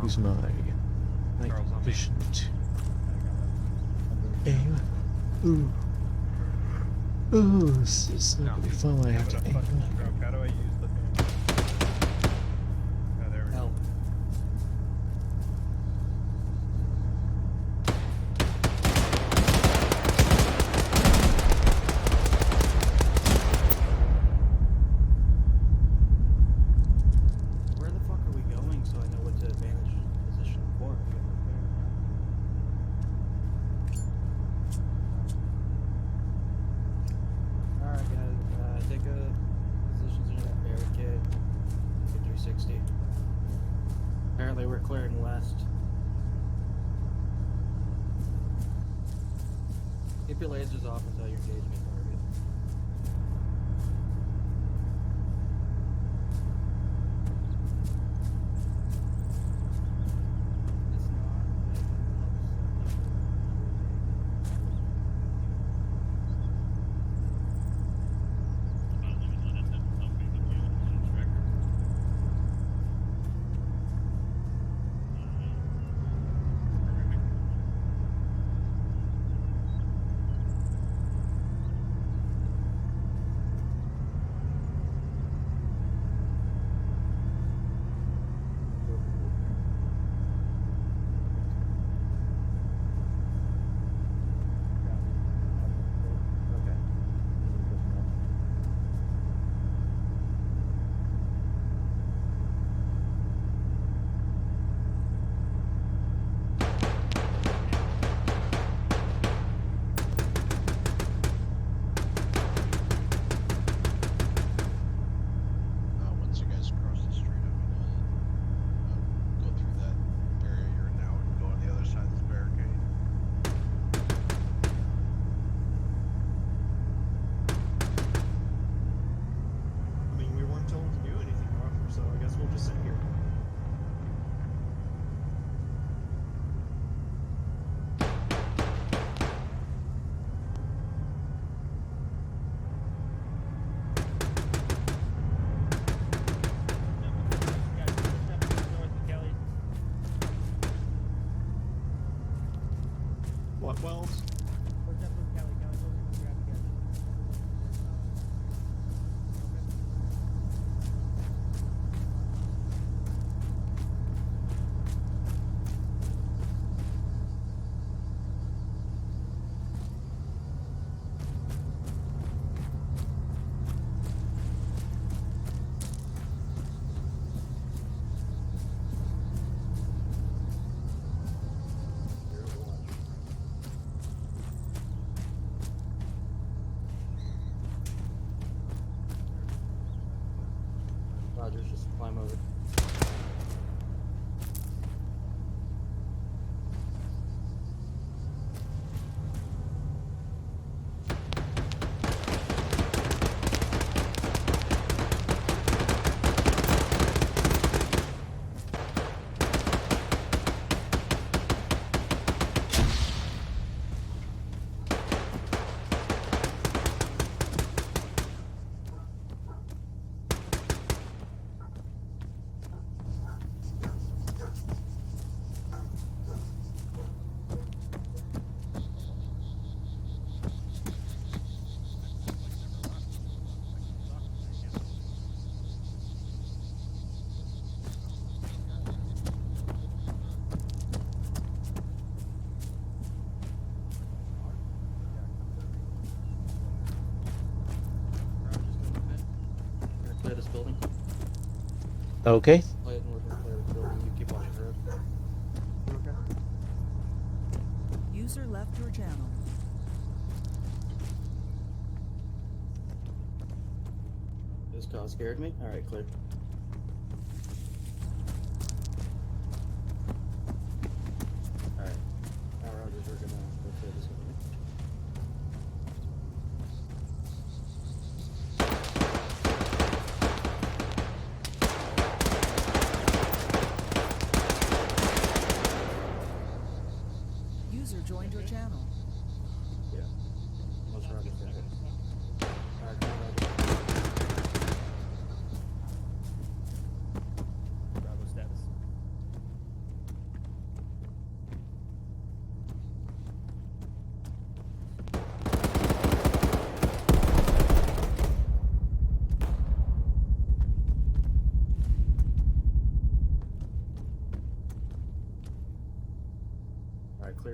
use my night vision to aim. Ooh. Ooh, this is not gonna be fun when I have to aim. How do I use the thing? Oh, there we go. Where the fuck are we going so I know what to advantage position for? Alright guys, take a positions near that barricade. Get 360. Apparently we're clearing west. Keep your lasers off until you're engaging a target. Once you guys cross the street, I'm gonna go through that area you're in now and go on the other side of this barricade. I mean, we weren't told to do anything, Arthur, so I guess we'll just sit here. What, Wells? Rogers, just climb over. Clear this building. Okay. Play it and we're gonna clear this building. You keep watching the road. Okay. User left your channel. This call scared me. Alright, clear. Alright. Now Rogers, we're gonna go clear this building. User joined your channel. Yeah. Let's Rogers go ahead. Alright, come on, Rogers.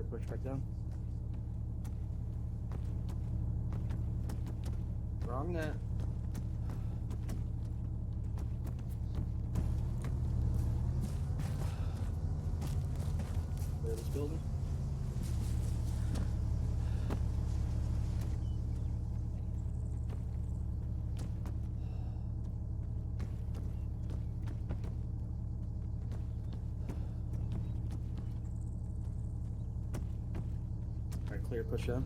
push back down. Wrong net. Clear this building. Alright, clear, push down.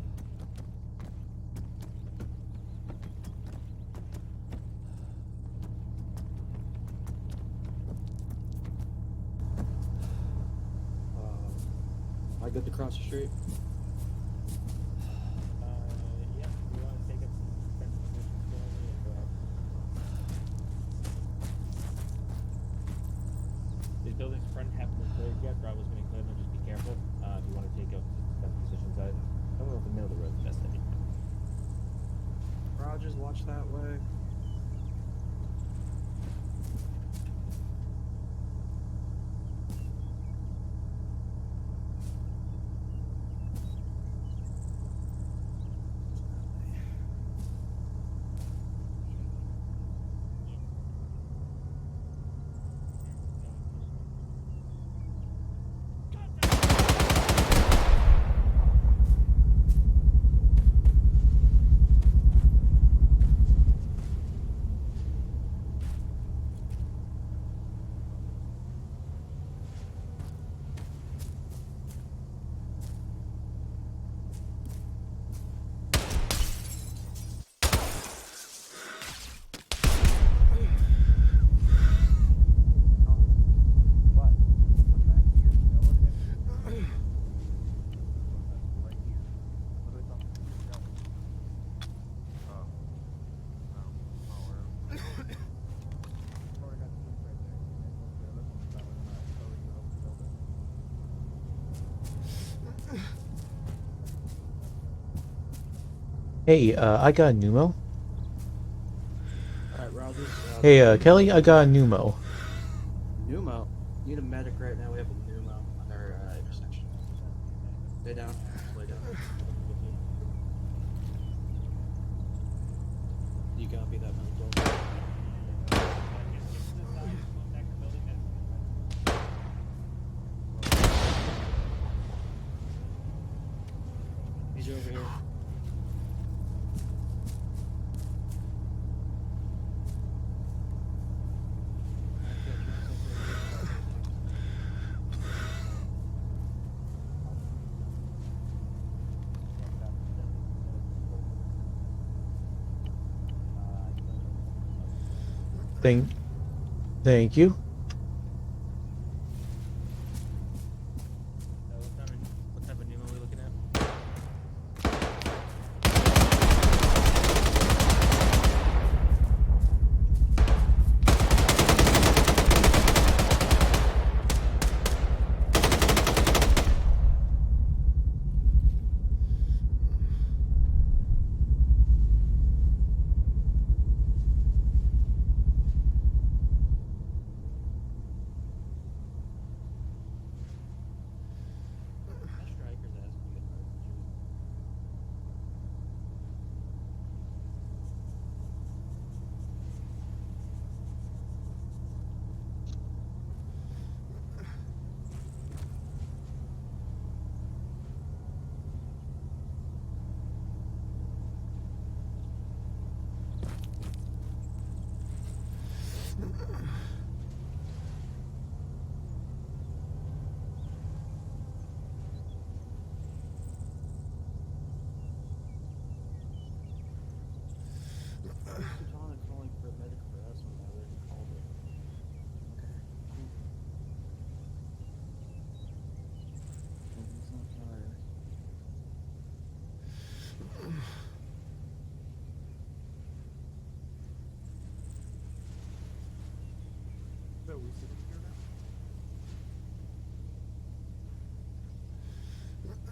I good to cross the street. Yeah. Do you want to take up some defensive positions for me? Go ahead. These buildings front haven't been cleared yet. Bravo's going to clear them. Just be careful. If you want to take up defensive positions, I don't know if the middle of the road is the best idea. Rogers, watch that way. Hey, I got a pneumo. Alright, Rogers. Hey, Kelly, I got a pneumo. Pneumo. Need a medic right now. We have a pneumo on our intersection. Lay down. Lay down. You copy that, medical? He's over here. Thank you. What type of pneumo are we looking at? Katana calling for a medic for us when I already called it. Okay. Hope he's not tired. So we sitting here now?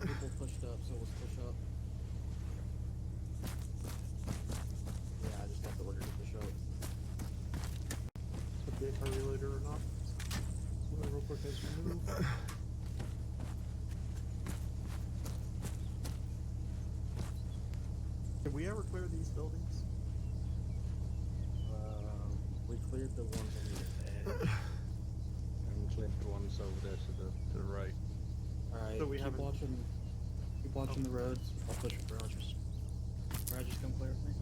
People pushed up, so let's push up. Yeah, I just got the order to push up. Okay, are we later or not? Real quick as we move. Did we ever clear these buildings? We cleared the ones on the edge. And we cleared the ones over there to the right. Alright, So we keep haven't- watching the roads. I'll push for Rogers. Rogers, come clear with me.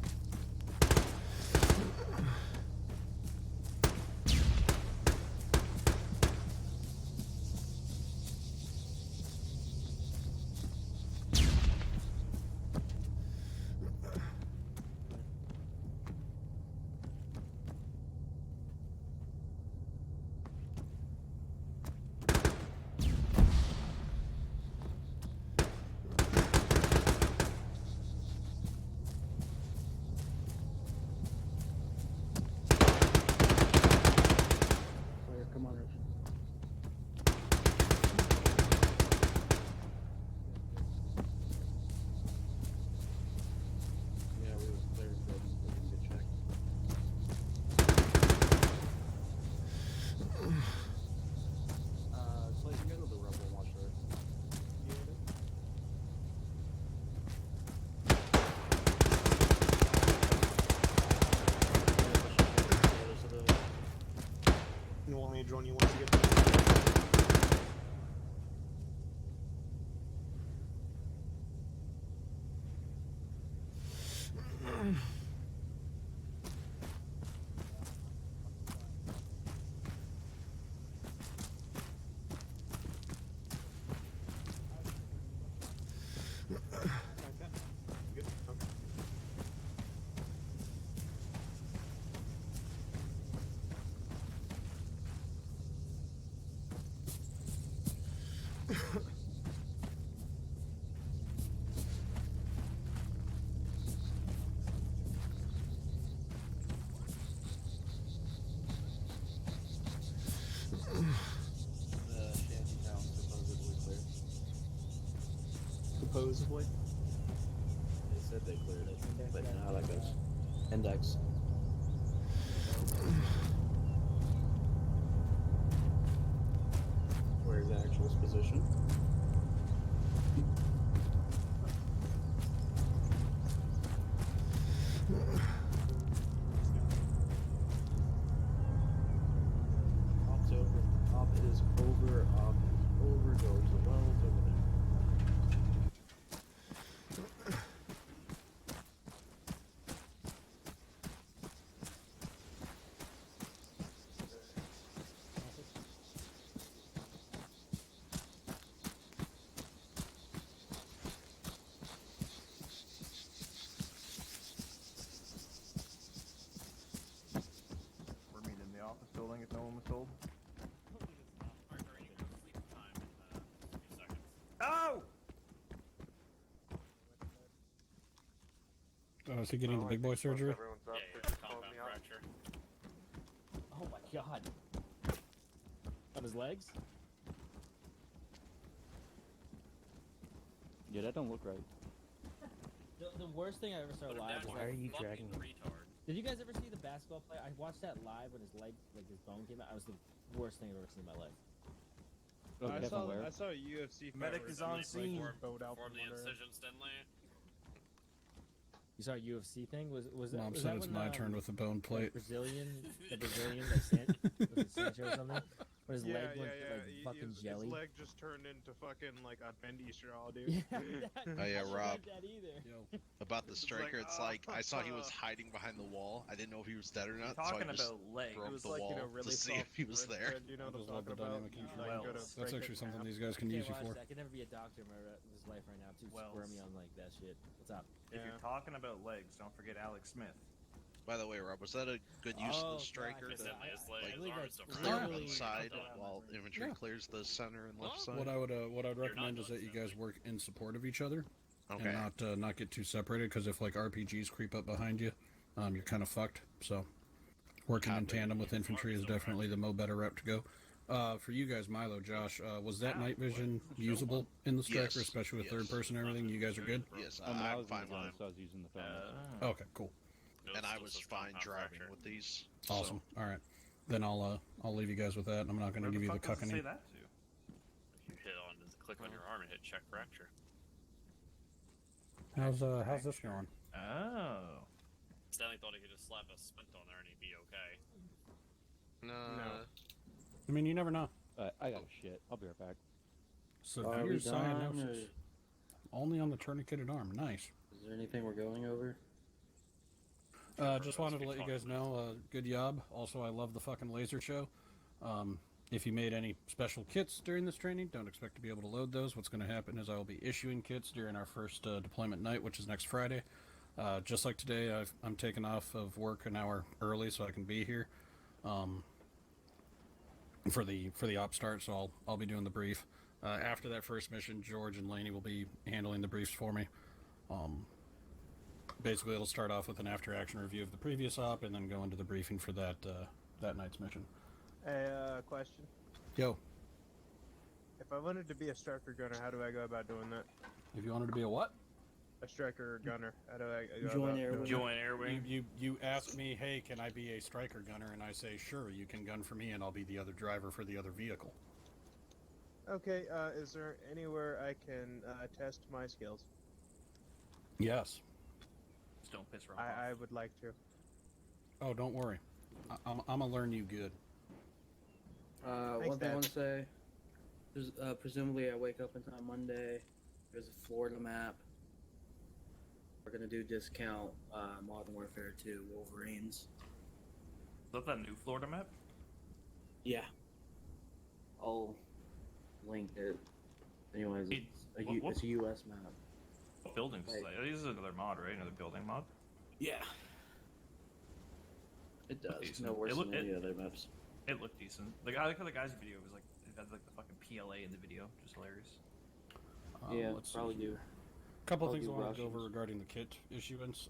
Clear, come on, Rogers. Yeah, we were clearing buildings, but we didn't get checked. Clayton, go to the rebel and watch road. You want me to join you once you get there? Good. Okay. The shanty town supposedly cleared. Supposedly. They said they cleared it, but you know how that goes. Index. Where's the actual position? Op's over. Op is over. Op is over. Goes the wells over there. We're meeting in the office building if no one was told. Oh! Oh, is he getting the big boy surgery? Everyone's up. Yeah, They're yeah, just calling compound me out. fracture. Oh my god. On his legs? Yeah, that don't look right. The worst thing I ever saw Put him live down, was you like, you fucking dragging him? retard. did you guys ever see the basketball play? I watched that live when his leg, like his bone came out. It was the worst thing I've ever seen in my life. I saw a UFC fight Medic where is on somebody, like, scene. bowed out Form from the under him. incisions, Denley. You saw a UFC thing? Was that? Mom was said that it's when, my turn with the bone the plate. Brazilian, like was it Sancho or something? When his leg went like fucking jelly. His leg just turned into fucking like a bendy straw, dude. Yeah, Oh yeah, I didn't Rob. like that either. About the It's striker, like, it's like I saw he was hiding behind the wall. I didn't know if he was dead or not, so I Talking just about leg. broke It was the like, wall you know, really to see if soft he was bread there. bread, you know I what I'm just love the talking about? dynamic You, control. like, go to That's break it actually in something half. these guys can Okay, use you watch for. that. I could never be a doctor in his life right now. Too squirmy on like that shit. What's up? If you're talking about legs, don't forget Alex Smith. By the way, Rob, was that a good use of the striker It's to Denley, his leg, I his believe arm I is still clear literally- one side Don't while infantry Yeah. clears the center and left side? What I would You're recommend not is that you guys work in support of each other, Okay. and not get too separated. Because if like RPGs creep up behind you, you're kind of fucked. So working in Copy. tandem with infantry is definitely the better route to go. For you guys, Milo, Josh, was that night vision usable in the striker, Yes, especially with yes. third person and everything? You guys are good. Yes, I I'm was fine in the with zone, it. so I was using the phone. Okay, cool, And I was fine driving with these. awesome. All right, then I'll leave you guys with that. I'm not going to give you the cucking. Say that to? If you hit on, click on your arm and hit check fracture. How's this going? Oh. Stanley thought he could just slap a splint on there and he'd be okay. No. I mean, you never know. I got shit. I'll be right back. Are we Severe done, cyanosis. Only on the tourniqueted arm. Nice. Is there anything we're going over? Just wanted to let you guys know, good job. Also, I love the fucking laser show. If you made any special kits during this training, don't expect to be able to load those. What's going to happen is I will be issuing kits during our first deployment night, which is next Friday. Just like today, I'm taking off of work an hour early so I can be here for the op start. So I'll be doing the brief. After that first mission, George and Laney will be handling the briefs for me. Basically, it'll start off with an after-action review of the previous op, and then go into the briefing for that night's mission. Hey, question. Yo. If I wanted to be a striker gunner, how do I go about doing that? If you wanted to be a what? A striker gunner. How do I go Join about Air doing Wing. Join Air Wing. You ask me, hey, can I be a striker gunner? And I say, sure, you can gun for me, and I'll be the other driver for the other vehicle. Okay, is there anywhere I can test my skills? Yes. Just don't piss Rob I would like to. Oh, don't worry. I'm gonna learn you good. One thing I want to say, presumably I wake up in time Monday, there's a Florida map. We're going to do discount Modern Warfare 2 Wolverines. Is that new Florida map? Yeah. I'll link it. Anyways, it's a US map. What buildings? This is another mod, right? Another building mod? Yeah. It does. Decent. No worse than any other maps. It looked decent. I like how the guy's video was like, it had like the fucking PLA in the video, just hilarious. Yeah, let's probably see. do. A couple of things I want to go over regarding the kit issuance.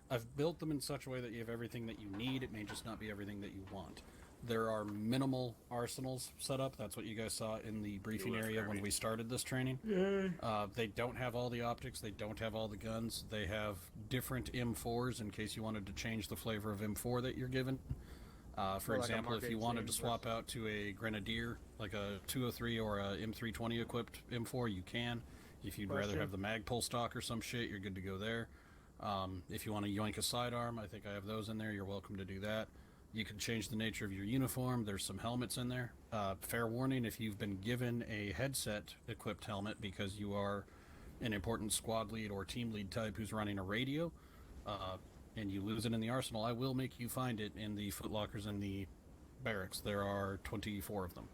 I've built them in such a way that you have everything that you need. It may just not be everything that you want. There are minimal arsenals set up. That's what you guys saw in the briefing area when we started this training. They don't have all the optics. They don't have all the guns. They have different M4s in case you wanted to change the flavor of M4 that you're given. For example, if you wanted to swap out to a Grenadier, like a 203 or a M320 equipped M4, you can. If you'd rather have the Magpul stock or some shit, you're good to go there. If you want to yoink a sidearm, I think I have those in there. You're welcome to do that. You can change the nature of your uniform. There's some helmets in there. Fair warning, if you've been given a headset-equipped helmet because you are an important squad lead or team lead type who's running a radio, and you lose it in the arsenal, I will make you find it in the footlockers in the barracks. There are 24 of them.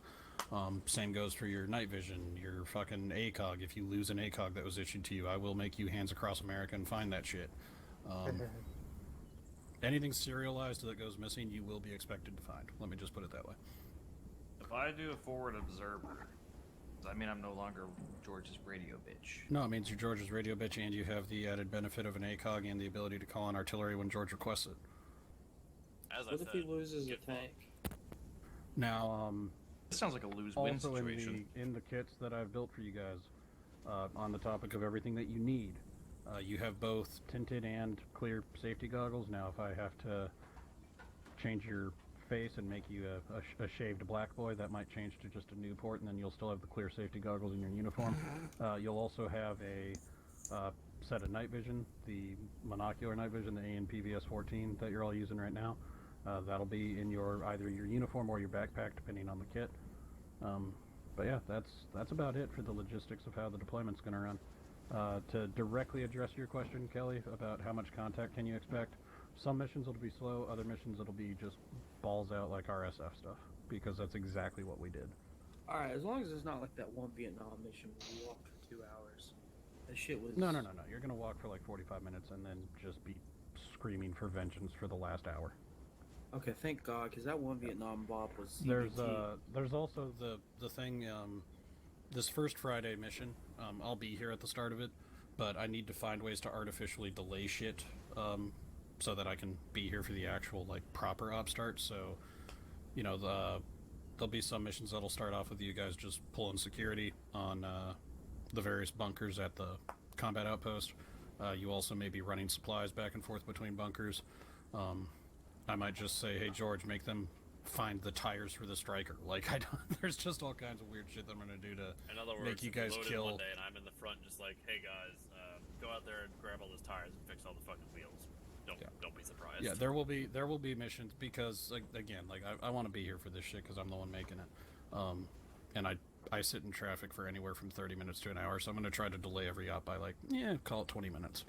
Same goes for your night vision, your fucking ACOG. If you lose an ACOG that was issued to you, I will make you hands across America and find that shit. Anything serialized that goes missing, you will be expected to find. Let me just put it that way. If I do a forward observer, does that mean I'm no longer George's radio bitch? No, it means you're George's radio bitch, and you have the added benefit of an ACOG and the ability to call on artillery when George requests it. What if he loses a tank? Now, this sounds like a lose-win also situation. in the kits that I've built for you guys, on the topic of everything that you need, you have both tinted and clear safety goggles. Now, if I have to change your face and make you a shaved black boy, that might change to just a Newport, and then you'll still have the clear safety goggles in your uniform. You'll also have a set of night vision, the monocular night vision, the AN-PVS 14 that you're all using right now. That'll be in either your uniform or your backpack, depending on the kit. But yeah, that's about it for the logistics of how the deployment's going to run. To directly address your question, Kelly, about how much contact can you expect, some missions will be slow, other missions it'll be just balls out like RSF stuff, because that's exactly what we did. Alright, as long as it's not like that one Vietnam mission where we walked for 2 hours. That shit was... No. You're going to walk for like 45 minutes and then just be screaming for vengeance for the last hour. Okay, thank God, because that one Vietnam Bob was CBT. There's also the thing, this first Friday mission, I'll be here at the start of it, but I need to find ways to artificially delay shit, so that I can be here for the actual, like, proper op start. So, you know, there'll be some missions that'll start off with you guys just pulling security on the various bunkers at the combat outpost. You also may be running supplies back and forth between bunkers. I might just say, hey, George, make them find the tires for the striker. Like, there's just all kinds of weird shit that I'm gonna do to In other words, make you guys loaded kill. one day and I'm in the front just like, hey guys, go out there and grab all those tires and fix all the fucking wheels. Don't be surprised. Yeah, there will be missions because again, like I want to be here for this shit because I'm the one making it, and I sit in traffic for anywhere from 30 minutes to an hour, so I'm going to try to delay every op by call it 20 minutes.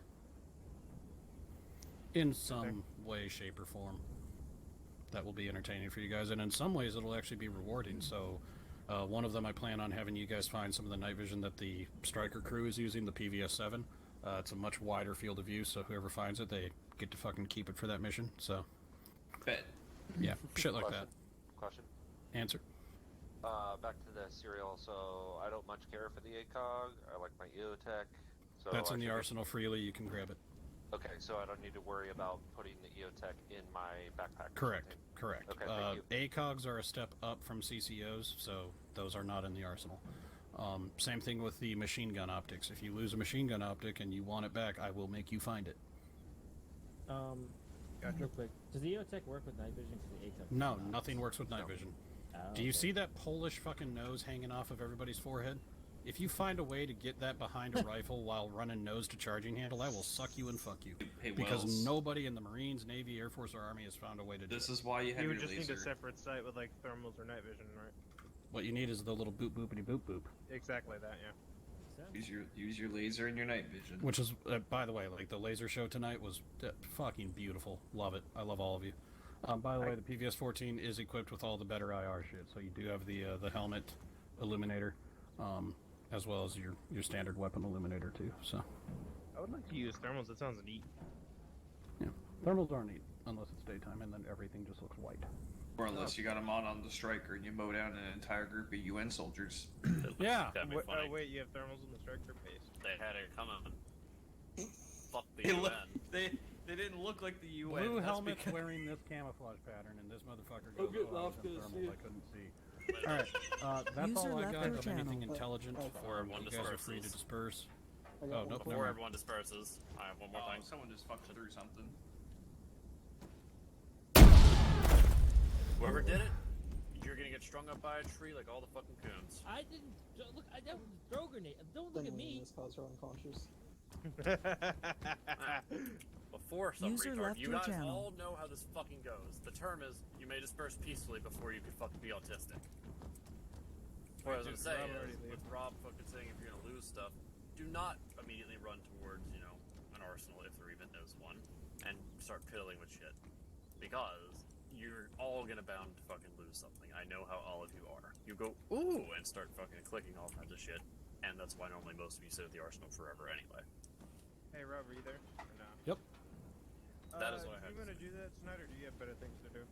In some way, shape, or form. That will be entertaining for you guys, and in some ways it'll actually be rewarding. So one of them I plan on having you guys find some of the night vision that the Striker crew is using, the PVS-7. It's a much wider field of view, so whoever finds it, they get to fucking keep it for that mission. So Bet. Yeah, shit like that. Question. Answer. Back to the serial. So I don't much care for the ACOG. I like my EOTech. So That's in I the should- arsenal freely. You can grab it. Okay, so I don't need to worry about putting the EOTech in my backpack. or Correct. something. Correct. Okay, thank you. ACOGs are a step up from CCOs, so those are not in the arsenal. Same thing with the machine gun optics. If you lose a machine gun optic and you want it back, I will make you find it. Real quick, does the EOTech work with night vision? Because the ATEC No, nothing works with night vision. Oh, Do you okay. see that Polish fucking nose hanging off of everybody's forehead? If you find a way to get that behind a rifle while running nose to charging handle, I will suck you and fuck you. Hey, because Wells. nobody in the Marines, Navy, Air Force, or Army has found a way to do it. This is why you have You your would just need a laser. separate sight with like thermals or night vision, right? What you need is the little boop boopity boop boop. Exactly that, yeah. Use your laser and your night vision. Which is, by the way, like the laser show tonight was fucking beautiful. Love it. I love all of you. By the way, the PVS-14 is equipped with all the better IR shit. So you do have the helmet illuminator, as well as your standard weapon illuminator too. So I would like to use thermals. That sounds neat. yeah, thermals are neat unless it's daytime, and then everything just looks white. Or unless you got them on the striker and you mow down an entire group of UN soldiers. Yeah. Oh wait, you have thermals in the striker base. They had it coming. Fuck the They UN. They didn't look like the UN. Blue that's helmet because- wearing this camouflage pattern, and this motherfucker Go goes, get "Oh, I was in Loftus, thermals, yeah." I couldn't see." All right, that's User all I left got your of anything channel. intelligent. Before everyone You guys are free to disperses. disperse. I got Oh, one nope, question. never Before mind. everyone disperses, I have one more thing. Someone just fucked through something. Whoever did it, you're gonna get strung up by a tree like all the fucking coons. I didn't look. I that was a throw grenade. Don't look at me. This cause are unconscious. Before some User retard, left you your guys channel. all know how this fucking goes. The term is, you may disperse peacefully before you could fucking be autistic. What I was gonna say is, with Rob fucking saying if you're gonna lose stuff, do not immediately run towards, an arsenal if there even is one, and start piddling with shit. Because you're all gonna bound to fucking lose something. I know how all of you are. You go, ooh, and start fucking clicking all kinds of shit, and that's why normally most of you sit at the arsenal forever anyway. Hey Rob, are you there? Or no? Yep. That is what I Do had you to want to do that tonight, or do you have better things to do?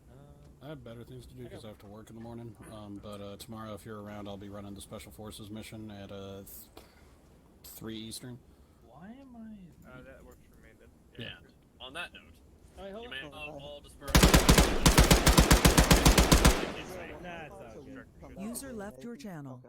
I have better things to do because I have to work in the morning. But tomorrow, if you're around, I'll be running the Special Forces mission at 3 Eastern. Why am I? That works for me. Yeah. On that note, All right, hold you may on. all disperse. Nah, it's all good. User left your channel.